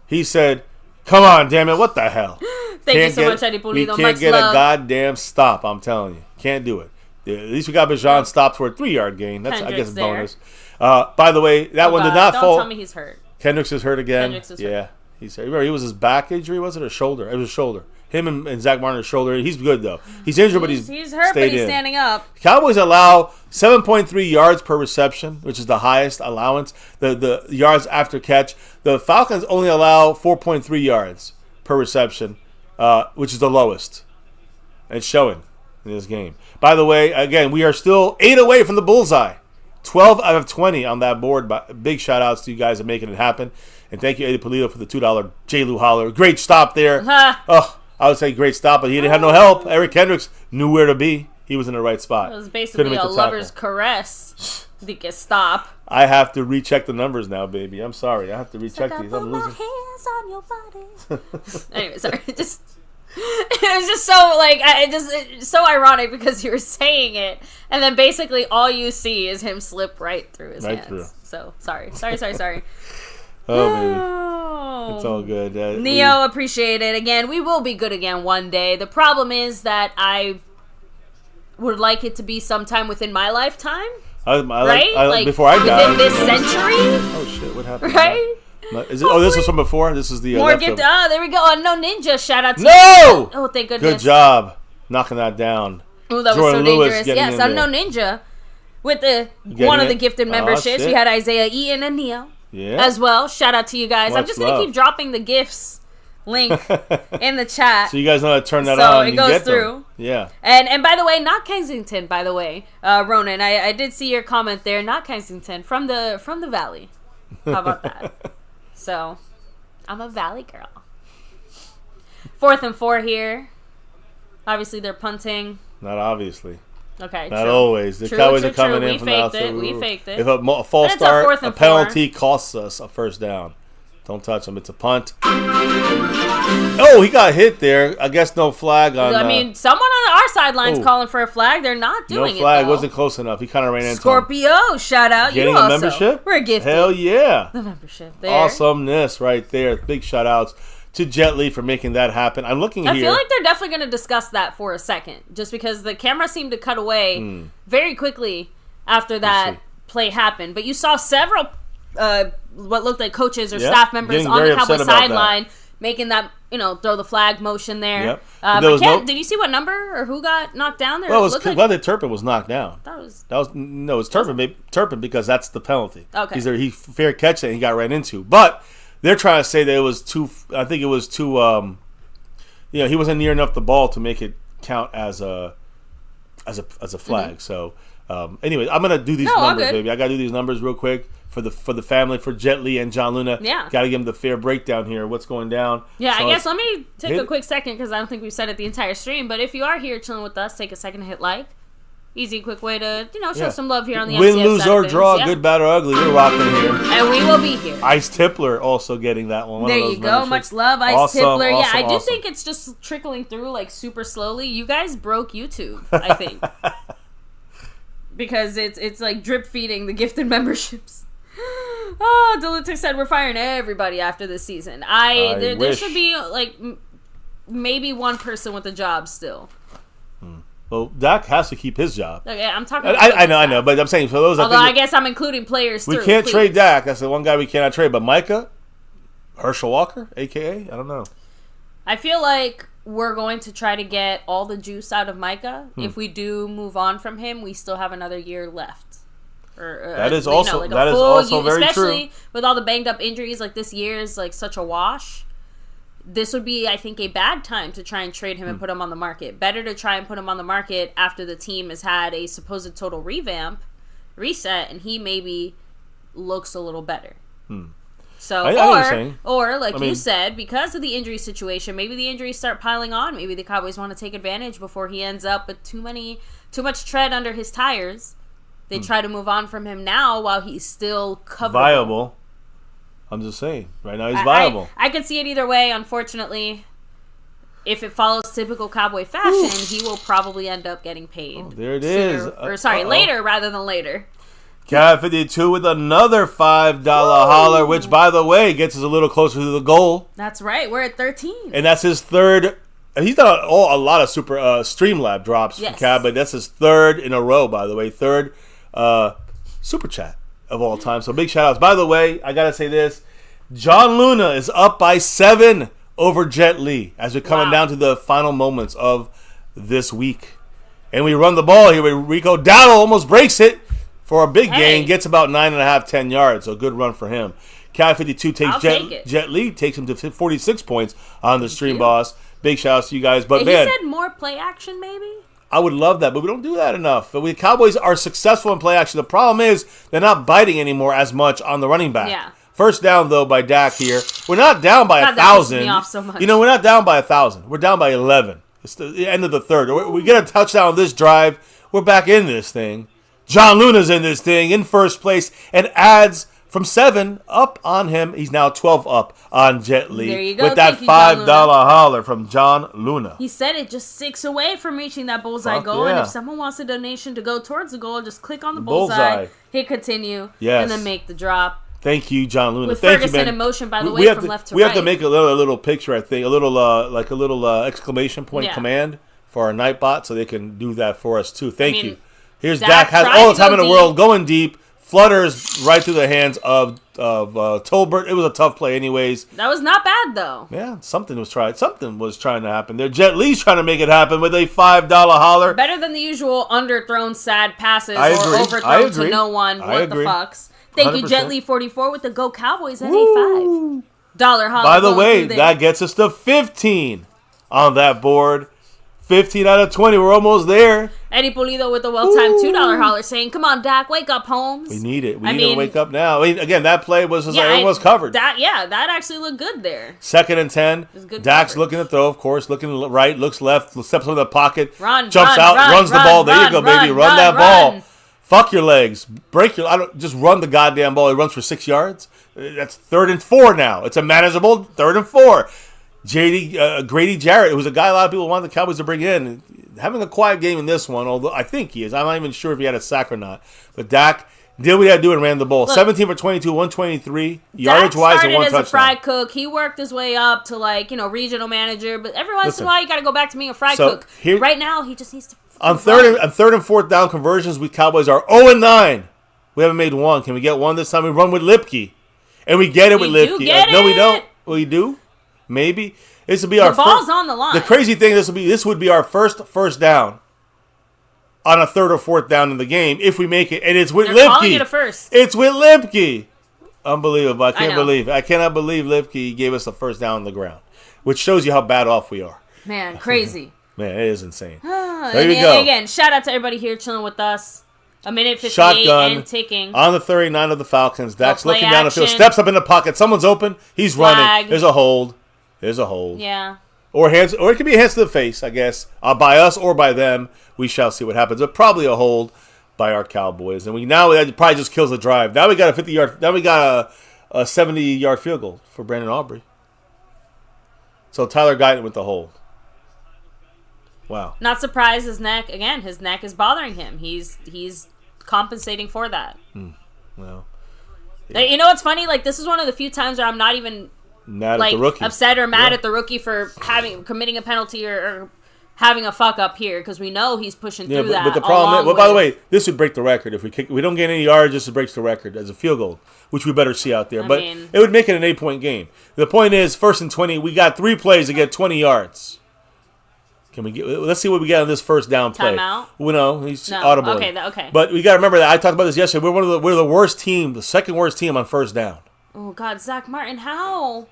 He said, "Come on, damn it! What the hell?" Thank you so much, Eddie Pulido. We can't much get love. a goddamn stop. I'm telling you, can't do it. At least we got Bijan stopped for a 3-yard gain. That's Kendrick's I guess a bonus. By the way, that one did not fall. Don't tell me he's hurt. Kendricks is hurt again. Kendricks is hurt. He's hurt. Remember, he was his back injury, was it, or shoulder? It was shoulder. Him and Zach Martin's shoulder. He's good though. He's injured, but he's hurt, but he's standing up. Cowboys allow 7.3 yards per reception, which is the highest allowance. The yards after catch. The Falcons only allow 4.3 yards per reception, which is the lowest. And it's showing in this game. By the way, again, we are still 8 away from the bullseye. 12 out of 20 on that board. Big shout outs to you guys for making it happen. And thank you, Eddie Pulido, for the $2 J. Lou holler. Great stop there. I would say great stop, but he didn't have no help. Eric Kendricks knew where to be. He was in the right spot. It was basically a lover's caress. To get stop. I have to recheck the numbers now, baby. I'm sorry. I have to recheck these. I'm losing. My hands on your body. Anyway, sorry. It was just so it's so ironic because you were saying it, and then basically all you see is him slip right through his hands. Through. So sorry. Oh, baby. It's all good. Neo, appreciate it. Again, we will be good again one day. The problem is that I would like it to be sometime within my lifetime. Right? Before I die. Within this century? Oh, shit. What happened? Right? Is it, this was from before? This is the... More gift. Oh, there we go. Unknown Ninja. Shout out to you. Oh, thank goodness. Good job. Knocking that down. Oh, that Jordan was so dangerous. Yes, Unknown Ninja. With one of the gifted memberships. We had Isaiah Eaton and Neo. Yeah. As well. Shout out to you guys. I'm just going to keep dropping the gifts link in the chat. So you guys know how to turn that on. So it goes through. Them. Yeah. And by the way, not Kensington, by the way. Ronan, I did see your comment there. Not Kensington. From the Valley. How about that? So, I'm a Valley girl. 4th and 4 here. Obviously, they're punting. Not obviously. Okay, Not always. The Cowboys are coming in from the outside. We faked it. If a false start, a penalty costs us a first down. Don't touch him. It's a punt. Oh, he got hit there. I guess no flag on. I mean, someone on our sideline's calling for a flag. They're not doing it. No flag. Wasn't close enough. He kind of ran into Scorpio, shout out. Getting a membership? We're gifted. Hell yeah. The membership there. Awesomeness right there. Big shout outs to Jet Li for making that happen. I'm looking here. I feel like they're definitely going to discuss that for a second, just because the camera seemed to cut away very quickly after that play happened. But you saw several what looked like coaches or staff members on the Cowboys sideline making that, throw the flag motion there. Yep. But did you see what number or who got knocked down there? Well, Turpin was knocked down. It's Turpin because that's the penalty. Okay. He fair catch that he got ran into. But they're trying to say that it was too. I think it was too. He wasn't near enough the ball to make it count as a flag. So anyway, I'm gonna do these numbers, baby. I gotta do these numbers real quick for the family, for Jet Li and John Luna. Yeah. Gotta give them the fair breakdown here. What's going down? Yeah, so I guess let me take a quick second because I don't think we've said it the entire stream. But if you are here chilling with us, take a second to hit like. Easy, quick way to, show some love here on the Win, lose, or draw, good, bad, or ugly. We're rocking here. And we will be here. Ice Tippler also getting that one. There you go. Much love, Ice Tippler. Yeah, I do think it's just trickling through, super slowly. You guys broke YouTube, I think. Because it's drip feeding the gifted memberships. Oh, Delutic said we're firing everybody after this season. There should be, maybe one person with a job still. Well, Dak has to keep his job. Okay, I'm talking. I know, but I'm saying for those. Although I guess I'm including players. We can't trade Dak. That's the one guy we cannot trade. But Micah, Herschel Walker, AKA, I don't know. I feel like we're going to try to get all the juice out of Micah. If we do move on from him, we still have another year left. That is also very true. Especially with all the banged up injuries. This year is such a wash. This would be, I think, a bad time to try and trade him and put him on the market. Better to try and put him on the market after the team has had a supposed total reset, and he maybe looks a little better. So, or like you said, because of the injury situation, maybe the injuries start piling on. Maybe the Cowboys want to take advantage before he ends up with too much tread under his tires. They try to move on from him now while he's still viable. I'm just saying, right now he's viable. I could see it either way. Unfortunately, if it follows typical Cowboy fashion, he will probably end up getting paid. There it is. Later rather than later. Cat 52 with another $5 holler, which, by the way, gets us a little closer to the goal. That's right. We're at 13. And that's his third. And he's done a lot of super Streamlab drops for Cat, but that's his third in a row, by the way. Third super chat of all time. So big shout outs. By the way, I got to say this. John Luna is up by 7 over Jet Li as we're coming down to the final moments of this week. And we run the ball here. Rico Dowdle almost breaks it. For a big gain, gets about 9.5, 10 yards. So a good run for him. Cat 52 takes Jet Li, takes him to 46 points on the stream, boss. Big shout outs to you guys. But man, he said more play action, maybe? I would love that, but we don't do that enough. The Cowboys are successful in play action. The problem is they're not biting anymore as much on the running back. Yeah. First down, though, by Dak here. We're not down by 1,000. That pisses me off so much. You know, we're not down by 1,000. We're down by 11. It's the end of the third. We get a touchdown on this drive. We're back in this thing. John Luna's in this thing in first place and adds from 7 up on him. He's now 12 up on Jet Li. There you go. With that $5 holler from John Luna. He said it just 6 away from reaching that bullseye goal. Yeah. And if someone wants a donation to go towards the goal, just click on the bullseye, hit continue, and then make the drop. Thank you, John Luna. With Thank Ferguson you, man. in motion, by the way, from left to right. We have to make a little picture, I think, a little exclamation point command for our Nightbot so they can do that for us, too. Thank you. Here's Dak has all the time in the world, going deep, flutters right through the hands of Tolbert. It was a tough play anyways. That was not bad, though. Yeah, something was trying to happen there. Jet Li's trying to make it happen with a $5 holler. Better than the usual underthrown sad passes or overthrown to no one. What the fucks. Thank 100%. You, Jet Li 44 with the Go Cowboys at $5 holler. By the way, that gets us to 15 on that board. 15 out of 20. We're almost there. Eddie Pulido with the well-timed $2 holler saying, come on, Dak, wake up, Holmes. We need it. We need to wake up now. I mean, again, that play was just everyone was covered. That actually looked good there. 2nd and 10. Dak's looking to throw, of course, looking right, looks left, steps into the pocket, jumps out, runs the ball. There you go, baby. Run that ball. Fuck your legs. Just run the goddamn ball. He runs for 6 yards. That's 3rd and 4 now. It's a manageable 3rd and 4. Grady Jarrett, it was a guy a lot of people wanted the Cowboys to bring in. Having a quiet game in this one, although I think he is. I'm not even sure if he had a sack or not. But Dak did what he had to do and ran the ball. 17 for 22, 123, yardage-wise, and 1 touchdown. Dak started as a fry cook. He worked his way up to, regional manager. But every once in a while, you got to go back to being a fry cook. Right now, he just needs to... On third and 4th down conversions, we Cowboys are 0-9. We haven't made one. Can we get one this time? We run with Lipke. And we get it with Lipke. No, we don't. We do. Maybe this will be our ball's on the line. The crazy thing this would be our first down on a 3rd or 4th down in the game if we make it, and it's with Lipke. Calling it a first. It's with Lipke. Unbelievable! I cannot believe Lipke gave us the first down on the ground, which shows you how bad off we are. Man, crazy. Man, it is insane. There you go. Again, shout out to everybody here chilling with us. A minute 58 and ticking. On the 39 of the Falcons. Dak's looking down the field, steps up in the pocket. Someone's open. He's running. There's a hold. Yeah. Or it could be hands to the face, I guess. By us or by them. We shall see what happens. But probably a hold by our Cowboys. And that probably just kills the drive. Now we got a 50-yard. Now we got a 70-yard field goal for Brandon Aubrey. So Tyler Guyton with the hold. Wow. Not surprised. His neck is bothering him. He's compensating for that. Well. Yeah. You know what's funny? This is one of the few times where I'm not even mad at the rookie. Upset or mad at the rookie for committing a penalty or having a fuck up here, because we know he's pushing through that. But the problem is, by the way, this would break the record if we don't get any yards. This breaks the record as a field goal, which we better see out there. But it would make it an 8-point game. The point is, 1st and 20. We got 3 plays to get 20 yards. Let's see what we got on this first down play. Timeout? No, he's audible. Okay. But we got to remember that I talked about this yesterday. We're the worst team, the 2nd worst team on first down. Oh God, Zach Martin, how?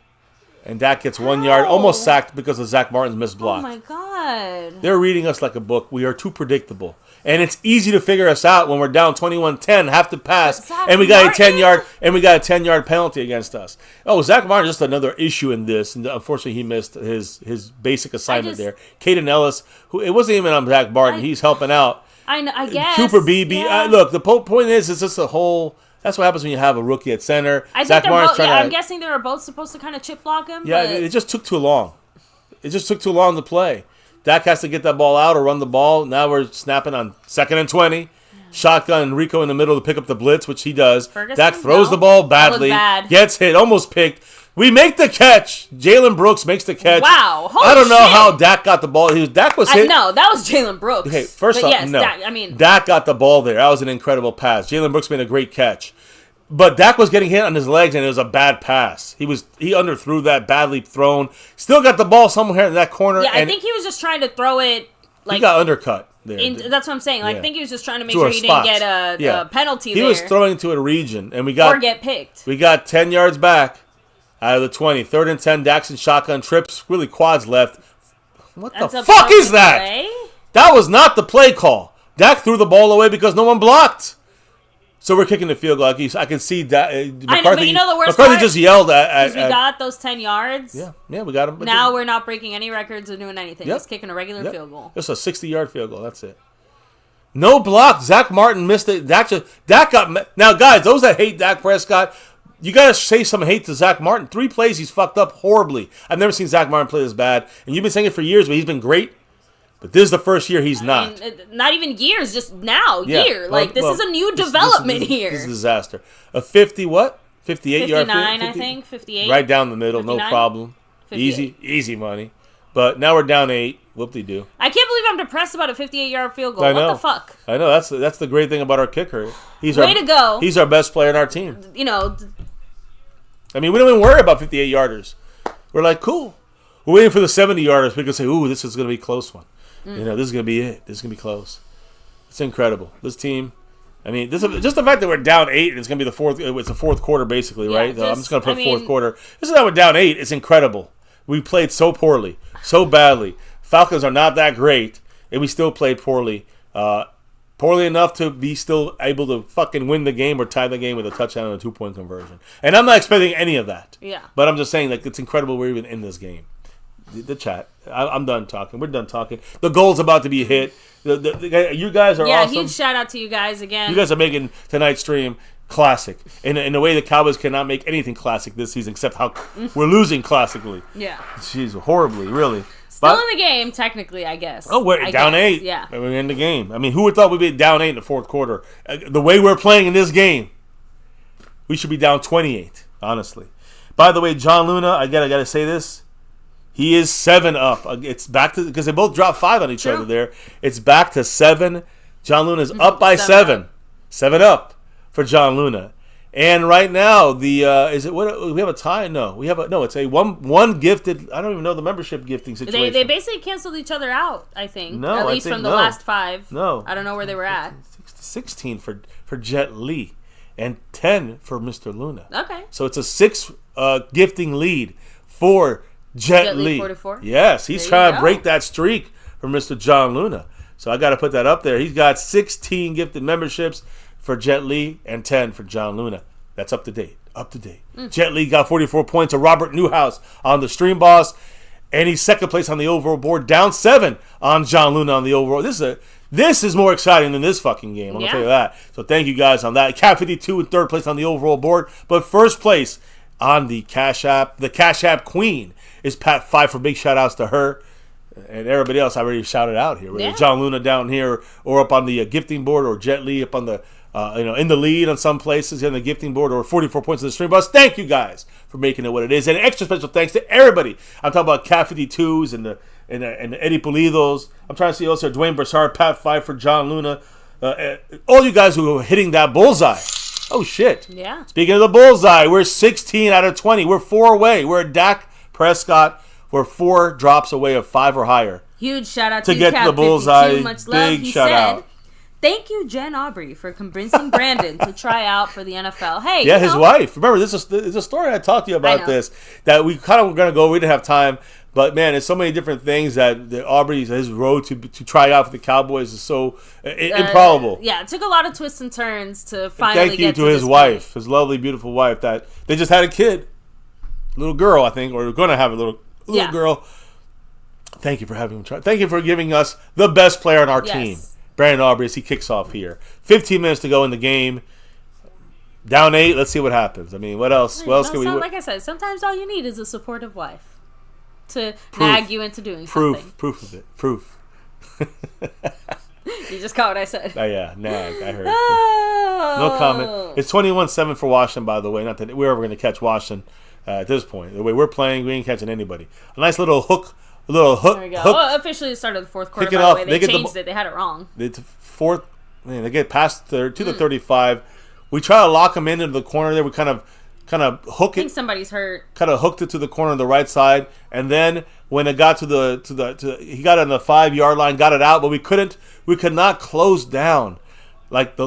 And Dak gets 1 yard, almost sacked because of Zach Martin's missed block. Oh my God. They're reading us like a book. We are too predictable. And it's easy to figure us out when we're down 21-10, have to pass, and we got a 10-yard penalty against us. Oh, Zach Martin, just another issue in this, and unfortunately he missed his basic assignment there. Caden Ellis, who it wasn't even on Zach Martin, he's helping out. I guess. Cooper Beebe. Yeah. Look, the point is, it's just a whole. That's what happens when you have a rookie at center. Zach Martin's I'm guessing they were both supposed to kind of chip block him. Yeah, it just took too long. It just took too long to play. Dak has to get that ball out or run the ball. Now we're snapping on 2nd and 20. Shotgun and Rico in the middle to pick up the blitz, which he does. Ferguson? Dak throws the ball badly. Gets hit, almost picked. We make the catch. Jalen Brooks makes the catch. Wow. I don't know how Dak got the ball. Dak was hit. No, that was Jalen Brooks. Okay, first off, no. Dak got the ball there. That was an incredible pass. Jalen Brooks made a great catch. But Dak was getting hit on his legs, and it was a bad pass. He underthrew that, badly thrown. Still got the ball somewhere in that corner. Yeah, I think he was just trying to throw it. He got undercut there. That's what I'm saying. I think he was just trying to make sure he didn't get a penalty there. He was throwing to a region, and or get picked. We got 10 yards back out of the 20. 3rd and 10, Daxon shotgun trips, really quads left. What the fuck is that? Play? That was not the play call. Dak threw the ball away because no one blocked. So we're kicking the field goal. I can see that. McCarthy, but you know the worst McCarthy part? just yelled at. We got those 10 yards. Yeah, we got them. Now we're not breaking any records or doing anything. Just kicking a regular field goal. Just a 60-yard field goal. That's it. No block. Zach Martin missed it. Dak got. Now, guys, those that hate Dak Prescott, you got to say some hate to Zach Martin. 3 plays, he's fucked up horribly. I've never seen Zach Martin play this bad. And you've been saying it for years, but he's been great. But this is the first year he's not. Not even years, just now, year. This is a new development here. This is a disaster. A 50 what? 58 yard field? 59, I think. 58. Right down the middle, 59? No problem. 58. Easy money. But now we're down 8. Whoop-de-doo. I can't believe I'm depressed about a 58-yard field goal. I know. What the fuck? I know. That's the great thing about our kicker. Way to go. He's our best player in our team. You know. I mean, we don't even worry about 58-yarders. We're like, cool. We're waiting for the 70-yarders. We can say, ooh, this is going to be a close one. You know, this is going to be it. This is going to be close. It's incredible. This team, I mean, just the fact that we're down 8 and it's going to be it's the fourth quarter basically, right? I'm just going to put fourth quarter. This is how we're down 8. It's incredible. We played so poorly, so badly. Falcons are not that great, and we still played poorly. Poorly enough to be still able to fucking win the game or tie the game with a touchdown and a 2-point conversion. And I'm not expecting any of that. Yeah. But I'm just saying, it's incredible we're even in this game. The chat. I'm done talking. We're done talking. The goal's about to be hit. You guys are awesome. Huge shout out to you guys again. You guys are making tonight's stream classic in a way the Cowboys cannot make anything classic this season except how we're losing classically. Yeah. Jeez, horribly, really. Still in the game, technically, I guess. Oh, we're down 8. Yeah. We're in the game. I mean, who would thought we'd be down 8 in the fourth quarter? The way we're playing in this game, we should be down 28, honestly. By the way, John Luna, I gotta say this. He is 7 up. It's back to, because they both dropped 5 on each other there. It's back to 7. John Luna is up by 7. 7 up for John Luna. And right now, we have a tie? No, it's a one gifted. I don't even know the membership gifting situation. They basically canceled each other out, I think. No, at least from the last 5. No, I don't know where they were at. 16 for Jet Li, and 10 for Mr. Luna. Okay. So it's a 6 gifting lead for Jet Li. 44? Yes, he's trying to break that streak for Mr. John Luna. So I got to put that up there. He's got 16 gifted memberships for Jet Li and 10 for John Luna. That's up to date. Jet Li got 44 points to Robert Newhouse on the Stream Boss, and he's second place on the overall board, down 7 on John Luna on the overall. This is more exciting than this fucking game. I'm going to tell you that. So thank you guys on that. Cat 52 in third place on the overall board, but first place on the Cash App. The Cash App Queen is Pat 5 for big shout outs to her. And everybody else I already shouted out here. Whether John Luna down here or up on the gifting board, or Jet Li up on the in the lead on some places on the gifting board, or 44 points in the Stream Boss. Thank you guys for making it what it is. And extra special thanks to everybody. I'm talking about Cat 52s and the Eddie Pulidos. I'm trying to see also Dwayne Brassard, Pat 5 for John Luna. All you guys who are hitting that bullseye. Oh, shit. Yeah. Speaking of the bullseye, we're 16 out of 20. We're 4 away. We're Dak Prescott. We're 4 drops away of 5 or higher. Huge shout out to you, get Cap the bullseye. 52. Much love. Big He shout said, out. Thank you, Jen Aubrey, for convincing Brandon to try out for the NFL. Hey, his wife. Remember, this is a story I talked to you about this, that we kind of were going to go. We didn't have time. But man, there's so many different things that Aubrey's his road to try out for the Cowboys is so improbable. Yeah, it took a lot of twists and turns to finally thank get you to his wife, his lovely, beautiful wife. That they just had a kid, little girl, I think, or going to have a little girl. Thank you for having him try. Thank you for giving us the best player on our team, Brandon Aubrey, as he kicks off here. 15 minutes to go in the game. Down 8. Let's see what happens. I mean, what else? What else can we? Like I said, sometimes all you need is a supportive wife to nag you into doing something. Proof of it. Proof. You just caught what I said. Oh, yeah. Nag. I heard. No comment. It's 21-7 for Washington, by the way. Not that we're ever going to catch Washington at this point. The way we're playing, we ain't catching anybody. A nice little hook. There we go. Oh, officially the start of the fourth quarter, by the way. They changed it. They had it wrong. They get past to the 35. We try to lock them into the corner there. We kind of hook it. I think somebody's hurt. Kind of hooked it to the corner on the right side, and then when it got he got it on the 5-yard line, got it out, but we could not close down like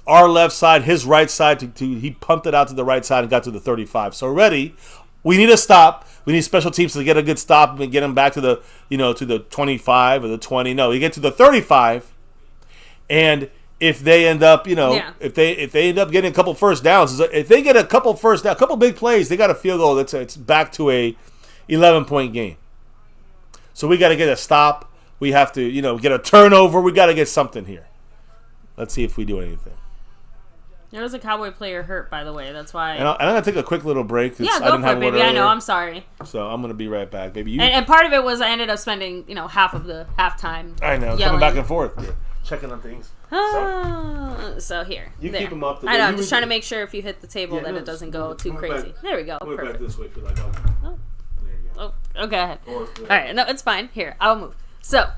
our left side, his right side. He pumped it out to the right side and got to the 35. So already, we need a stop. We need special teams to get a good stop and get them back to the to the 25 or the 20. No, you get to the 35, and if they end up, if they end up getting a couple first downs, if they get a couple big plays, they got a field goal. It's back to a 11-point game. So we got to get a stop. We have to, get a turnover. We got to get something here. Let's see if we do anything. There was a Cowboy player hurt, by the way. That's why. And I'm going to take a quick little break. Yeah, go for it, baby. I know. I'm sorry. So I'm going to be right back, baby. And part of it was I ended up spending, half of the halftime. I know. Yelling. Coming back and forth. Yeah. Checking on things. So here. You keep them up. I know. I'm just trying to make sure if you hit the table that it doesn't go too crazy. Back. There we go. Move Perfect. back this way if you like. Oh. There you go. Oh, go ahead. All right. No, it's fine. Here, I'll move. So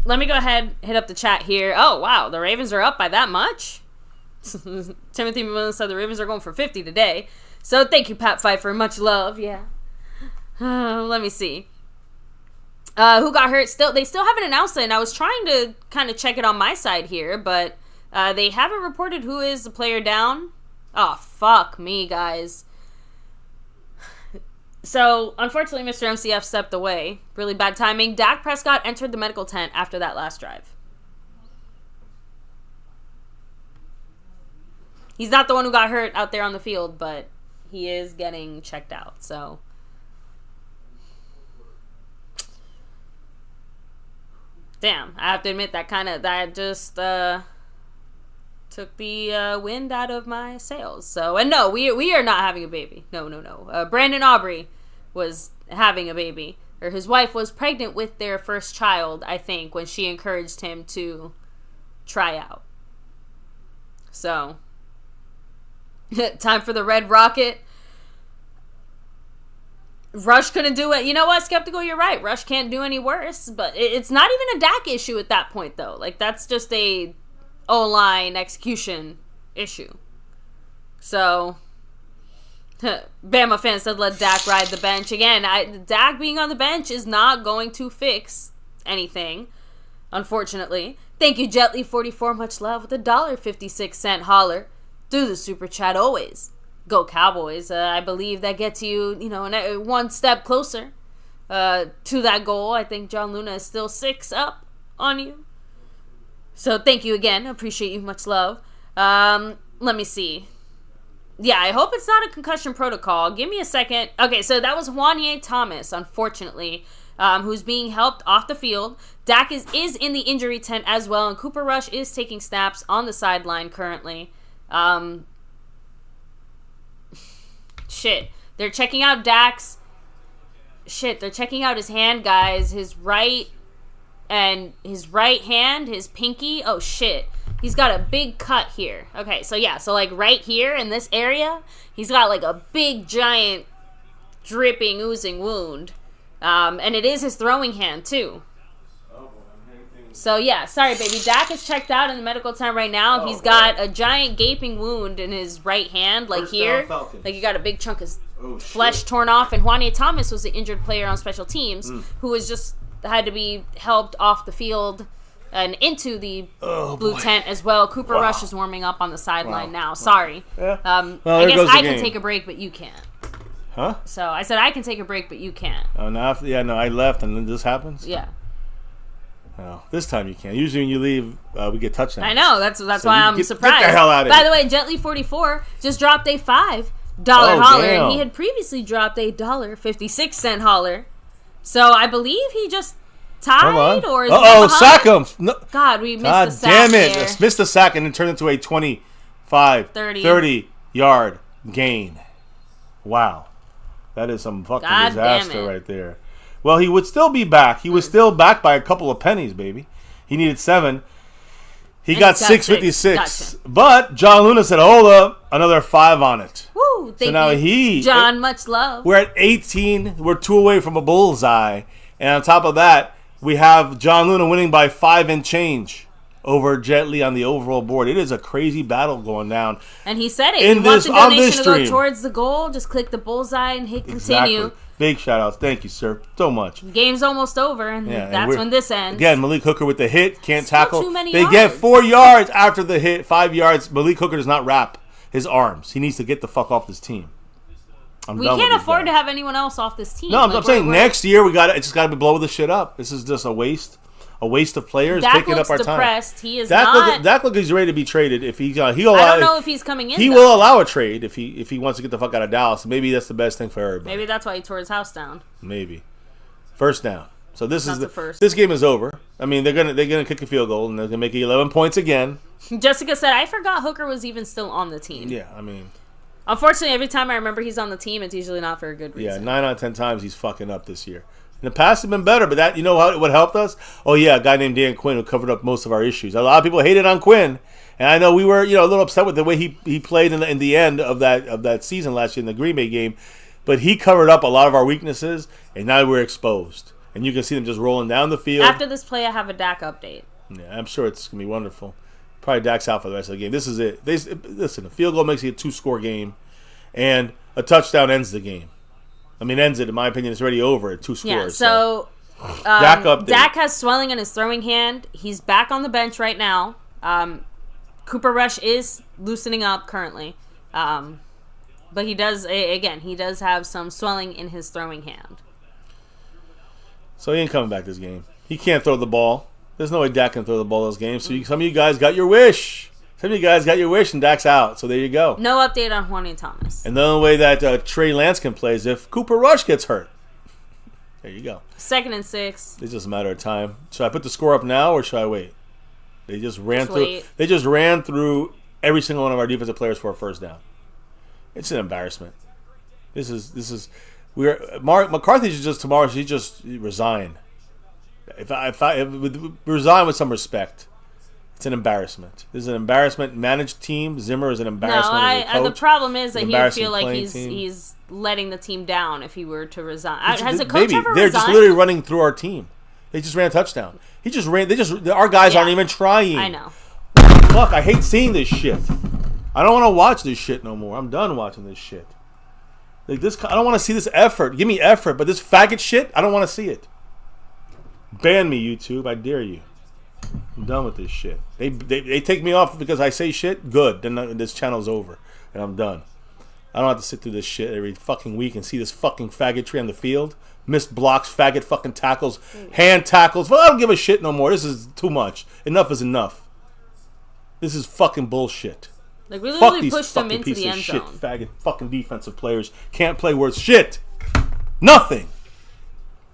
let me go ahead, hit up the chat here. Oh, wow. The Ravens are up by that much? Timothy McMillan said the Ravens are going for 50 today. So thank you, Pat Pfeiffer. Much love. Yeah. Let me see. Who got hurt? They still haven't announced it, and I was trying to kind of check it on my side here, but they haven't reported who is the player down. Oh, fuck me, guys. So, unfortunately, Mr. MCF stepped away. Really bad timing. Dak Prescott entered the medical tent after that last drive. He's not the one who got hurt out there on the field, but he is getting checked out, so... Damn, I have to admit that just took the wind out of my sails. So, and no, we are not having a baby. No. Brandon Aubrey was having a baby, or his wife was pregnant with their first child, I think, when she encouraged him to try out. So, time for the Red Rocket. Rush couldn't do it. You know what, Skeptical, you're right. Rush can't do any worse. But it's not even a Dak issue at that point, though. Like, that's just a O-line execution issue. So, Bama fans said let Dak ride the bench. Again, Dak being on the bench is not going to fix anything, unfortunately. Thank you, Jetly44. Much love with a $1.56 holler through the super chat always. Go Cowboys. I believe that gets you, one step closer to that goal. I think John Luna is still 6 up on you. So thank you again. Appreciate you. Much love. Let me see. Yeah, I hope it's not a concussion protocol. Give me a second. Okay, so that was Juanye Thomas, unfortunately, who's being helped off the field. Dak is in the injury tent as well, and Cooper Rush is taking snaps on the sideline currently. They're checking out Dak's... they're checking out his hand, guys. His right hand, his pinky. Oh, shit. He's got a big cut here. Okay, so like right here in this area, he's got like a big, giant, dripping, oozing wound. And it is his throwing hand, too. So, yeah, sorry, baby. Dak is checked out in the medical tent right now. He's got a giant gaping wound in his right hand, like First here. down, Falcons. Like, you got a big chunk of flesh torn off. And Juanye Thomas was the injured player on special teams who was just had to be helped off the field and into the blue tent as well. Cooper Rush is warming up on the sideline now. Sorry. Yeah. I guess I can take a break, but you can't. Huh? So I said I can take a break, but you can't. Oh, no, I left, and then this happens? Yeah. No, this time you can't. Usually when you leave, we get touchdowns. I know. That's why I'm surprised. Get the hell out of By here. the way, Gently44 just dropped a $5 holler, damn. and he had previously dropped a $1.56 holler. So I believe he just tied or is sack him. No. God, we missed the sack. Damn it. Missed the sack and then turned into a 30 yard gain. Wow. That is some fucking disaster right there. Well, he would still be back. He was still back by a couple of pennies, baby. He needed 7. He got 656. Gotcha. But John Luna said, hold up, another 5 on it. Woo, thank you, John, much love. We're at 18. We're 2 away from a bullseye. And on top of that, we have John Luna winning by 5 and change over Jet Li on the overall board. It is a crazy battle going down. And he said it. You want the donation to go towards the goal, just click the bullseye and hit continue. Exactly. Big shout-outs. Thank you, sir, so much. Game's almost over, and that's when this ends. Again, Malik Hooker with the hit. Can't tackle. Too many they yards. get 4 yards after the hit. 5 yards. Malik Hooker does not wrap his arms. He needs to get the fuck off this team. We can't afford to have anyone else off this team. No, I'm saying next year it just got to be blowing the shit up. This is just a waste of players taking up our depressed. time. He is not. Dak looks he's ready to be traded. If he'll I don't know if he's coming in. He will allow a trade if he wants to get the fuck out of Dallas. Maybe that's the best thing for everybody. Maybe that's why he tore his house down. Maybe first down. So this is the first. This game is over. I mean, they're gonna kick a field goal and they're gonna make it 11 points again. Jessica said, "I forgot Hooker was even still on the team." Yeah, I mean. Unfortunately, every time I remember he's on the team, it's usually not for a good reason. Yeah, 9 out of 10 times he's fucking up this year. In the past, it's been better, but that, you know what helped us? Oh, yeah, a guy named Dan Quinn who covered up most of our issues. A lot of people hated on Quinn, and I know we were, a little upset with the way he played in the end of that season last year in the Green Bay game, but he covered up a lot of our weaknesses, and now we're exposed. And you can see them just rolling down the field. After this play, I have a Dak update. Yeah, I'm sure it's going to be wonderful. Probably Dak's out for the rest of the game. This is it. Listen, a field goal makes it a 2-score game. And a touchdown ends the game. I mean, ends it, in my opinion. It's already over at 2 scores. Yeah, so Dak has swelling in his throwing hand. He's back on the bench right now. Cooper Rush is loosening up currently. But he does have some swelling in his throwing hand. So he ain't coming back this game. He can't throw the ball. There's no way Dak can throw the ball this game. So some of you guys got your wish. Some of you guys got your wish and Dak's out. So there you go. No update on Juan Thomas. And the only way that Trey Lance can play is if Cooper Rush gets hurt. There you go. 2nd and 6. It's just a matter of time. Should I put the score up now or should I wait? They just ran through every single one of our defensive players for a first down. It's an embarrassment. McCarthy should just tomorrow. She just resign. If resign with some respect. It's an embarrassment. This is an embarrassment. Managed team. Zimmer is an embarrassment. No, the problem is that he would feel like he's letting the team down if he were to resign. Has the coach ever resigned? They're just literally running through our team. They just ran a touchdown. He just ran. Our guys aren't even trying. I know. Fuck! I hate seeing this shit. I don't want to watch this shit no more. I'm done watching this shit. Like this, I don't want to see this effort. Give me effort, but this faggot shit, I don't want to see it. Ban me, YouTube. I dare you. I'm done with this shit. They take me off because I say shit. Good. Then this channel's over, and I'm done. I don't have to sit through this shit every fucking week and see this fucking faggotry on the field. Missed blocks, faggot fucking tackles, hand tackles. Well, I don't give a shit no more. This is too much. Enough is enough. This is fucking bullshit. Like, we literally pushed them into the end zone. Faggot fucking defensive players can't play worth shit. Nothing.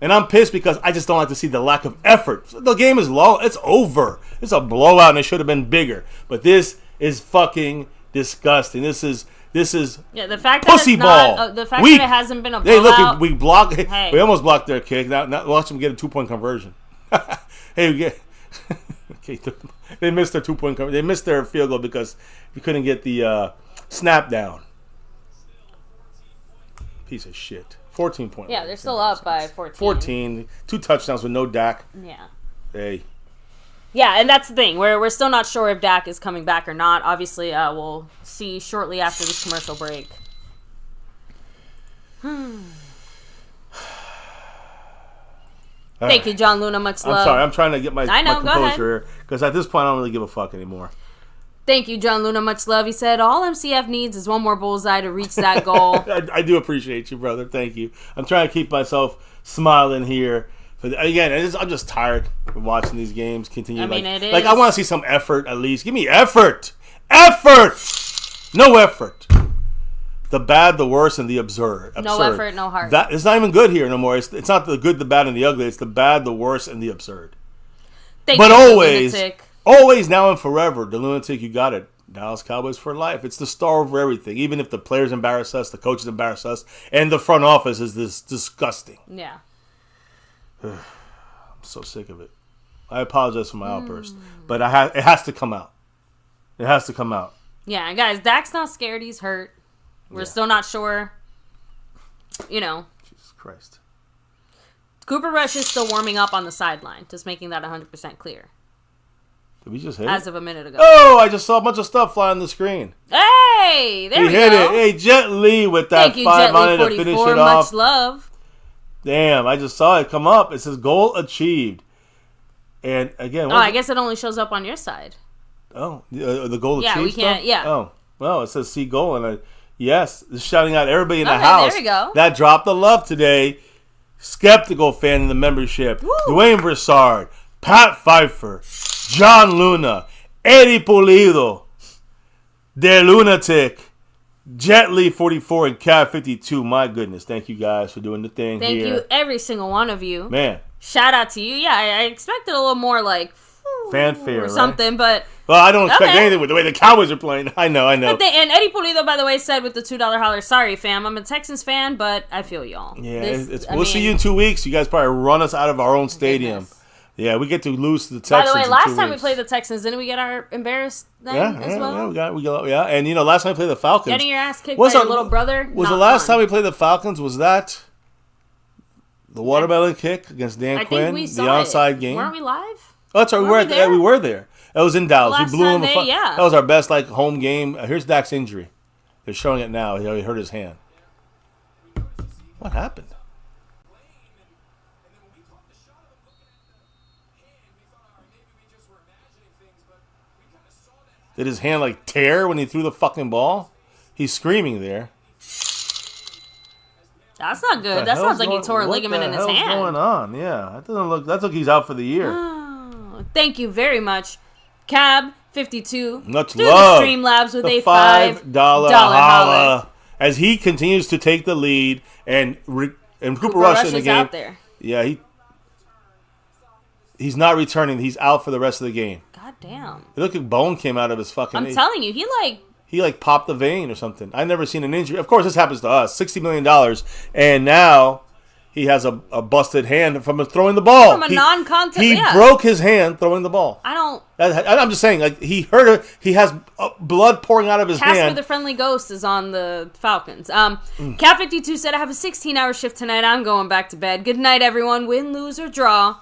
And I'm pissed because I just don't like to see the lack of effort. The game is low. It's over. It's a blowout and it should have been bigger. But this is fucking disgusting. This is the fact pussy ball. The fact that it hasn't been a blowout. Hey, look, we blocked. Hey. We almost blocked their kick. Now watch them get a 2-point conversion. Hey, we get. Okay, they missed their 2-point conversion. They missed their field goal because you couldn't get the snap down. Piece of shit. 14 points. Yeah, they're still up by 14. 14. 2 touchdowns with no Dak. Yeah. Hey. Yeah, and that's the thing. We're still not sure if Dak is coming back or not. Obviously, we'll see shortly after this commercial break. Thank you, John Luna. Much love. I'm sorry. I'm trying to get my composure here because at this point I don't really give a fuck anymore. Thank you, John Luna. Much love. He said, all MCF needs is one more bullseye to reach that goal. I do appreciate you, brother. Thank you. I'm trying to keep myself smiling here. But again, I'm just tired of watching these games continue. I mean, it is. Like, I want to see some effort at least. Give me effort. Effort! No effort. The bad, the worse, and the absurd. No effort, no heart. It's not even good here no more. It's not the good, the bad, and the ugly. It's the bad, the worse, and the absurd. But always, now and forever, the lunatic, you got it. Dallas Cowboys for life. It's the star over everything. Even if the players embarrass us, the coaches embarrass us, and the front office is this disgusting. Yeah. I'm so sick of it. I apologize for my outburst, but it has to come out. It has to come out. Yeah, guys, Dak's not scared. He's hurt. We're still not sure. Jesus Christ. Cooper Rush is still warming up on the sideline. Just making that 100% clear. Did we just hit As it? of a minute ago. Oh, I just saw a bunch of stuff fly on the screen. Hey, there we go. He hit it. Hey, Jet Li with that Thank you, Jet Li 5 to finish 44. it off. Much love. Damn, I just saw it come up. It says goal achieved. And again, I guess it only shows up on your side. Oh, the goal achieved. Yeah, we can't. Stuff? Yeah. Oh, well, it says see goal, and yes, it's shouting out everybody in the house. There we go. That dropped the love today. Skeptical fan in the membership. Woo. Dwayne Broussard, Pat Pfeiffer, John Luna, Eddie Pulido, The Lunatic, Jet Li 44, and Cat 52. My goodness, thank you guys for doing the thing. Thank you, every single one of you. Man, shout out to you. Yeah, I expected a little more like fanfare or something, right? but well, I don't expect anything with the way the Cowboys are playing. I know. And Eddie Pulido, by the way, said with the $2 holler, "Sorry, fam, I'm a Texans fan, but I feel y'all." Yeah, we'll see you in 2 weeks. You guys probably run us out of our own stadium. Goodness. Yeah, we get to lose to the Texans. By the way, last time we played the Texans, didn't we get our embarrassed thing as well? Yeah, we got. And last time we played the Falcons, getting your ass kicked by your little brother. Was the last time we played the Falcons? Was that the watermelon kick against Dan Quinn? Think we saw the onside game. Weren't we live? Oh, that's right. We were there. That was in Dallas. We blew him. That was our best home game. Here's Dak's injury. They're showing it now. He hurt his hand. What happened? Did his hand tear when he threw the fucking ball? He's screaming there. That's not good. That sounds like he tore a ligament in his hand. What's going on? Yeah, that doesn't look. That's like he's out for the year. Oh, thank you very much, Cab 52. Much through love. the Streamlabs with a $5 holla as he continues to take the lead and Cooper Rush in the game. Out there. Yeah, he's not returning. He's out for the rest of the game. God damn. It looked like bone came out of his fucking. I'm telling you, he popped the vein or something. I've never seen an injury. Of course, this happens to us. $60 million, and now he has a busted hand from throwing the ball. From a non-contact. He broke his hand throwing the ball. I'm just saying, he hurt it. He has blood pouring out of his hand. Casper the Friendly Ghost is on the Falcons. Cat 52 said, "I have a 16-hour shift tonight. I'm going back to bed. Good night, everyone. Win, lose, or draw.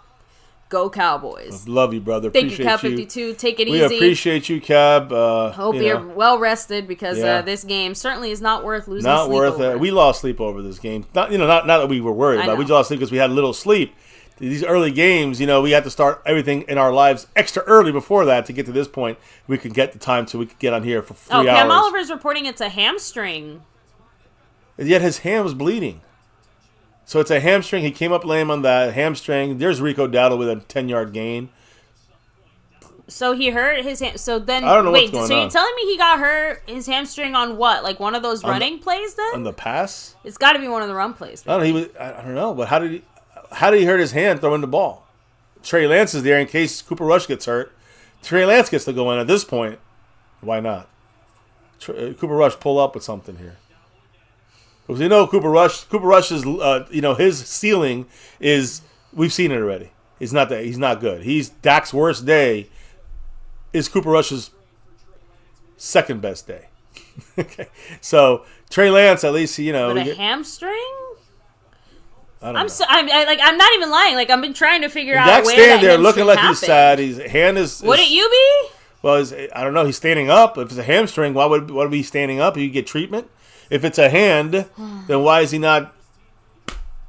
Go Cowboys." Love you, brother. Thank you, Cab 52. Take it easy. We appreciate you, Cab. Hope you're well rested because this game certainly is not worth losing. Not worth it. We lost sleep over this game. Not that we were worried about. We lost sleep because we had little sleep. These early games, we had to start everything in our lives extra early before that to get to this point. We could get the time so we could get on here for 3 hours. Pam Oliver's reporting it's a hamstring. And yet his hand was bleeding. So it's a hamstring. He came up lame on that hamstring. There's Rico Dowdle with a 10-yard gain. So he hurt his hand. So then, I don't know what's going on. So you're telling me he got hurt his hamstring on what? Like one of those running plays then? On the pass? It's got to be one of the run plays. I don't know. But how did he hurt his hand throwing the ball? Trey Lance is there in case Cooper Rush gets hurt. Trey Lance gets to go in at this point. Why not? Cooper Rush pull up with something here. Because Cooper Rush's his ceiling is, we've seen it already. He's not good. Dak's worst day is Cooper Rush's second best day. Okay. So Trey Lance, at least With a hamstring? I don't know. I'm not even lying. I've been trying to figure out Dak's where standing that there looking like happened. he's sad. His hand is. Wouldn't you be? Well, I don't know. He's standing up. If it's a hamstring, why would he be standing up? He get treatment. If it's a hand, then why is he not?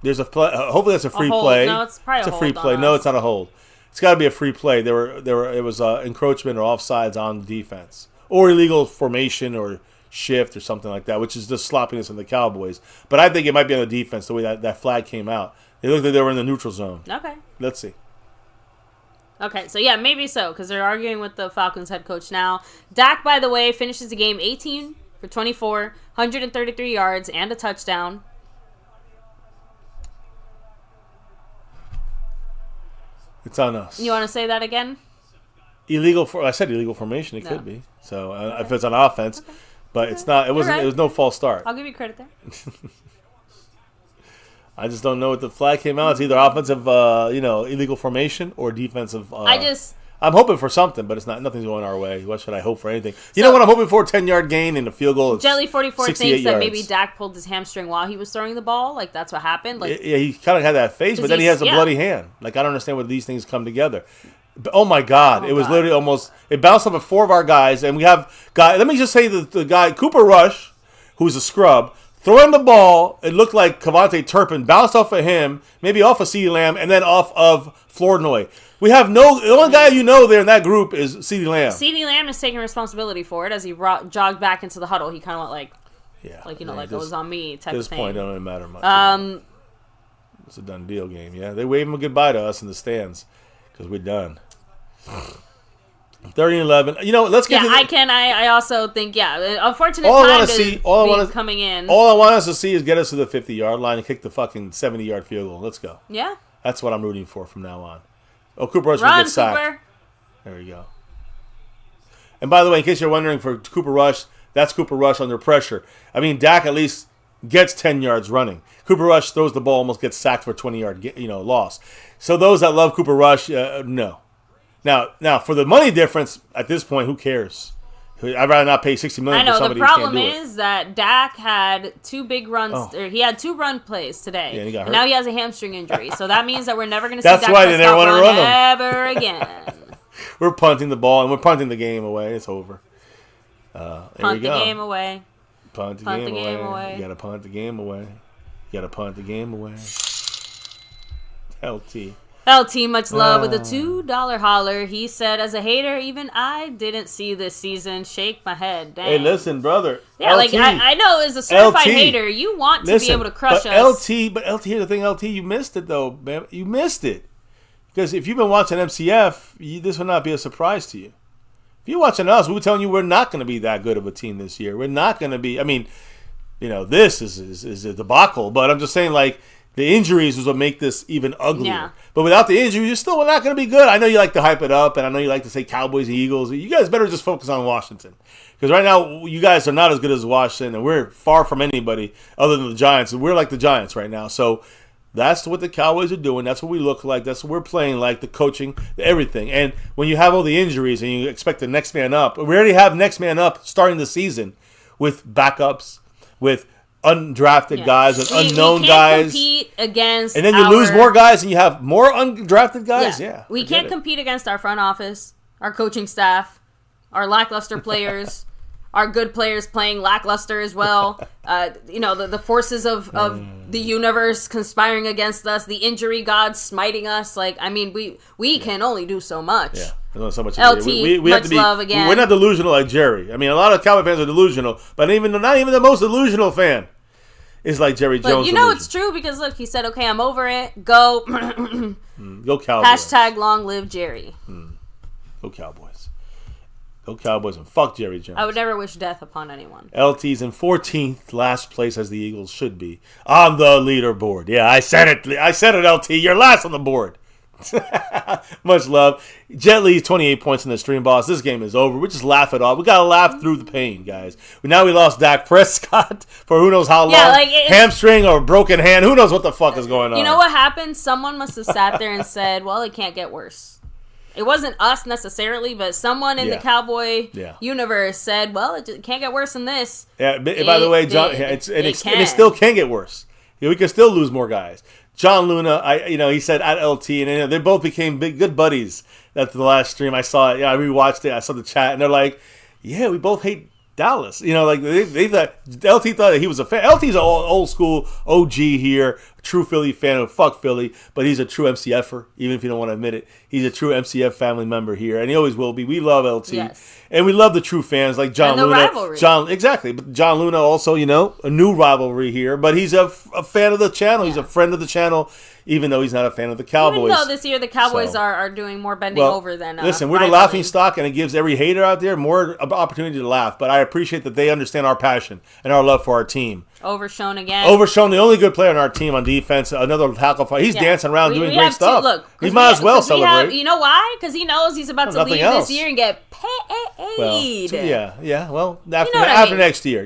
There's a hopefully that's a free play. No, it's probably a free play. No, it's not a hold. It's got to be a free play. It was encroachment or offsides on defense, or illegal formation or shift or something like that, which is just sloppiness in the Cowboys. But I think it might be on the defense, the way that flag came out. It looked like they were in the neutral zone. Okay. Let's see. Okay, so yeah, maybe so, because they're arguing with the Falcons head coach now. Dak, by the way, finishes the game 18 for 24, 133 yards, and a touchdown. It's on us. You want to say that again? I said illegal formation. It could be. So if it's on offense, but it's not. It wasn't. Right. It was no false start. I'll give you credit there. I just don't know what the flag came out. It's either offensive, illegal formation or defensive. I'm hoping for something, but it's not. Nothing's going our way. What should I hope for? Anything? You know what I'm hoping for? 10-yard gain and a field goal. Jelly44 thinks that maybe Dak pulled his hamstring while he was throwing the ball. Like that's what happened. Like yeah, he kind of had that face, but then he has a bloody hand. Like I don't understand where these things come together. But, oh my God! It was literally almost. It bounced off of 4 of our guys, and we have guy. Let me just say the guy Cooper Rush, who's a scrub. Throwing the ball, it looked like Cavante Turpin bounced off of him, maybe off of CeeDee Lamb, and then off of Flournoy. We have the only guy there in that group is CeeDee Lamb. CeeDee Lamb is taking responsibility for it as he jogged back into the huddle. He kind of went like it was on me type of thing. At this point, it don't even matter much. It's a done deal game, yeah. They wave him a goodbye to us in the stands because we're done. 30-11. Let's get. Yeah, I also think. Yeah, unfortunate time coming in. All I want us to see is get us to the 50-yard line and kick the fucking 70-yard field goal. Let's go. Yeah. That's what I'm rooting for from now on. Oh, Cooper Rush will get sacked. Cooper. There we go. And by the way, in case you're wondering, for Cooper Rush, that's Cooper Rush under pressure. I mean, Dak at least gets 10 yards running. Cooper Rush throws the ball, almost gets sacked for a 20-yard loss. So those that love Cooper Rush, no. Now, for the money difference, at this point, who cares? I'd rather not pay $60 million for somebody who can't do it. The problem is that Dak had 2 big runs. Or he had 2 run plays today. Yeah, and he got hurt. Now he has a hamstring injury. So that means that we're never going to see Dak Prescott run ever again. We're punting the ball, and we're punting the game away. It's over. Punt the game away. Punt the game away. You got to punt the game away. You got to punt the game away. LT, much love with a $2 holler. He said, as a hater, even I didn't see this season. Shake my head. Dang. Hey, listen, brother. Yeah, LT, I know as a certified hater, you want to be able to crush us. But LT, here's the thing, LT, you missed it, though, man. You missed it. Because if you've been watching MCF, this would not be a surprise to you. If you're watching us, we're telling you we're not going to be that good of a team this year. We're not going to be, this is a debacle. But I'm just saying, the injuries is what make this even uglier. Yeah. But without the injuries, you're still not going to be good. I know you like to hype it up, and I know you like to say Cowboys and Eagles. You guys better just focus on Washington. Because right now, you guys are not as good as Washington, and we're far from anybody other than the Giants. And we're like the Giants right now. So that's what the Cowboys are doing. That's what we look like. That's what we're playing like, the coaching, everything. And when you have all the injuries and you expect the next man up, we already have next man up starting the season with backups, with undrafted guys and unknown guys. Compete against, and then you lose more guys, and you have more undrafted guys. Yeah, we can't compete against our front office, our coaching staff, our lackluster players, our good players playing lackluster as well. The forces of the universe conspiring against us, the injury gods smiting us. We can only do so much. Yeah. So much LT, we have to be, love again. We're not delusional like Jerry. I mean, a lot of Cowboy fans are delusional, but not even the most delusional fan is like Jerry Jones. It's true because look, he said, "Okay, I'm over it. Go, go Cowboys. # long live Jerry. Go Cowboys. Go Cowboys and fuck Jerry Jones." I would never wish death upon anyone. LT's in 14th, last place as the Eagles should be on the leaderboard. Yeah, I said it. LT, you're last on the board. Much love. Jet Li's 28 points in the stream, boss. This game is over. We just laugh it off. We gotta laugh through the pain, guys. Now we lost Dak Prescott for who knows how long. Hamstring or broken hand. Who knows what the fuck is going on? You know what happened? Someone must have sat there and said, well, it can't get worse. It wasn't us necessarily, but someone in the Cowboy universe said, well, it can't get worse than this. Yeah. By the way, John, it still can get worse. We can still lose more guys. John Luna, he said at LT, and they both became good buddies. After the last stream, I saw it. I rewatched it. I saw the chat, and they're like, "Yeah, we both hate Dallas. Like they thought LT thought that he was a fan. LT's an old school OG here, true Philly fan. Fuck Philly, but he's a true MCFer. Even if you don't want to admit it, he's a true MCF family member here, and he always will be. We love LT, and we love the true fans like John Luna. Rivalry. Exactly, but John Luna also, a new rivalry here. But he's a fan of the channel. He's a friend of the channel. Even though he's not a fan of the Cowboys. Even though this year the Cowboys are doing more bending over than listen, we're the laughing stock, and it gives every hater out there more opportunity to laugh. But I appreciate that they understand our passion and our love for our team. Overshown again. Overshown, the only good player on our team on defense. Another tackle fight. He's dancing around doing great stuff. Look, he might as well celebrate. You know why? Because he knows he's about to leave this year and get paid. Well, after next year.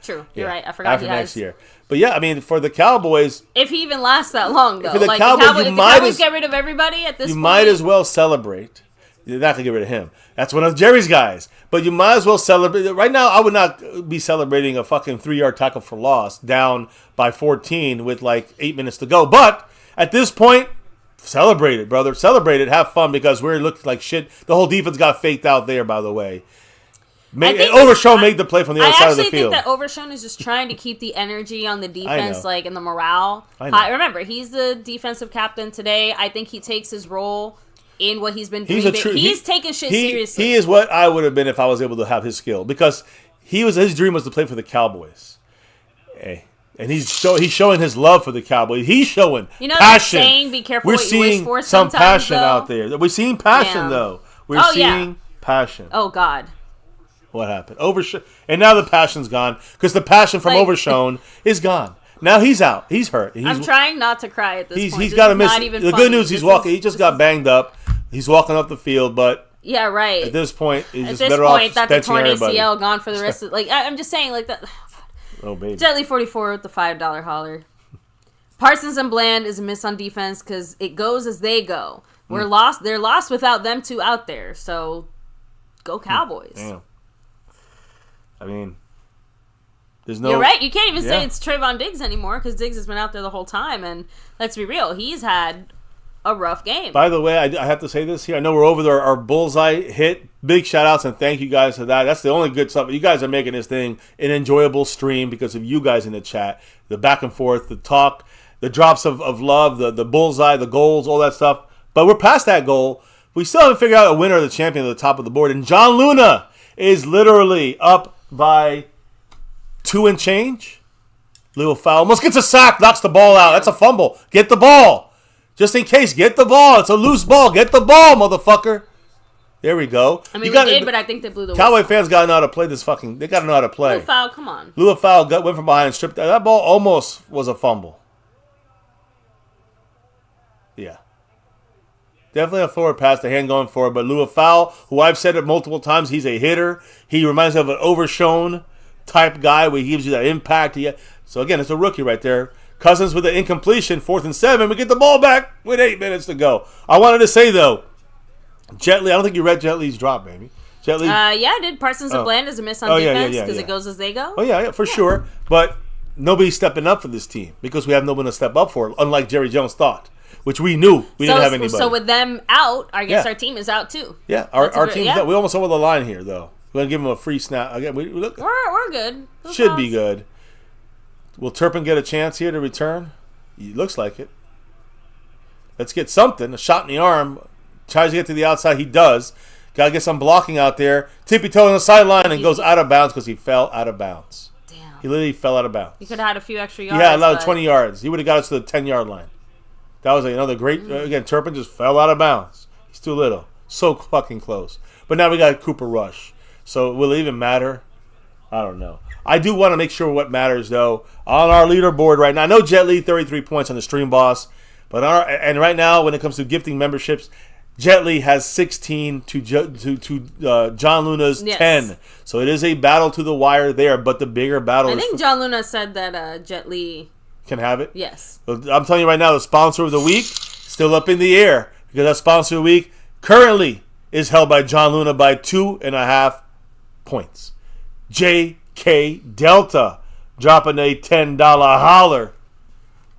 True. You're right. I forgot after next year. But for the Cowboys, if he even lasts that long, though, for the like Cowboys, the Cowboys get rid of everybody at this point, you might as well celebrate. You're not gonna get rid of him. That's one of Jerry's guys. But you might as well celebrate. Right now, I would not be celebrating a fucking 3-yard tackle for loss down by 14 with like 8 minutes to go. But at this point, celebrate it, brother. Celebrate it. Have fun because we're looking like shit. The whole defense got faked out there, by the way. Overshown made the play from the other side of the field. I actually think that Overshown is just trying to keep the energy on the defense, and the morale high. Remember, he's the defensive captain today. I think he takes his role in what he's been doing. He's taking shit seriously. He is what I would have been if I was able to have his skill, because his dream was to play for the Cowboys. Hey. And he's showing his love for the Cowboys. He's showing passion. Saying, be careful We're what you wish for some passion though. Out there. We're seeing passion, though. We're seeing passion. Oh, God. What happened? And now the passion's gone because the passion from Overshown is gone. Now he's out. He's hurt. I'm trying not to cry at this point. He's got to miss. The good news, he's walking. He just got banged up. He's walking up the field, but yeah, right. At this point, he's just better off that's a torn everybody. ACL gone for the rest of. I'm just saying, like that. Oh baby. Jetly 44 with the $5 holler. Parsons and Bland is a miss on defense because it goes as they go. We're lost. They're lost without them two out there. So go Cowboys. Damn. I mean, there's no... You're right. You can't even say it's Trayvon Diggs anymore because Diggs has been out there the whole time. And let's be real, he's had a rough game. By the way, I have to say this here. I know we're over our bullseye hit. Big shout-outs and thank you guys for that. That's the only good stuff. You guys are making this thing an enjoyable stream because of you guys in the chat. The back and forth, the talk, the drops of love, the bullseye, the goals, all that stuff. But we're past that goal. We still haven't figured out a winner or the champion at the top of the board. And John Luna is literally up by 2 and change. Little foul. Almost gets a sack, knocks the ball out. That's a fumble. Get the ball. Just in case, get the ball. It's a loose ball. Get the ball, motherfucker. There we go. I mean, we did, but I think they blew the Cowboy fans got to know how to play this fucking... They got to know how to play. Little foul, come on. Little foul, went from behind and stripped... That ball almost was a fumble. Yeah. Definitely a forward pass, the hand going forward. But Lua Fowl, who I've said it multiple times, he's a hitter. He reminds me of an Overshown type guy where he gives you that impact. So, again, it's a rookie right there. Cousins with an incompletion, 4th and 7. We get the ball back with 8 minutes to go. I wanted to say, though, Jet Li, I don't think you read Jet Li's drop, baby. Jet Li. Yeah, I did. Parsons and Bland is a miss on defense because it goes as they go. Oh, yeah, for sure. But nobody's stepping up for this team because we have no one to step up for, unlike Jerry Jones thought. Which we knew we didn't have anybody. So with them out, I guess our team is out too. Yeah, our team's out. We almost over the line here, though. We're going to give them a free snap. Again, we're good. Should be good. Will Turpin get a chance here to return? It looks like it. Let's get something. A shot in the arm. Tries to get to the outside. He does. Got to get some blocking out there. Tippy-toe on the sideline and goes out of bounds because he fell out of bounds. Damn. He literally fell out of bounds. He could have had a few extra yards. Yeah, allowed 20 yards. He would have got us to the 10-yard line. That was another great... Again, Turpin just fell out of bounds. He's too little. So fucking close. But now we got Cooper Rush. So will it even matter? I don't know. I do want to make sure what matters, though. On our leaderboard right now, I know Jet Li, 33 points on the Stream Boss. But and right now, when it comes to gifting memberships, Jet Li has 16 to John Luna's 10. So it is a battle to the wire there. But the bigger battle I think John Luna said that Jet Li... can have it? Yes. I'm telling you right now, the sponsor of the week still up in the air because that sponsor of the week currently is held by John Luna by 2.5 points. JK Delta dropping a $10 holler.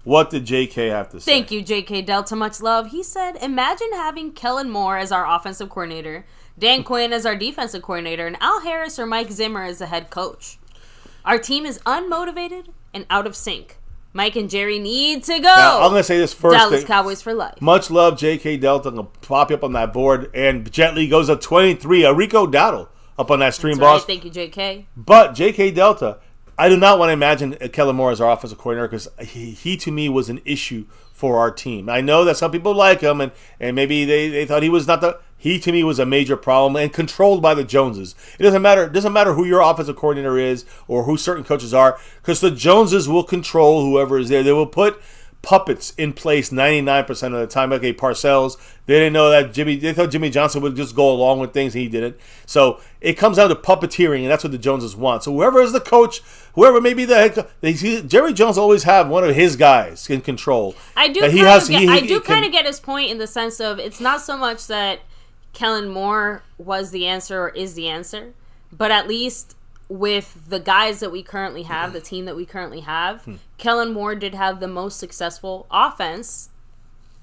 What did JK have to say? Thank you, JK Delta. Much love. He said, imagine having Kellen Moore as our offensive coordinator. Dan Quinn as our defensive coordinator, and Al Harris or Mike Zimmer as the head coach. Our team is unmotivated and out of sync. Mike and Jerry need to go. Now, I'm going to say this first Dallas thing. Cowboys for life. Much love, J.K. Delta. I'm going to pop you up on that board. And Jet Li goes up 23. Rico Dowdle up on that stream, boss. Right. Thank you, J.K. But J.K. Delta, I do not want to imagine Kellen Moore as our offensive coordinator because he to me was an issue for our team. I know that some people like him and maybe they thought he was not the... He, to me, was a major problem and controlled by the Joneses. It doesn't matter who your offensive coordinator is or who certain coaches are, because the Joneses will control whoever is there. They will put puppets in place 99% of the time. Okay, Parcells, they didn't know that they thought Jimmy Johnson would just go along with things, and he didn't. So it comes down to puppeteering, and that's what the Joneses want. So whoever is the coach, whoever may be the head coach, Jerry Jones always have one of his guys in control. I do kind of get his point in the sense of it's not so much that Kellen Moore was the answer or is the answer, but at least with the guys that we currently have, the team that we currently have, Kellen Moore did have the most successful offense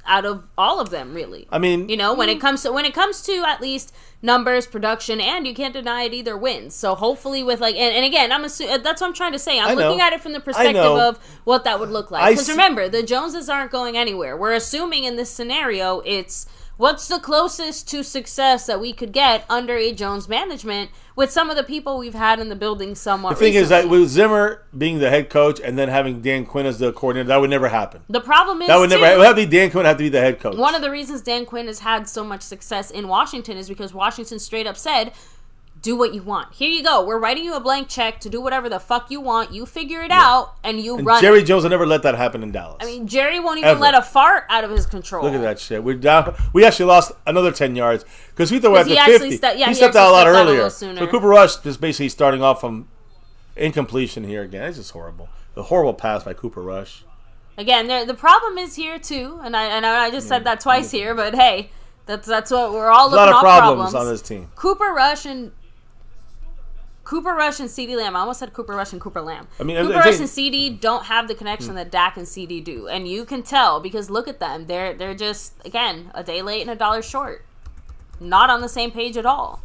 out of all of them, really. I mean, when it comes to at least numbers, production, and you can't deny it either wins. So hopefully with and again, that's what I'm trying to say. I'm looking at it from the perspective of what that would look like. Because remember, the Joneses aren't going anywhere. We're assuming in this scenario it's what's the closest to success that we could get under a Jones management with some of the people we've had in the building somewhat The thing recently. is that with Zimmer being the head coach and then having Dan Quinn as the coordinator, that would never happen. The problem is that would never happen. It would have to be Dan Quinn have to be the head coach. One of the reasons Dan Quinn has had so much success in Washington is because Washington straight up said, do what you want. Here you go. We're writing you a blank check to do whatever the fuck you want. You figure it out, and run Jerry it. Jones will never let that happen in Dallas. I mean, Jerry won't even let a fart out of his control. Look at that shit. We're down. We actually lost another 10 yards because we thought we were at the 50. He stepped out a lot earlier. So Cooper Rush is basically starting off from incompletion here again. It's just horrible. The horrible pass by Cooper Rush. Again, the problem is here too, and I just said that twice here, but hey, that's what we're all looking at. A lot of problems on this team. Cooper Rush and CeeDee Lamb. I almost said Cooper Rush and Cooper Lamb. Cooper Rush and CeeDee don't have the connection that Dak and CeeDee do. And you can tell because look at them. They're just, again, a day late and a dollar short. Not on the same page at all.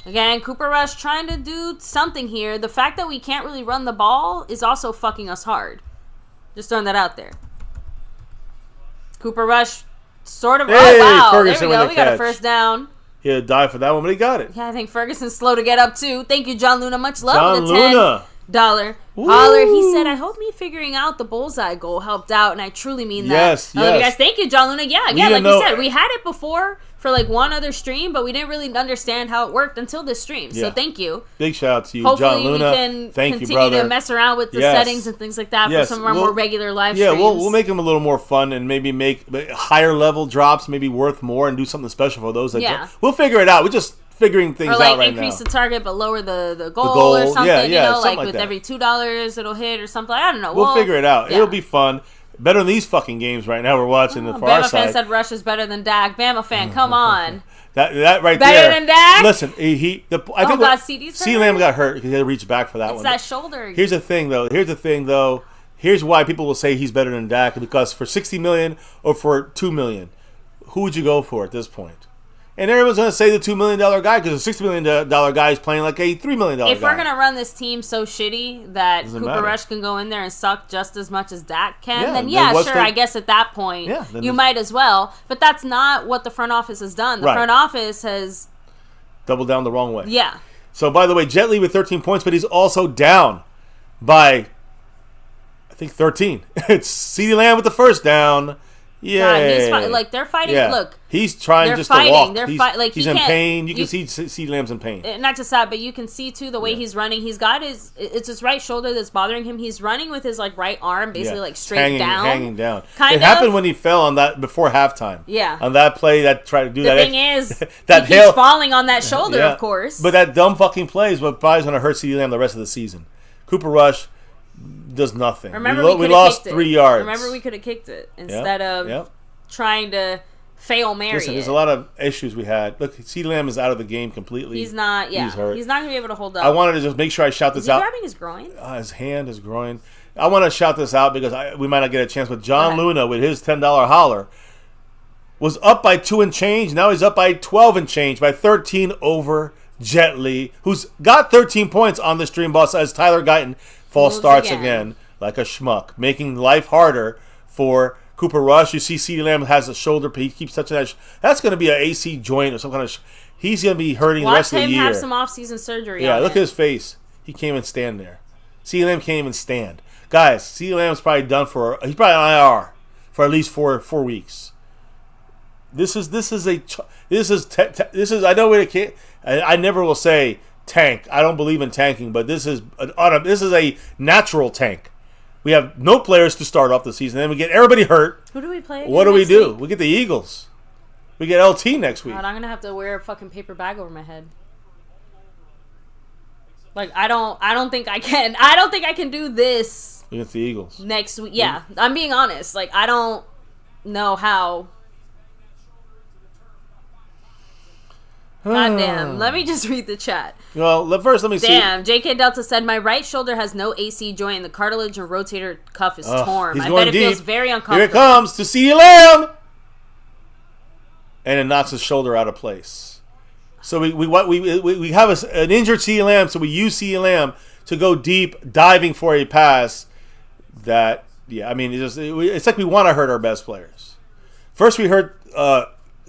Again, Cooper Rush trying to do something here. The fact that we can't really run the ball is also fucking us hard. Just throwing that out there. Cooper Rush sort of... Hey, oh, wow. Ferguson there we go. We got catch. a first down. He had to die for that one, but he got it. Yeah, I think Ferguson's slow to get up, too. Thank you, John Luna. Much love John for the Luna. $10 holler. He said, I hope me figuring out the bullseye goal helped out, and I truly mean that. Yes, I love you guys. Thank you, John Luna. Yeah, like you said, we had it before for one other stream, but we didn't really understand how it worked until this stream. Yeah. So thank you. Big shout out to you, Hopefully John Luna. We can thank continue you, brother. to mess around with the settings and things like that for some of our more regular live streams. Yeah, we'll make them a little more fun and maybe make higher level drops maybe worth more and do something special for those that we'll figure it out. We're just figuring things out right now. Or increase the target but lower the goal or something. Something with every $2 it'll hit or something. I don't know. We'll figure it out. Yeah. It'll be fun. Better than these fucking games right now we're watching for our side. Bama fan said Rush is better than Dak. Bama fan, come on. That right better there. Better than Dak? Listen, I think CeeDee Lamb got hurt because he had to reach back for that one. It's that shoulder. Here's the thing, though. Here's why people will say he's better than Dak, because for $60 million or for $2 million, who would you go for at this point? And everyone's going to say the $2 million guy because the $60 million guy is playing like a $3 million guy. If we're going to run this team so shitty that Cooper Rush can go in there and suck just as much as Dak can, then sure, I guess at that point you might as well. But that's not what the front office has done. The front office has... doubled down the wrong way. Yeah. So, by the way, Jet Li with 13 points, but he's also down by, I think, 13. It's CeeDee Lamb with the first down. Yeah, they're fighting. Yeah. Look, he's trying just fighting. to walk. They're he's in pain. You can see CeeDee Lamb's in pain. Not just that, but you can see too the way he's running. He's got it's his right shoulder that's bothering him. He's running with his right arm basically straight hanging down. It happened when he fell on that before halftime. Yeah, on that play that tried to do that. The thing is, that he keeps falling on that shoulder, of course. But that dumb fucking play is what probably is going to hurt CeeDee Lamb the rest of the season. Cooper Rush does nothing. Remember, we lost 3 yards. Remember, we could have kicked it instead of trying to fail Mary. Listen, there's a lot of issues we had. Look, CeeDee Lamb is out of the game completely. He's not. Yeah, he's hurt. He's not going to be able to hold up. I wanted to just make sure I shout this out. Is he grabbing his groin? His hand, his groin. I want to shout this out because we might not get a chance. But John Luna with his $10 holler. was up by 2 and change. Now he's up by 12 and change, by 13 over Jet Li, who's got 13 points on the stream bus as Tyler Guyton false starts again like a schmuck, making life harder for Cooper Rush. You see CeeDee Lamb has a shoulder, he keeps touching that. That's going to be an AC joint or some kind of... He's going to be hurting the rest of the year. Watch him have some off-season surgery. Yeah, look at his face. He can't even stand there. CeeDee Lamb can't even stand. Guys, CeeDee Lamb's probably done for... He's probably on IR for at least four weeks. This is I know we can't... I never will say tank. I don't believe in tanking, but this is a natural tank. We have no players to start off the season. Then we get everybody hurt. Who do we play? What do we do? We get the Eagles. We get LT next week. God, I'm gonna have to wear a fucking paper bag over my head. Like I don't think I can. I don't think I can do this against the Eagles next week. Yeah, I'm being honest. Like I don't know how. God damn. Let me just read the chat. Well, first let me see. Damn. JK Delta said, my right shoulder has no AC joint and the cartilage and rotator cuff is torn. I bet it feels very uncomfortable. Here it comes to CeeDee Lamb. And it knocks his shoulder out of place. So we have an injured CeeDee Lamb, so we use CeeDee Lamb to go deep, diving for a pass that, I mean, it's like we want to hurt our best players. First we hurt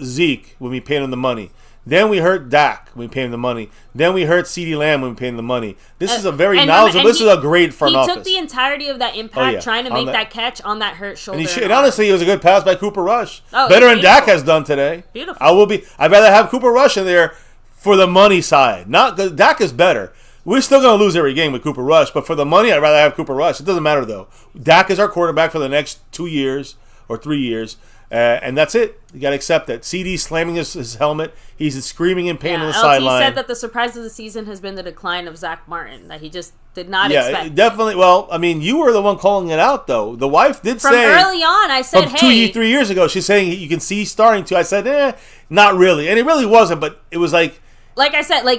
Zeke when we paid him the money. Then we hurt Dak when we paid him the money. Then we hurt CeeDee Lamb when we paid him the money. This is a very knowledgeable. This is a great front office. He took the entirety of that impact trying to make that catch on that hurt shoulder. And honestly, it was a good pass by Cooper Rush. Better than Dak has done today. Beautiful. I'd rather have Cooper Rush in there for the money side. Not Dak is better. We're still going to lose every game with Cooper Rush, but for the money, I'd rather have Cooper Rush. It doesn't matter though. Dak is our quarterback for the next 2 years or 3 years. And that's it. You got to accept that. CD slamming his helmet. He's screaming in pain on the sideline. LT said that the surprise of the season has been the decline of Zach Martin, that he just did not expect. Yeah, definitely. Well, I mean, you were the one calling it out, though. The wife did say... From early on, I said, hey... 2 3 years ago, she's saying you can see starting to. I said, not really. And it really wasn't, but it was like... Like I said, we're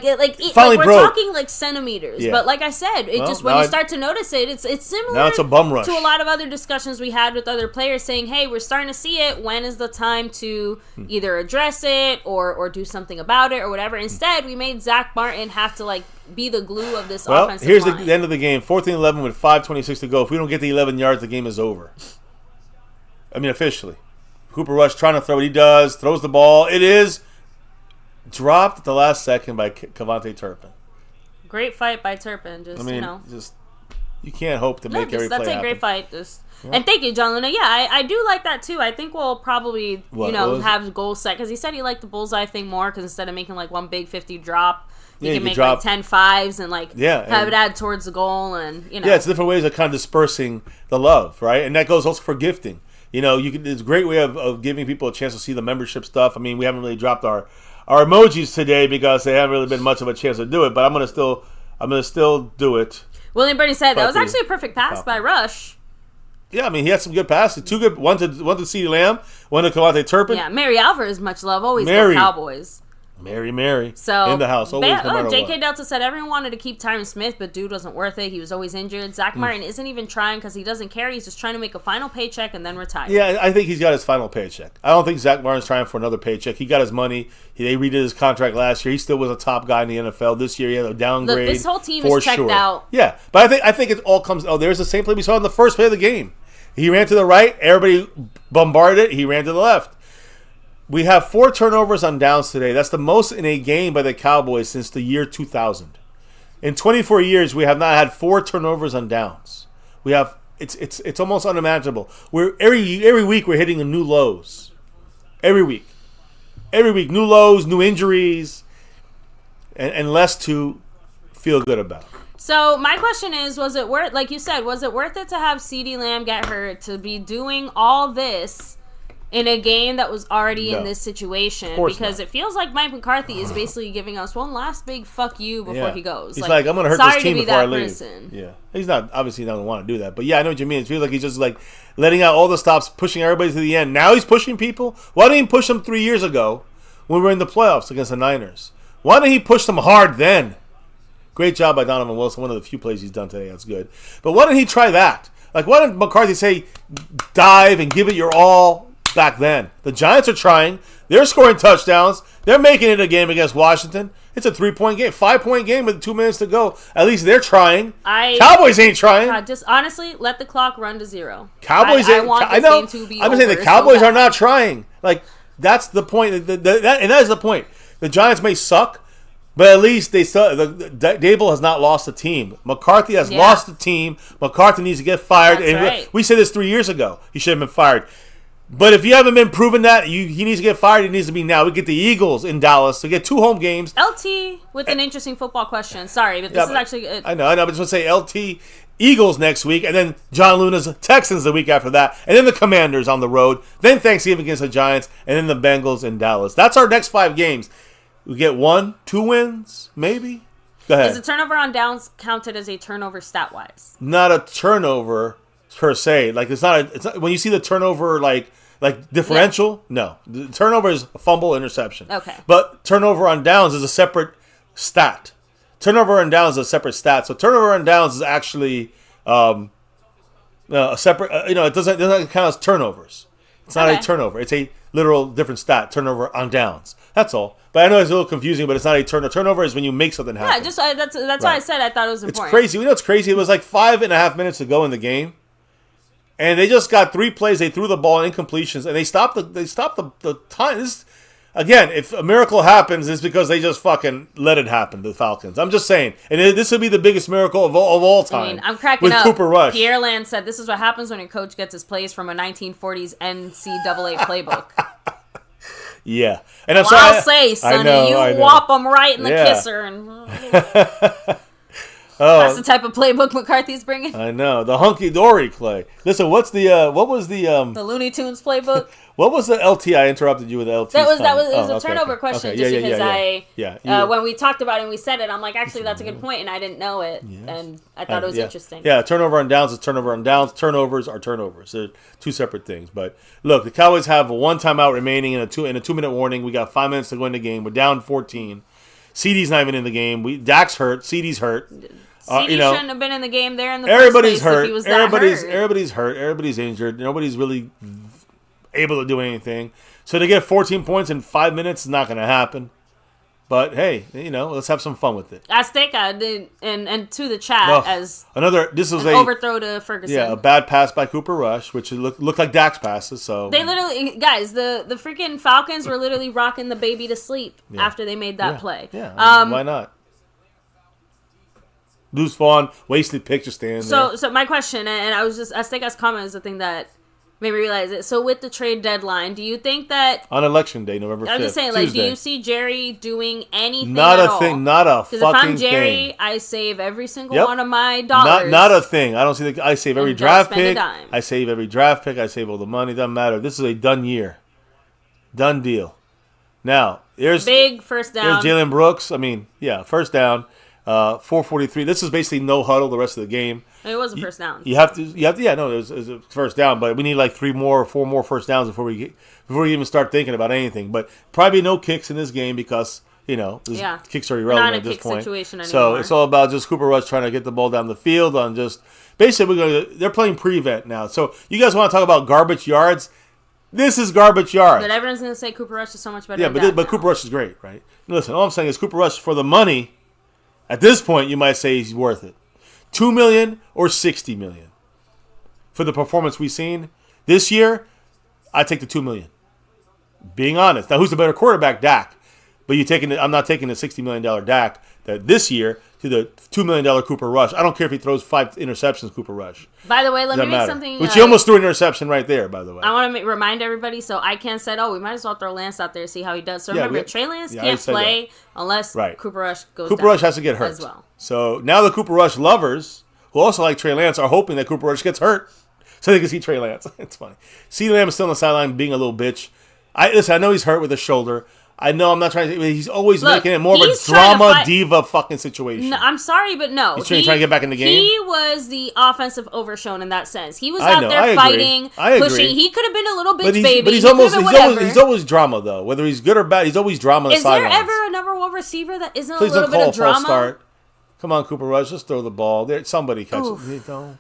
broke. talking like centimeters, but like I said, when you start to notice it, it's similar. Now it's a bum rush to a lot of other discussions we had with other players, saying, "Hey, we're starting to see it. When is the time to either address it or do something about it or whatever?" Instead, we made Zach Martin have to be the glue of this offensive line. Here's the end of the game: 14-11 with 5:26 to go. If we don't get the 11 yards, the game is over. I mean, officially, Cooper Rush trying to throw what he does, throws the ball. It is. Dropped at the last second by Kevontae Turpin. Great fight by Turpin. You can't hope to make every play happen. That's a great fight. And thank you, John Luna. Yeah, I do like that too. I think we'll probably have goals set because he said he liked the bullseye thing more because instead of making one big 50 drop, you can make 10 fives and have it add towards the goal and it's different ways of kind of dispersing the love, right? And that goes also for gifting. It's a great way of giving people a chance to see the membership stuff. I mean, we haven't really dropped our emojis today because they haven't really been much of a chance to do it, but I'm gonna still do it. William Bernie said that was actually a perfect pass by Rush. Yeah, I mean he had some good passes. Two good, one to CeeDee Lamb, one to Kevontae Turpin. Yeah, Mary Alvarez, much love, always for Cowboys. Mary. So in the house, always. JK Delta said everyone wanted to keep Tyron Smith, but dude wasn't worth it. He was always injured. Zach Martin isn't even trying because he doesn't care. He's just trying to make a final paycheck and then retire. Yeah, I think he's got his final paycheck. I don't think Zach Martin's trying for another paycheck. He got his money. They redid his contract last year. He still was a top guy in the NFL. This year he had a downgrade. This whole team is checked out. Yeah, but I think it all comes. Oh, there's the same play we saw in the first play of the game. He ran to the right. Everybody bombarded it. He ran to the left. We have 4 turnovers on downs today. That's the most in a game by the Cowboys since the year 2000. In 24 years, we have not had 4 turnovers on downs. We have it's almost unimaginable. Every week we're hitting a new lows. Every week, new lows, new injuries, and less to feel good about. So my question is, was it worth? Like you said, was it worth it to have CeeDee Lamb get hurt to be doing all this? In a game that was already in this situation, because it feels like Mike McCarthy is basically giving us one last big fuck you before he goes. He's like, I'm going to hurt this team before I leave. Yeah, he's not obviously not going to want to do that, but yeah, I know what you mean. It feels like he's just letting out all the stops, pushing everybody to the end. Now he's pushing people. Why didn't he push them 3 years ago when we were in the playoffs against the Niners? Why didn't he push them hard then? Great job by Donovan Wilson. One of the few plays he's done today. That's good. But why didn't he try that? Why didn't McCarthy say dive and give it your all? back then. The Giants are trying. They're scoring touchdowns. They're making it a game against Washington. It's a 3-point game, 5-point game with 2 minutes to go. At least they're trying. Cowboys ain't trying. Just honestly, let the clock run to 0. Cowboys. I want this game to be I'm over saying the Cowboys are not trying. Like that's the point. And that is the point. The Giants may suck, but at least Dable has not lost a team. McCarthy has lost the team. McCarthy needs to get fired. That's right. We said this 3 years ago. He should have been fired. But if you haven't been proven that, he needs to get fired. It needs to be now. We get the Eagles in Dallas to get 2 home games. LT with an interesting football question. Sorry, but this is actually... I know. But just say LT Eagles next week, and then John Luna's Texans the week after that, and then the Commanders on the road, then Thanksgiving against the Giants, and then the Bengals in Dallas. That's our next 5 games. We get 1, 2 wins, maybe? Go ahead. Is the turnover on downs counted as a turnover stat-wise? Not a turnover per se. Like it's not when you see the turnover like differential. No, the turnover is a fumble, interception. Okay. But turnover on downs is a separate stat. Turnover on downs is a separate stat. So turnover on downs is actually a separate. It doesn't count as turnovers. It's not a turnover. It's a literal different stat. Turnover on downs. That's all. But I know it's a little confusing. But it's not a turnover. Turnover is when you make something happen. Yeah, just that's right. Why I said I thought it was important. It's crazy. You know, it's crazy. It was like 5.5 minutes to go in the game. And they just got 3 plays. They threw the ball in incompletions, and they stopped the time. This, again, if a miracle happens, it's because they just fucking let it happen. The Falcons. I'm just saying, and this would be the biggest miracle of all time. I mean, I'm cracking up. Cooper Rush. Pierre Land said, "This is what happens when your coach gets his plays from a 1940s NCAA playbook." Yeah, and I'll say, Sonny, you whop them right in the kisser, and. That's the type of playbook McCarthy's bringing. I know, the hunky dory Clay. Listen, what was the Looney Tunes playbook? What was the LT? I interrupted you with the LT. That was a turnover question. Okay. Because when we talked about it and we said it, I'm like, actually, that's a good point, and I didn't know it, and I thought it was interesting. Yeah, turnover on downs is turnover on downs. Turnovers are turnovers. They're 2 separate things. But look, the Cowboys have 1 timeout remaining in a 2-minute warning. We got 5 minutes to go in the game. We're down 14. CD's not even in the game. Dak's hurt. CD's hurt. CD shouldn't have been in the game there in the everybody's first place hurt. If he was hurt. Everybody's hurt. Everybody's injured. Nobody's really able to do anything. So to get 14 points in 5 minutes is not going to happen. But hey, let's have some fun with it. Azteca did, and to the chat as this was an overthrow to Ferguson. Yeah, a bad pass by Cooper Rush, which looked like Dak's passes. So they literally, guys, the freaking Falcons were literally rocking the baby to sleep after they made that play. Yeah, why not? Lose Vaughn, wasted picture stand there. So my question, and I was just, Azteca's comment is the thing that made me realize it. So with the trade deadline, do you think that... On election day, November 5th, I'm just saying, Tuesday. Do you see Jerry doing anything not at a all? Thing, not a fucking thing. Because if I'm Jerry, thing. I save every single one of my dollars. Not a thing. I don't see I save every draft pick. I save every draft pick. I save all the money. Doesn't matter. This is a done year. Done deal. Now, there's... Big first down. There's Jalen Brooks. First down. 4:43. This is basically no huddle the rest of the game. It was a first down. You have to. Yeah, no, it was a first down, but we need like 3 more or 4 more first downs before we even start thinking about anything. But probably no kicks in this game because kicks are irrelevant at this point. Situation anymore. So it's all about just Cooper Rush trying to get the ball down the field on just basically they're playing prevent now. So you guys want to talk about garbage yards? This is garbage yards. But everyone's gonna say Cooper Rush is so much better. Yeah, but Cooper Rush is great, right? Listen, all I'm saying is Cooper Rush for the money. At this point, you might say he's worth it. $2 million or $60 million for the performance we've seen this year. I take the $2 million. Being honest, now who's the better quarterback? Dak. But I'm not taking the $60 million Dak that this year to the $2 million Cooper Rush. I don't care if he throws 5 interceptions, Cooper Rush. By the way, let me make something... Which he almost threw an interception right there, by the way. I want to remind everybody, so I can't say, we might as well throw Lance out there to see how he does. So remember, Trey Lance can't play unless Cooper Rush goes Cooper Rush has to get hurt as well. So now the Cooper Rush lovers, who also like Trey Lance, are hoping that Cooper Rush gets hurt so they can see Trey Lance. It's funny. CeeDee Lamb is still on the sideline being a little bitch. I know he's hurt with his shoulder. I know I'm not trying to... He's always making it more of a drama diva fucking situation. No, I'm sorry, but no. He's trying to get back in the game? He was the offensive overshown in that sense. He was out there fighting, pushing. He could have been a little bitch baby. But he's always drama, though. Whether he's good or bad, he's always drama on the sidelines. Is there ever a number 1 receiver that isn't a little bit of drama? False start. Come on, Cooper Rush. Just throw the ball. Somebody catch it.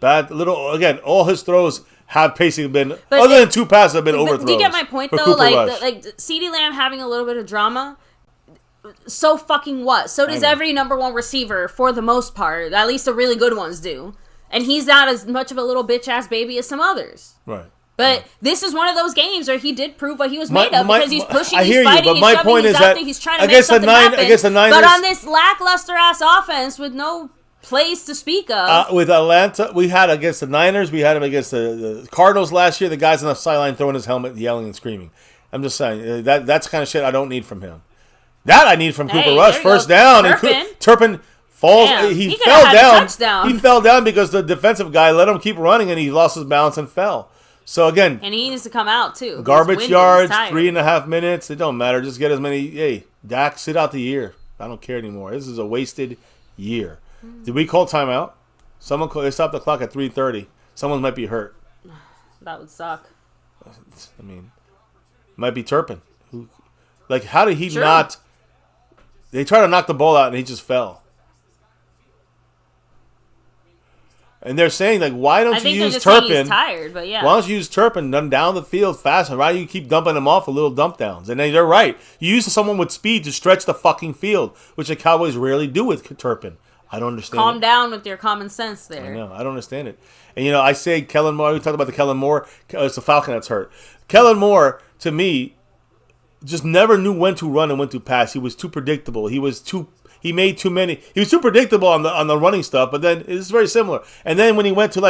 Bad little again. All his throws have basically been other than 2 passes have been overthrows. Do you get my point though? Like CeeDee Lamb having a little bit of drama. So fucking what? So does every number 1 receiver for the most part. At least the really good ones do. And he's not as much of a little bitch ass baby as some others. Right. But this is one of those games where he did prove what he was made of because he's pushing, he's fighting, he's shoving, he's out there, he's trying to make something happen. Against the Niners, but on this lackluster ass offense with no plays to speak of. With Atlanta, we had against the Niners, we had him against the Cardinals last year. The guy's on the sideline throwing his helmet, yelling and screaming. I'm just saying, that's the kind of shit I don't need from him. That I need from Cooper Rush. First down. Turpin falls. Damn, he fell down. He fell down because the defensive guy let him keep running and he lost his balance and fell. So again, and he needs to come out too. Garbage yards, 3.5 minutes. It don't matter. Just get as many. Hey, Dak, sit out the year. I don't care anymore. This is a wasted year. Did we call timeout? They stopped the clock at 3:30. Someone might be hurt. That would suck. I mean, it might be Turpin. Like, how did he not? They tried to knock the ball out and he just fell. And they're saying, like, why don't you use Turpin? He's tired, but yeah. Why don't you use Turpin down the field faster? Why do you keep dumping him off with little dump downs? And then they're right. You use someone with speed to stretch the fucking field, which the Cowboys rarely do with Turpin. I don't understand Calm down with your common sense there. I know. I don't understand it. And, I say Kellen Moore. We talked about the Kellen Moore. It's the Falcon that's hurt. Kellen Moore, to me, just never knew when to run and when to pass. He was too predictable. He made too many. He was too predictable on the running stuff, but then it's very similar. And then when he went to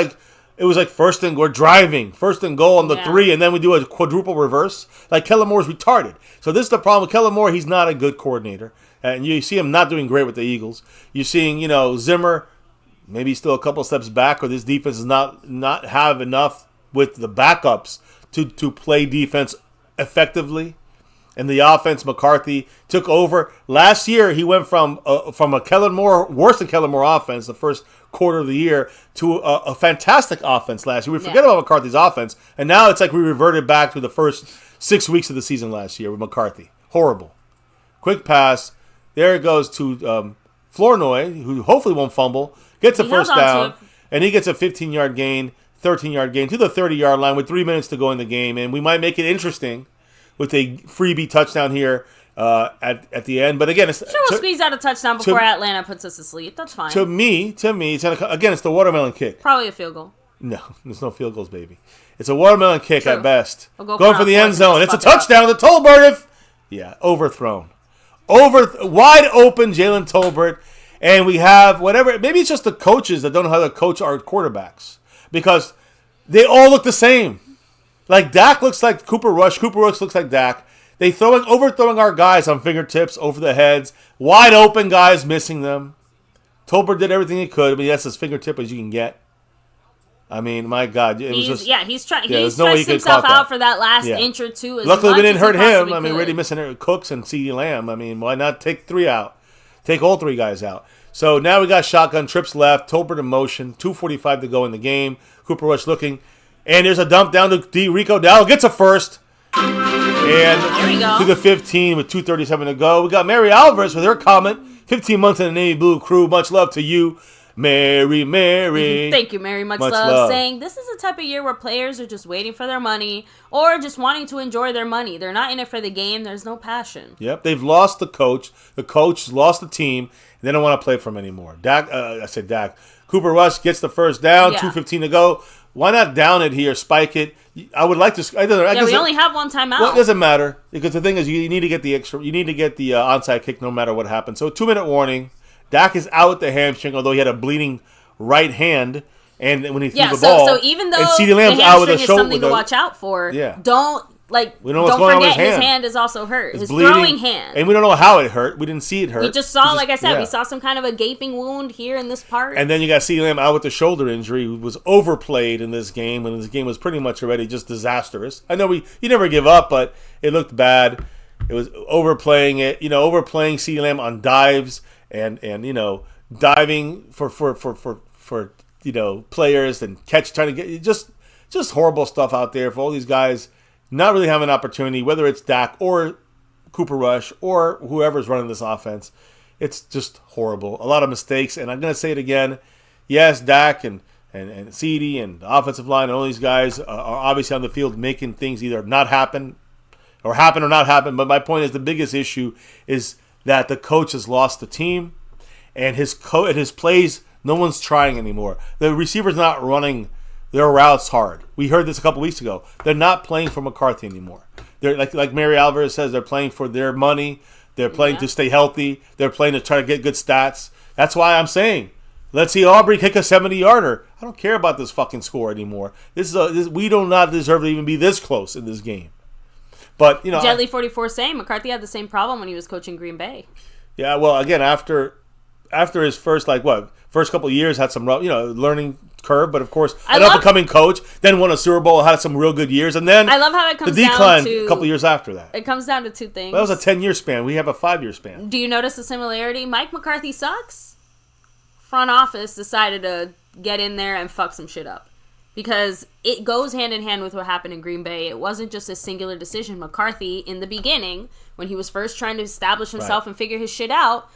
it was like first and goal on the 3, and then we do a quadruple reverse. Like Kellen Moore's retarded. So this is the problem with Kellen Moore. He's not a good coordinator, and you see him not doing great with the Eagles. You're seeing Zimmer maybe still a couple steps back, or this defense does not have enough with the backups to play defense effectively. And the offense, McCarthy took over. Last year, he went from a Kellen Moore, worse than Kellen Moore offense, the first quarter of the year, to a fantastic offense last year. We forget about McCarthy's offense, and now it's like we reverted back to the first 6 weeks of the season last year with McCarthy. Horrible. Quick pass. There it goes to Flournoy, who hopefully won't fumble, gets a first down, and he gets a 15-yard gain, 13-yard gain to the 30-yard line with 3 minutes to go in the game, and we might make it interesting with a freebie touchdown here at the end. But again, we'll squeeze out a touchdown before Atlanta puts us to sleep. That's fine. To me, it's the watermelon kick. Probably a field goal. No, there's no field goals, baby. It's a watermelon kick at best. Going for the end zone. It's a touchdown to Tolbert. Overthrown. Wide open Jalen Tolbert. And we have whatever. Maybe it's just the coaches that don't know how to coach our quarterbacks. Because they all look the same. Like, Dak looks like Cooper Rush. Cooper Rush looks like Dak. They overthrowing our guys on fingertips, over the heads. Wide open guys missing them. Tolbert did everything he could. I mean, that's as fingertip as you can get. I mean, my God. He's trying. He stressed himself out for that last inch or two. Luckily, we didn't hurt him. I mean, we're already missing Cooks and CeeDee Lamb. I mean, why not take 3 out? Take all 3 guys out. So now we got shotgun trips left. Tolbert in motion. 2:45 to go in the game. Cooper Rush looking. And there's a dump down to Rico Dowdle. Gets a first. And to the 15 with 2:37 to go. We got Mary Alvarez with her comment. 15 months in the Navy Blue crew. Much love to you, Mary. Thank you, Mary. Much love. Saying this is the type of year where players are just waiting for their money or just wanting to enjoy their money. They're not in it for the game. There's no passion. Yep. They've lost the coach. The coach lost the team. They don't want to play for him anymore. Dak. Cooper Rush gets the first down. 2:15 to go. Why not down it here, spike it? I would like to. We only have one timeout. Well, it doesn't matter because the thing is, you need to get the extra. You need to get the onside kick no matter what happens. So 2-minute warning. Dak is out with the hamstring, although he had a bleeding right hand, and when he threw the ball. So even though CeeDee Lamb's the out with hamstring is something to watch out for, don't forget his hand is also hurt. His throwing hand. And we don't know how it hurt. We didn't see it hurt. We just saw, like I said, we saw some kind of a gaping wound here in this part. And then you got CeeDee Lamb out with the shoulder injury, who was overplayed in this game, and this game was pretty much already just disastrous. I know you never give up, but it looked bad. It was overplaying it, overplaying CeeDee Lamb on dives and diving for players and trying to get just horrible stuff out there for all these guys. Not really having an opportunity, whether it's Dak or Cooper Rush or whoever's running this offense. It's just horrible. A lot of mistakes, and I'm going to say it again. Yes, Dak and and Ceedee and the offensive line and all these guys are obviously on the field making things either not happen or not happen. But my point is the biggest issue is that the coach has lost the team, and his plays, no one's trying anymore. The receiver's not running their routes hard. We heard this a couple weeks ago. They're not playing for McCarthy anymore. They're like Mary Alvarez says, they're playing for their money. They're playing to stay healthy. They're playing to try to get good stats. That's why I'm saying, let's see Aubrey kick a 70-yarder. I don't care about this fucking score anymore. We do not deserve to even be this close in this game. But Jelly44 saying McCarthy had the same problem when he was coaching Green Bay. Yeah, well, again, after his first couple of years, had some learning curve, but of course, an up-and-coming coach, then won a Super Bowl, had some real good years, and then I love how it comes the decline down to a couple of years after that. It comes down to two things. That was a 10-year span. We have a 5-year span. Do you notice the similarity? Mike McCarthy sucks. Front office decided to get in there and fuck some shit up. Because it goes hand in hand with what happened in Green Bay. It wasn't just a singular decision. McCarthy, in the beginning, when he was first trying to establish himself and figure his shit out,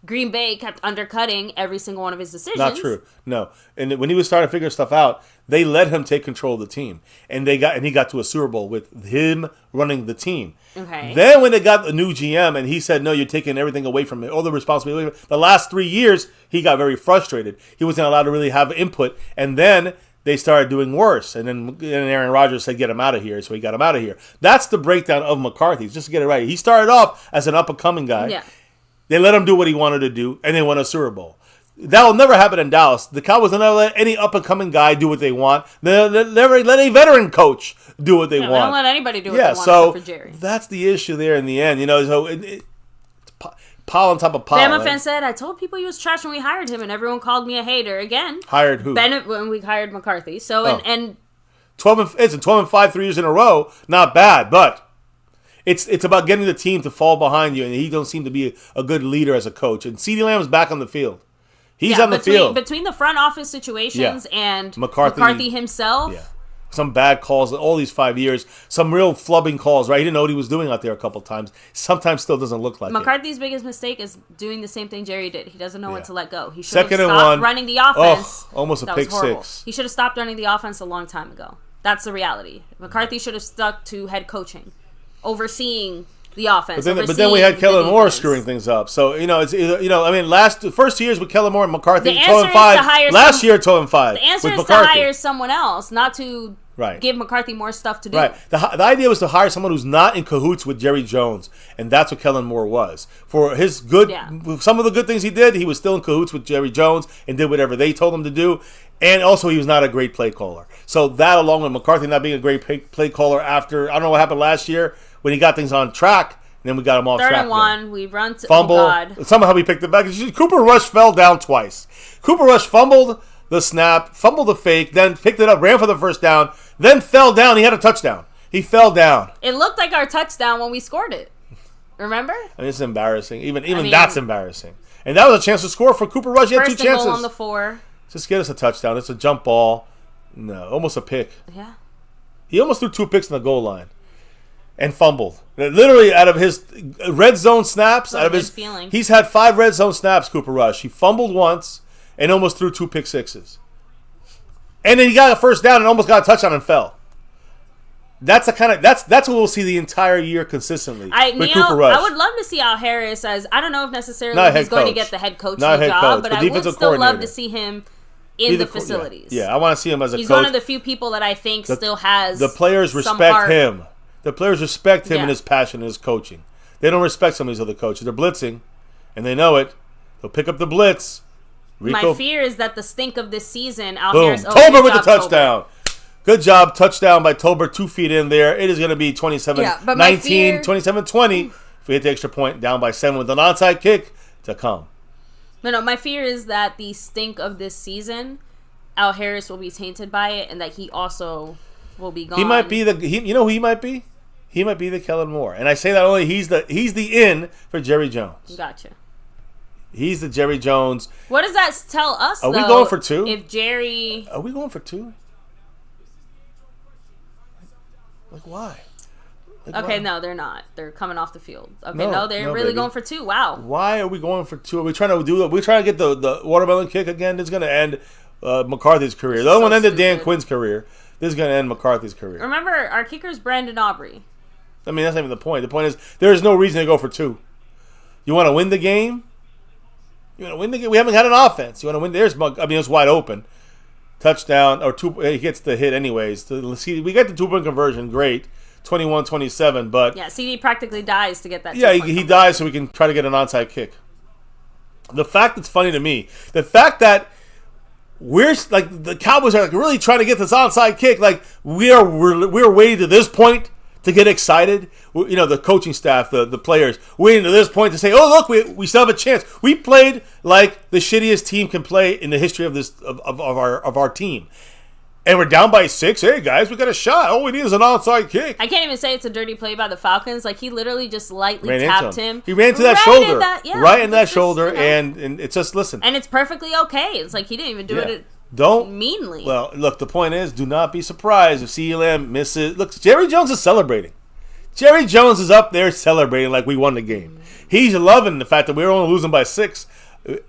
Green Bay kept undercutting every single one of his decisions. Not true. No. And when he was starting to figure stuff out, they let him take control of the team. And he got to a Super Bowl with him running the team. Okay. Then when they got a new GM and he said, no, you're taking everything away from me, all the responsibility. The last 3 years, he got very frustrated. He wasn't allowed to really have input. And then they started doing worse. And then Aaron Rodgers said, get him out of here. So he got him out of here. That's the breakdown of McCarthy, just to get it right. He started off as an up-and-coming guy. Yeah. They let him do what he wanted to do, and they won a Super Bowl. That will never happen in Dallas. The Cowboys will never let any up-and-coming guy do what they want. They'll never let any veteran coach do what they want. They don't let anybody do what they want except for Jerry. That's the issue there in the end. So it's pile on top of pile. Bama fan said, I told people he was trash when we hired him, and everyone called me a hater. Again. Hired who? Bennett when we hired McCarthy. So, and 12-5 3 years in a row. Not bad, but It's about getting the team to fall behind you, and he don't seem to be a good leader as a coach. And CeeDee Lamb's back on the field. He's on the field. Between the front office situations and McCarthy himself. Yeah. Some bad calls all these 5 years. Some real flubbing calls, right? He didn't know what he was doing out there a couple times. Sometimes still doesn't look like McCarthy's biggest mistake is doing the same thing Jerry did. He doesn't know when to let go. He should have stopped running the offense. Almost a pick six. He should have stopped running the offense a long time ago. That's the reality. McCarthy should have stuck to head coaching. Overseeing the offense. But then we had Kellen Moore screwing things up. So, the first 2 years with Kellen Moore and McCarthy, 12-5. Last year, 12-5. The answer is to hire someone else, not to give McCarthy more stuff to do. Right. The idea was to hire someone who's not in cahoots with Jerry Jones, and that's what Kellen Moore was. For his some of the good things he did, he was still in cahoots with Jerry Jones and did whatever they told him to do. And also, he was not a great play caller. So that, along with McCarthy not being a great play caller after, I don't know what happened last year, when he got things on track, and then we got him off track. 3rd and 1, we run to fumble. Somehow we picked it back. Cooper Rush fell down twice. Cooper Rush fumbled the snap, fumbled the fake, then picked it up, ran for the first down, then fell down. He had a touchdown. He fell down. It looked like our touchdown when we scored it. Remember? It's embarrassing. Even that's embarrassing. And that was a chance to score for Cooper Rush. He had 2 chances. Goal on the 4. Just get us a touchdown. It's a jump ball. No, almost a pick. Yeah. He almost threw 2 picks in the goal line. And fumbled. Literally, out of his red zone snaps, he's had 5 red zone snaps, Cooper Rush. He fumbled once and almost threw 2 pick sixes. And then he got a first down and almost got a touchdown and fell. That's what we'll see the entire year consistently with Cooper Rush. I would love to see Al Harris as, I don't know if necessarily he's going to get the head coaching job, but I would still love to see him in the facilities. Yeah, I want to see him as a coach. He's one of the few people that I think still has the players respect him. The players respect him and his passion and his coaching. They don't respect some of these other coaches. They're blitzing, and they know it. They'll pick up the blitz. My fear is that the stink of this season, Al Boom. Harris... Tolbert with the touchdown. Good job. Touchdown by Tolbert. 2 feet in there. It is going to be 27-19, 27-20. If we hit the extra point, down by 7 with an onside kick to come. No, my fear is that the stink of this season, Al Harris will be tainted by it, and that he also will be gone. He might be you know who he might be? He might be the Kellen Moore. And I say that only he's the in for Jerry Jones. Gotcha. He's the Jerry Jones. What does that tell us, Are we going for 2? If Jerry... Are we going for 2? Why? Okay, no, they're not. They're coming off the field. Okay, no, they're really going for 2. Wow. Why are we going for 2? Are we trying to get the watermelon kick again? It's going to end McCarthy's career. The other one ended Dan Quinn's career. This is going to end McCarthy's career. Remember, our kicker's Brandon Aubrey. I mean, that's not even the point. The point is there is no reason to go for 2. You want to win the game? You want to win the game? We haven't had an offense. You want to win? It's wide open. Touchdown or 2. He gets the hit anyways. We got the 2-point conversion. Great. 21-27, but... Yeah, CD practically dies to get that. Yeah, he dies so we can try to get an onside kick. The fact that's funny to me, the fact that we're like the Cowboys are like really trying to get this onside kick, like we're waiting to this point to get excited. You know, the coaching staff, the players, waiting to this point to say, "Oh, look, we still have a chance." We played like the shittiest team can play in the history of our team. And we're down by 6. Hey, guys, we got a shot. All we need is an onside kick. I can't even say it's a dirty play by the Falcons. Like, he literally just lightly tapped him. He ran to that shoulder. Right in that shoulder, and it's just, listen. And it's perfectly okay. It's like he didn't even do it meanly. Well, look, the point is, do not be surprised if CeeDee Lamb misses. Look, Jerry Jones is celebrating. Jerry Jones is up there celebrating like we won the game. He's loving the fact that we were only losing by 6.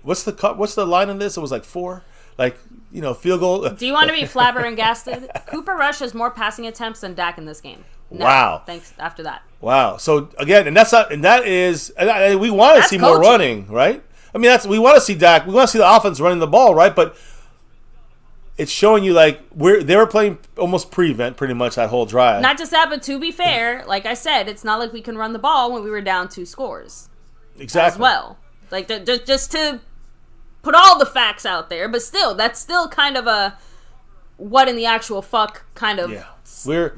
What's the line in this? It was like 4. Like, you know, field goal. Do you want to be flabbergasted? Cooper Rush has more passing attempts than Dak in this game. No, wow. Thanks after that. Wow. So again, we want to see more running, right? I mean, we want to see Dak. We want to see the offense running the ball, right? But it's showing you like they were playing almost prevent pretty much that whole drive. Not just that, but to be fair, like I said, it's not like we can run the ball when we were down 2 scores. Exactly. As well, like just to put all the facts out there, but still, that's still kind of a what in the actual fuck kind of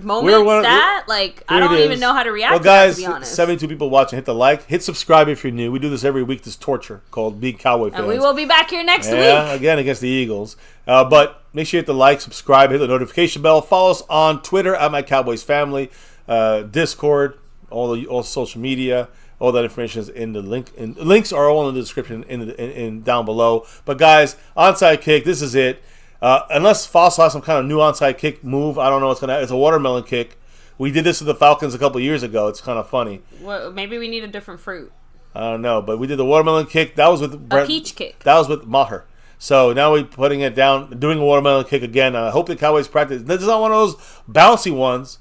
moment stat. Like, I don't even know how to react to that, to be honest. 72 people watching. Hit the like. Hit subscribe if you're new. We do this every week, this torture called Big Cowboy Fans. And we will be back here next week. Again, against the Eagles. But make sure you hit the like, subscribe, hit the notification bell. Follow us on Twitter at MyCowboysFamily, Discord, all social media. All that information is in the link. And links are all in the description in down below. But guys, onside kick. This is it. Unless Fossil has some kind of new onside kick move, I don't know what's gonna. It's a watermelon kick. We did this with the Falcons a couple years ago. It's kind of funny. Well, maybe we need a different fruit. I don't know, but we did the watermelon kick. That was with a peach kick. That was with Maher. So now we're putting it down, doing a watermelon kick again. I hope the Cowboys practice. This is not one of those bouncy ones.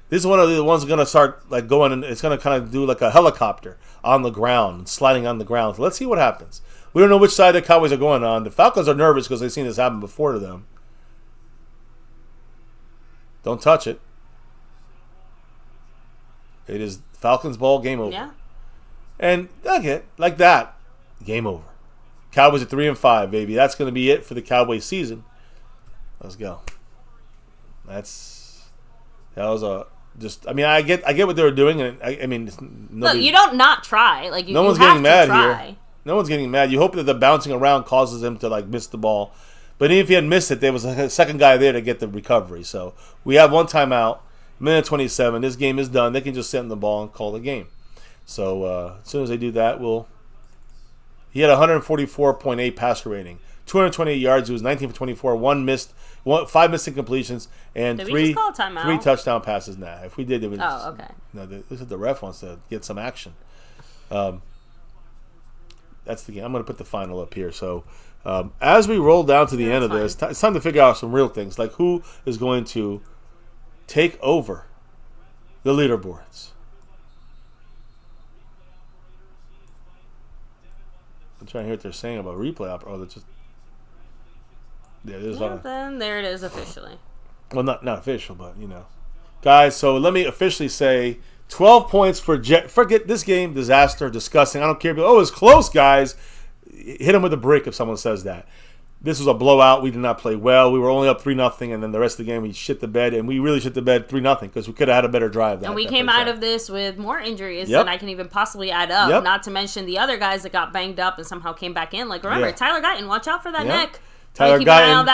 This is one of the ones that's going to start like going, and it's going to kind of do like a helicopter on the ground, sliding on the ground. So let's see what happens. We don't know which side the Cowboys are going on. The Falcons are nervous because they've seen this happen before to them. Don't touch it. It is Falcons ball, game over. Yeah. And okay, like that, game over. Cowboys at 3-5, baby. That's going to be it for the Cowboys season. Let's go. That was a. Just, I mean, I get what they were doing, and I mean, look, you don't not try. Like no one's getting mad here. No one's getting mad. You hope that the bouncing around causes him to like miss the ball, but even if he had missed it, there was a second guy there to get the recovery. So we have one timeout, minute 27. This game is done. They can just send the ball and call the game. So as soon as they do that, he had 144.8 passer rating, 228 yards. He was 19 for 24. 5 missing completions, and three touchdown passes. Nah, if we did, it was. Oh, okay. No, this is the ref wants to get some action. That's the game. I'm going to put the final up here. So, as we roll down to the end of this, it's time to figure out some real things, like who is going to take over the leaderboards. I'm trying to hear what they're saying about replay. Oh, that's just. Yeah, then there it is officially. Well, not official, but you know, guys. So let me officially say 12 points for Jet. Forget this game, disaster, disgusting. I don't care. Oh, it's close, guys. Hit him with a brick if someone says that. This was a blowout. We did not play well. We were only up 3-0, and then the rest of the game we shit the bed, and we really shit the bed 3-0 because we could have had a better drive. And we came out of this with more injuries than I can even possibly add up. Yep. Not to mention the other guys that got banged up and somehow came back in. Like remember, Tyler Guyton, watch out for that neck. Tyler Guyton,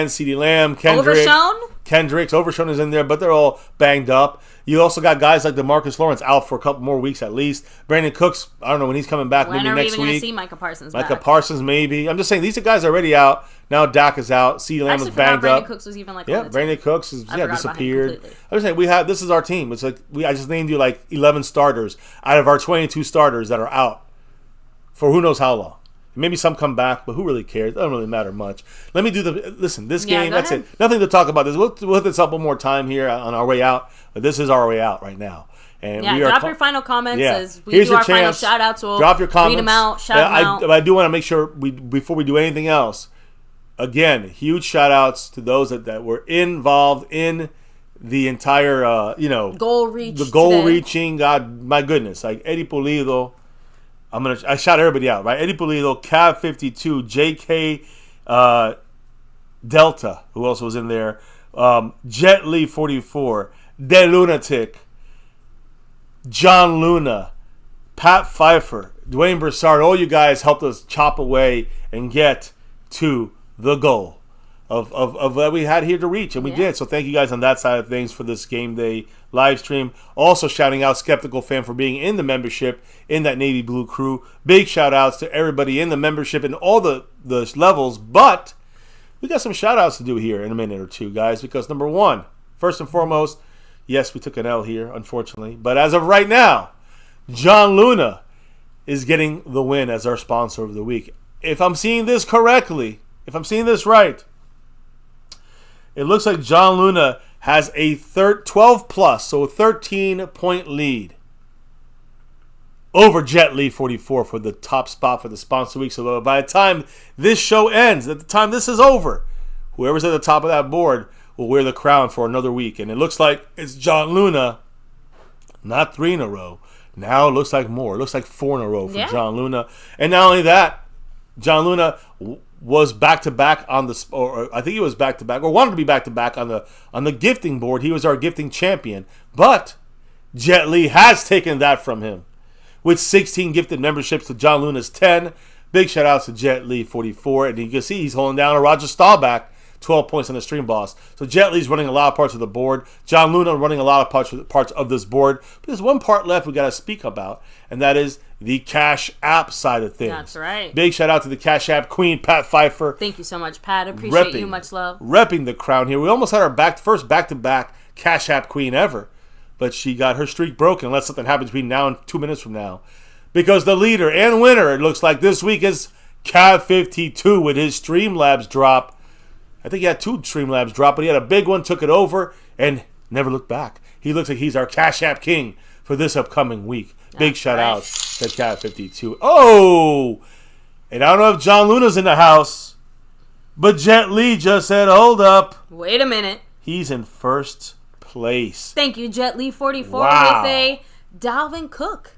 CeeDee Lamb, Kendricks, Overshown is in there, but they're all banged up. You also got guys like DeMarcus Lawrence out for a couple more weeks at least. Brandon Cooks, I don't know when he's coming back. Maybe next week. When are we even going to see Micah Parsons back? Micah Parsons, maybe. I'm just saying, these are guys already out. Now Dak is out. CeeDee Lamb is banged up. Brandon Cooks was even like Brandon Cooks is disappeared. I'm just saying, this is our team. It's like I just named you like 11 starters out of our 22 starters that are out for who knows how long. Maybe some come back, but who really cares? It doesn't really matter much. Let me do this game, that's ahead. it. Nothing to talk about this. We'll hit this up one more time here on our way out, but this is our way out right now. And drop your final comments as we Here's do your our final chance. shout-outs. We'll drop your comments. read them out, shout them out. But I do want to make sure, before we do anything else, again, huge shout-outs to those that were involved in the entire, goal reach. The goal today. reaching, God, my goodness. Like Eddie Pulido. I shout everybody out, right? Eddie Pulido, Cav52, JK Delta, who also was in there, Jet Lee 44, De Lunatic, John Luna, Pat Pfeiffer, Dwayne Broussard. All you guys helped us chop away and get to the goal of what we had here to reach, and we did. So thank you guys on that side of things for this game day live stream. Also shouting out Skeptical Fan for being in the membership in that Navy Blue crew. Big shout outs to everybody in the membership in all the levels, but we got some shout outs to do here in a minute or two, guys, because number one, first and foremost, yes, we took an L here, unfortunately, but as of right now, John Luna is getting the win as our sponsor of the week. If I'm seeing this correctly, if I'm seeing this right, it looks like John Luna has a 12 plus, so a 13-point lead over Jet Li 44 for the top spot for the sponsor week. So by the time this show ends, at the time this is over, whoever's at the top of that board will wear the crown for another week. And it looks like it's John Luna, not 3 in a row. Now it looks like more. It looks like 4 in a row for John Luna. And not only that, John Luna was back-to-back on the, or I think he was back-to-back, or wanted to be back-to-back on the gifting board. He was our gifting champion. But Jet Li has taken that from him with 16 gifted memberships to John Luna's 10. Big shout-outs to Jet Li 44. And you can see he's holding down a Roger Staubach, 12 points on the stream boss. So Jet Li's running a lot of parts of the board. John Luna running a lot of parts of this board. But there's one part left we got to speak about, and that is the Cash App side of things. That's right. Big shout out to the Cash App queen, Pat Pfeiffer. Thank you so much, Pat. Appreciate you. Much love. Repping the crown here. We almost had our first back-to-back Cash App queen ever. But she got her streak broken unless something happens between now and 2 minutes from now. Because the leader and winner, it looks like this week, is Cav52 with his Streamlabs drop. I think he had 2 Streamlabs drop, but he had a big one, took it over, and never looked back. He looks like he's our Cash App king for this upcoming week. Big shout out to Cat52. Oh! And I don't know if John Luna's in the house, but Jet Li just said, hold up. Wait a minute. He's in first place. Thank you, Jet Li 44 with a Dalvin Cook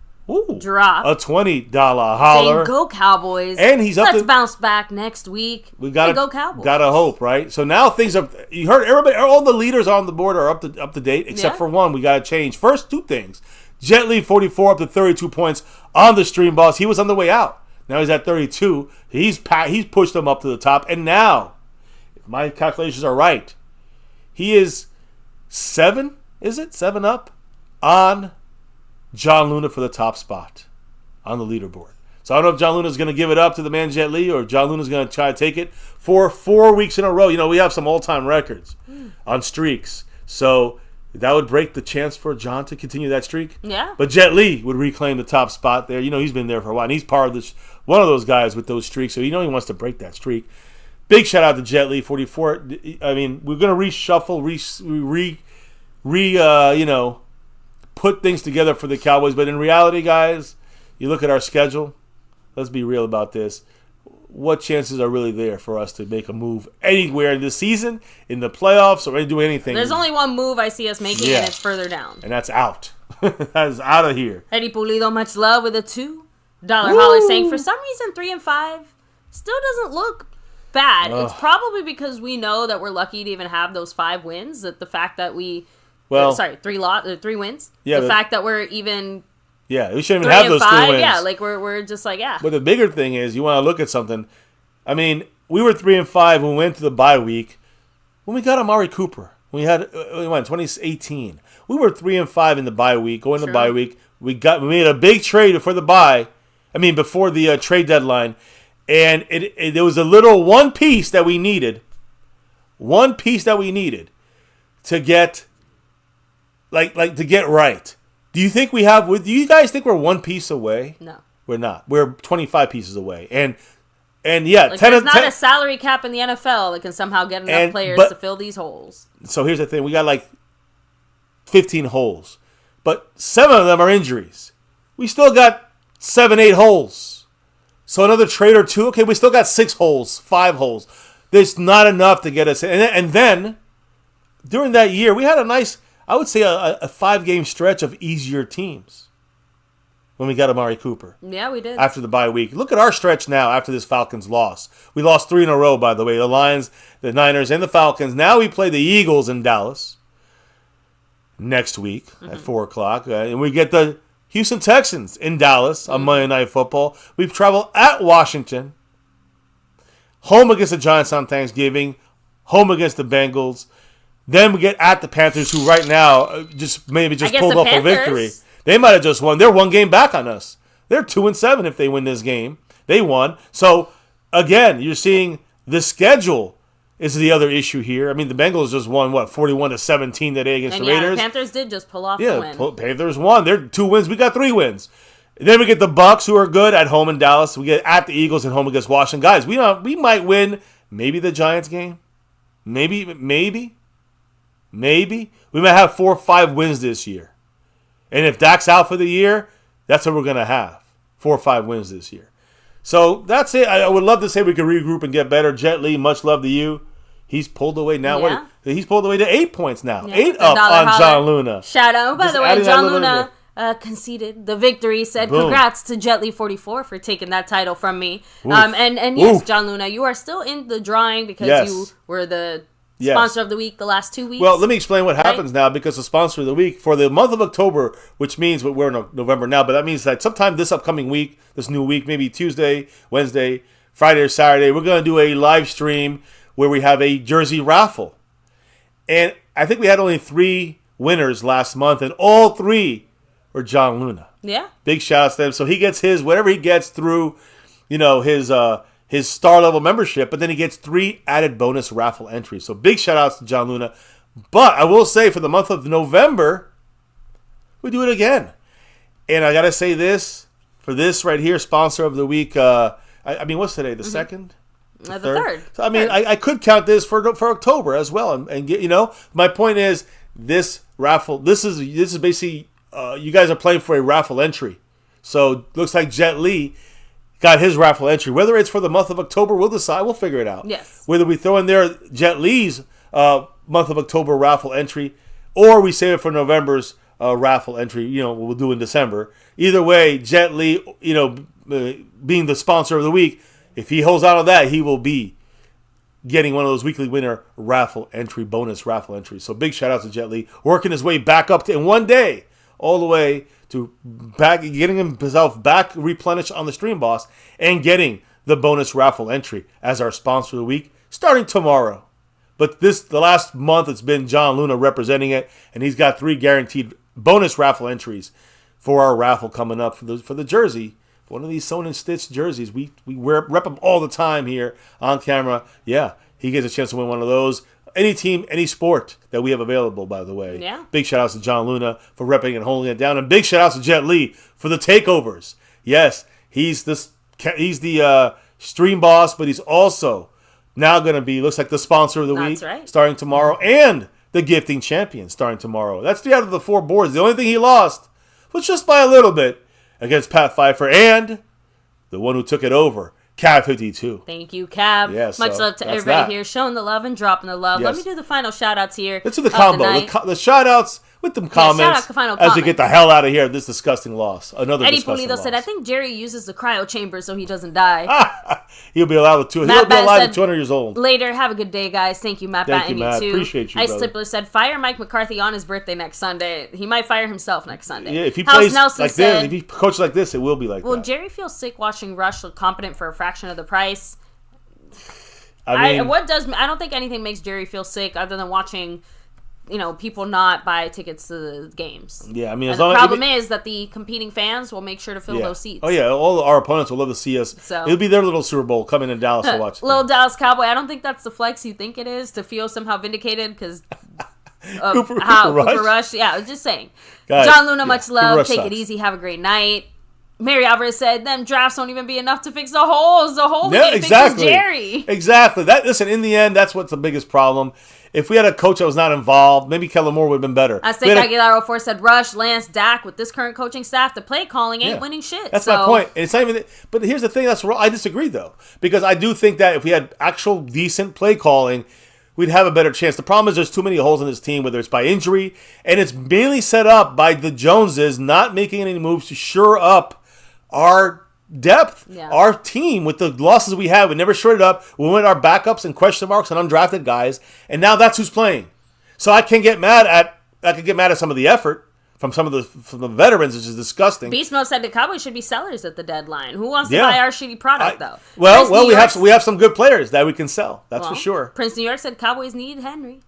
drop. A $20 holler. Saying go Cowboys. And he's up Let's bounce back next week. We gotta go Cowboys. Gotta hope, right? So now things are, you heard everybody, all the leaders on the board are up to date, except for one. We gotta change. First, 2 things. Jet Li 44 up to 32 points on the stream boss. He was on the way out. Now he's at 32. He's pushed him up to the top. And now, if my calculations are right, he is 7 up on John Luna for the top spot on the leaderboard. So I don't know if John Luna's going to give it up to the man Jet Li, or if John Luna's going to try to take it for 4 weeks in a row. You know, we have some all-time records on streaks. So that would break the chance for John to continue that streak. Yeah. But Jet Li would reclaim the top spot there. You know, he's been there for a while. And he's part of this, one of those guys with those streaks. So you know he wants to break that streak. Big shout out to Jet Li 44. I mean, we're going to reshuffle, put things together for the Cowboys. But in reality, guys, you look at our schedule. Let's be real about this. What chances are really there for us to make a move anywhere this season, in the playoffs, or do anything? There's only one move I see us making, and it's further down. And that's out. That's out of here. Eddie Pulido, much love with a $2 holler, saying for some reason 3 and 5 still doesn't look bad. It's probably because we know that we're lucky to even have those 5 wins. That the fact that we, 3 wins. Yeah, the fact that we're even. Yeah, we shouldn't even have those 3 wins. Yeah, like we're just like, yeah. But the bigger thing is, you want to look at something. I mean, we were 3 and 5 when we went to the bye week. When we got Amari Cooper, we had 2018. We were 3 and 5 in the bye week. Going to the bye week, we made a big trade before the bye. I mean, before the trade deadline, and there was a little one piece that we needed. One piece that we needed to get, to get right. Do you guys think we're one piece away? No. We're not. We're 25 pieces away. And And yeah, like, there's not a salary cap in the NFL that can somehow get enough players to fill these holes. So here's the thing: we got like 15 holes, but 7 of them are injuries. We still got 7, 8 holes. So another trade or 2. Okay, we still got 6 holes, 5 holes. There's not enough to get us in. And then during that year, we had a nice, I would say, a 5-game stretch of easier teams. When we got Amari Cooper. Yeah, we did. After the bye week. Look at our stretch now after this Falcons loss. We lost 3 in a row, by the way. The Lions, the Niners, and the Falcons. Now we play the Eagles in Dallas next week at 4 o'clock. And we get the Houston Texans in Dallas on Monday Night Football. We travel at Washington. Home against the Giants on Thanksgiving. Home against the Bengals. Then we get at the Panthers, who right now just pulled off a victory. They might have just won. They're 1 game back on us. They're 2-7 if they win this game. They won. So, again, you're seeing the schedule is the other issue here. I mean, the Bengals just won, 41-17 today against the Raiders. The Panthers did just pull off the win. Yeah, Panthers won. They're 2 wins. We got 3 wins. And then we get the Bucs, who are good, at home in Dallas. We get at the Eagles and home against Washington. Guys, we might win maybe the Giants game. Maybe. We might have 4 or 5 wins this year. And if Dak's out for the year, that's what we're going to have. 4 or 5 wins this year. So that's it. I would love to say we could regroup and get better. Jet Li, much love to you. He's pulled away now. Yeah. He's pulled away to 8 points now. Yeah. 8 up on John Luna. Shout out. By the way, John Luna conceded the victory. Said congrats to Jet Li 44 for taking that title from me. And yes, John Luna, you are still in the drawing because you were the sponsor of the week the last 2 weeks. Well, let me explain what happens now, because the sponsor of the week for the month of October, which means we're in November now, but that means that sometime this upcoming week, this new week, maybe Tuesday, Wednesday, Friday, or Saturday, we're going to do a live stream where we have a jersey raffle. And I think we had only 3 winners last month, and all 3 were John Luna. Yeah. Big shout out to them. So he gets whatever he gets through, his star level membership, but then he gets 3 added bonus raffle entries. So big shout outs to John Luna. But I will say for the month of November, we do it again. And I got to say this, for this right here, sponsor of the week, what's today, the 2nd? The 3rd. So, I could count this for October as well. And get, my point is, this raffle, this is basically, you guys are playing for a raffle entry. So looks like Jet Li got his raffle entry. Whether it's for the month of October, we'll decide. We'll figure it out. Yes. Whether we throw in there Jet Li's month of October raffle entry, or we save it for November's raffle entry, we'll do in December. Either way, Jet Li, being the sponsor of the week, if he holds out on that, he will be getting one of those weekly winner raffle entry, bonus raffle entries. So big shout out to Jet Li, working his way back up to, in one day, all the way to getting himself back replenished on the Stream Boss and getting the bonus raffle entry as our sponsor of the week starting tomorrow. But the last month it's been John Luna representing it, and he's got 3 guaranteed bonus raffle entries for our raffle coming up for the jersey. One of these sewn and stitched jerseys. We rep them all the time here on camera. Yeah, he gets a chance to win one of those. Any team, any sport that we have available, by the way. Yeah. Big shout outs to John Luna for repping and holding it down. And big shout outs to Jet Li for the takeovers. Yes, he's the Stream Boss, but he's also now going to be, looks like, the sponsor of the week starting tomorrow, and the gifting champion starting tomorrow. That's 3 out of the 4 boards. The only thing he lost was just by a little bit against Pat Pfeiffer and the one who took it over, Cab 52. Thank you, Cab. Yeah, much love to everybody here, showing the love and dropping the love. Yes. Let me do the final shout-outs here. Let's do the combo. The shout-outs with them comments as we get the hell out of here. This disgusting loss. Another Eddie disgusting Pulido loss. said, I think Jerry uses the cryo chamber so he doesn't die. He'll be alive at 200 years old. Later, have a good day, guys. Thank you, Matt. Thank you, Matt. Too. Appreciate you, Ice brother. Tippler said, fire Mike McCarthy on his birthday next Sunday. He might fire himself next Sunday. Yeah, if he plays like this, if he coaches like this, it will be like that. Will Jerry feel sick watching Rush look competent for a fraction of the price? I don't think anything makes Jerry feel sick other than watching, people not buy tickets to the games. Yeah, I mean, the problem is that the competing fans will make sure to fill those seats. Oh yeah, all our opponents will love to see us. So, it'll be their little Super Bowl coming in Dallas to watch. Little Dallas Cowboy. I don't think that's the flex you think it is to feel somehow vindicated because of Cooper Rush. Yeah, I was just saying. Guys, John Luna, much love. Take it easy. Have a great night. Mary Alvarez said, them drafts won't even be enough to fix the holes. The hole yeah, exactly. Fixes Jerry. Exactly. Listen, in the end, that's what's the biggest problem. If we had a coach that was not involved, maybe Kellen Moore would have been better. Azteca Aguilar 04 said, Rush, Lance, Dak, with this current coaching staff, the play calling ain't winning shit. That's my point. It's not even. But here's the thing. I disagree, though. Because I do think that if we had actual decent play calling, we'd have a better chance. The problem is there's too many holes in this team, whether it's by injury, and it's mainly set up by the Joneses not making any moves to shore up our depth, our team. With the losses we had, we never shored it up. We went our backups and question marks and undrafted guys, and now that's who's playing. So I can get mad at some of the effort from the veterans, which is disgusting. Beast Mode said the Cowboys should be sellers at the deadline. Who wants to buy our shitty product though? Well, we have some good players that we can sell. That's for sure. Prince New York said Cowboys need Henry.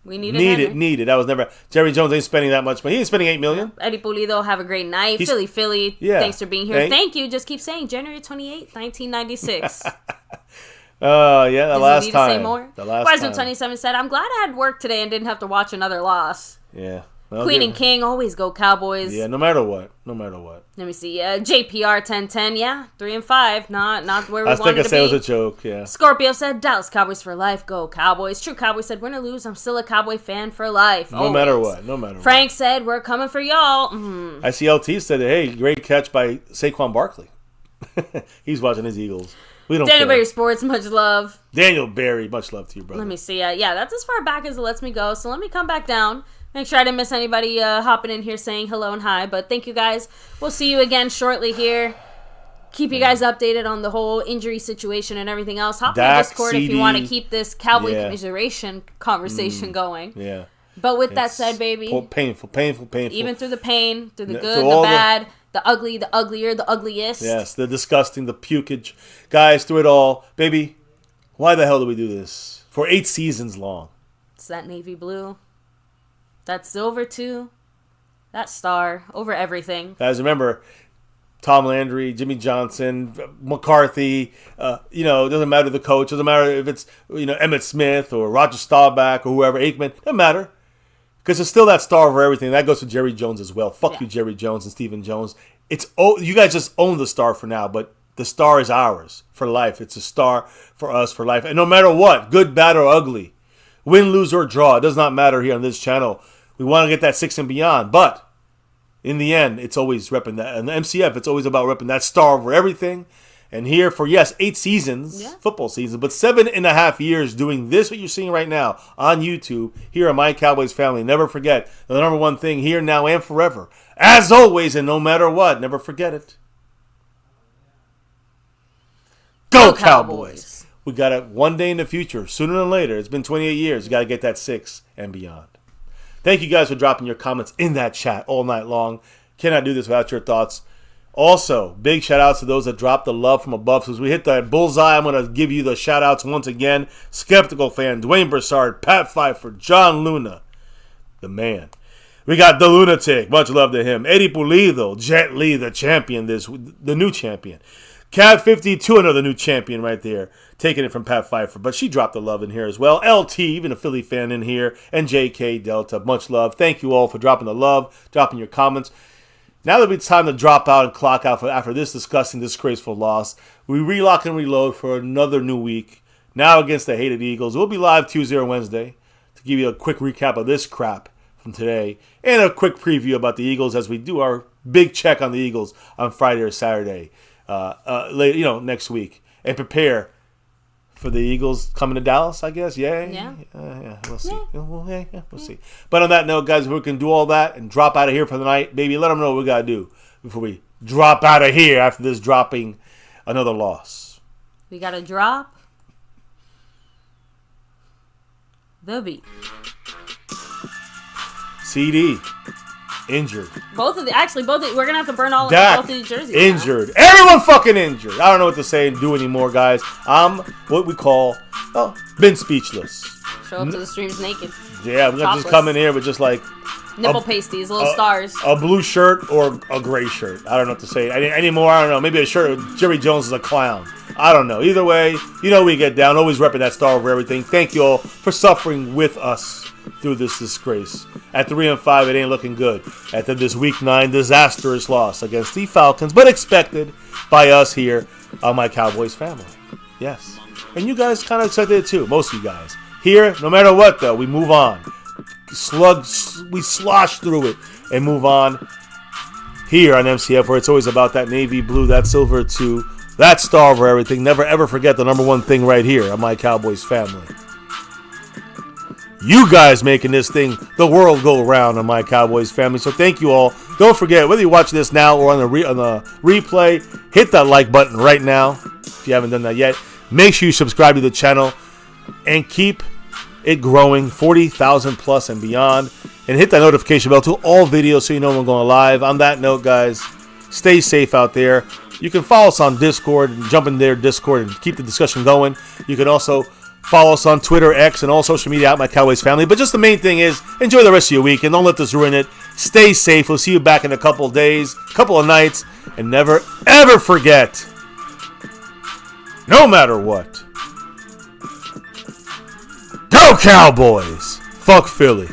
We needed Henry. That was never. Jerry Jones ain't spending that much money. He ain't spending $8 million. Eddie Pulido, have a great night. Philly. Yeah. Thanks for being here. Thank you. Just keep saying January 28th, 1996. The last time. Say more? The last time. 27 said, I'm glad I had work today and didn't have to watch another loss. Yeah. Well, Queen and King, always go Cowboys. Yeah, no matter what. Let me see. JPR 1010, 3-5. Not where we wanted to be. I think I said it was a joke, yeah. Scorpio said, Dallas Cowboys for life, go Cowboys. True Cowboy said, win or lose, I'm still a Cowboy fan for life. No matter what. Frank said, we're coming for y'all. Mm-hmm. I see LT said, hey, great catch by Saquon Barkley. He's watching his Eagles. We don't Daniel care. Berry Sports, much love. Daniel Berry, much love to you, brother. Let me see. That's as far back as it lets me go. So let me come back down. Make sure I didn't miss anybody hopping in here saying hello and hi. But thank you guys. We'll see you again shortly here. Keep you guys updated on the whole injury situation and everything else. Hop in the Discord if you want to keep this Cowboy commiseration conversation going. Yeah. But with that said, baby. Painful. Even through the pain, through the good, the bad, the ugly, the uglier, the ugliest. Yes, the disgusting, the pukage. Guys, through it all. Baby, why the hell do we do this? For 8 seasons long. It's that navy blue. That silver, too. That star. Over everything. Guys, remember, Tom Landry, Jimmy Johnson, McCarthy, it doesn't matter the coach. Doesn't matter if it's, Emmitt Smith or Roger Staubach or whoever, Aikman. Doesn't matter. Because it's still that star over everything. That goes to Jerry Jones as well. Fuck you, Jerry Jones and Stephen Jones. You guys just own the star for now, but the star is ours for life. It's a star for us for life. And no matter what, good, bad, or ugly, win, lose, or draw, it does not matter here on this channel. We want to get that 6 and beyond. But in the end, it's always repping that. And the MCF, it's always about repping that star over everything. And here for, 8 seasons, football seasons, but 7.5 years doing this, what you're seeing right now on YouTube, here on My Cowboys Family. Never forget the number one thing here, now, and forever. As always, and no matter what, never forget it. Go Cowboys! We got it one day in the future, sooner than later. It's been 28 years. You got to get that 6 and beyond. Thank you guys for dropping your comments in that chat all night long. Cannot do this without your thoughts. Also, big shout outs to those that dropped the love from above. So as we hit that bullseye, I'm going to give you the shout outs once again. Skeptical Fan, Dwayne Broussard, Pat Pfeiffer, John Luna, the man. We got The Lunatic, much love to him. Eddie Pulido, Jet Li, the champion, the new champion. Cat 52, another new champion right there, taking it from Pat Pfeiffer. But she dropped the love in here as well. LT, even a Philly fan in here. And JK Delta, much love. Thank you all for dropping the love, dropping your comments. Now that it's time to drop out and clock out after this disgusting, disgraceful loss, we relock and reload for another new week. Now against the hated Eagles. We'll be live Tuesday or Wednesday to give you a quick recap of this crap from today and a quick preview about the Eagles as we do our big check on the Eagles on Friday or Saturday. Next week, and prepare for the Eagles coming to Dallas, I guess. Yeah. We'll see. We'll see. But on that note, guys, if we can do all that and drop out of here for the night, baby, let them know what we gotta do before we drop out of here after this dropping another loss. We gotta drop the beat. CD. Injured. Both of we're gonna have to burn all Dak, both of these jerseys. Injured. Now. Everyone fucking injured. I don't know what to say and do anymore, guys. I'm what we call been speechless. Show up to the streams naked. Yeah, I'm gonna just come in here with just like nipple pasties, little stars. A blue shirt or a gray shirt. I don't know what to say anymore. I don't know. Maybe a shirt with Jerry Jones is a clown. I don't know. Either way, you know we get down. Always repping that star over everything. Thank you all for suffering with us through this disgrace. At 3-5, it ain't looking good. After this Week 9 disastrous loss against the Falcons, but expected by us here on My Cowboys Family. Yes. And you guys kind of expected it too. Most of you guys. Here, no matter what, though, we move on. We slosh through it and move on. Here on MCF, where it's always about that navy blue, that silver too, that star over everything. Never ever forget the number one thing right here on My Cowboys Family. You guys making this thing, the world go around on My Cowboys Family. So thank you all. Don't forget, whether you're watching this now or on the replay, hit that like button right now if you haven't done that yet. Make sure you subscribe to the channel and keep it growing, 40,000 plus and beyond. And hit that notification bell to all videos so you know when I'm going live. On that note, guys, stay safe out there. You can follow us on Discord and jump in their Discord and keep the discussion going. You can also follow us on Twitter, X, and all social media at My Cowboys Family. But just the main thing is, enjoy the rest of your week and don't let this ruin it. Stay safe. We'll see you back in a couple of days, couple of nights. And never, ever forget, no matter what, go Cowboys! Fuck Philly.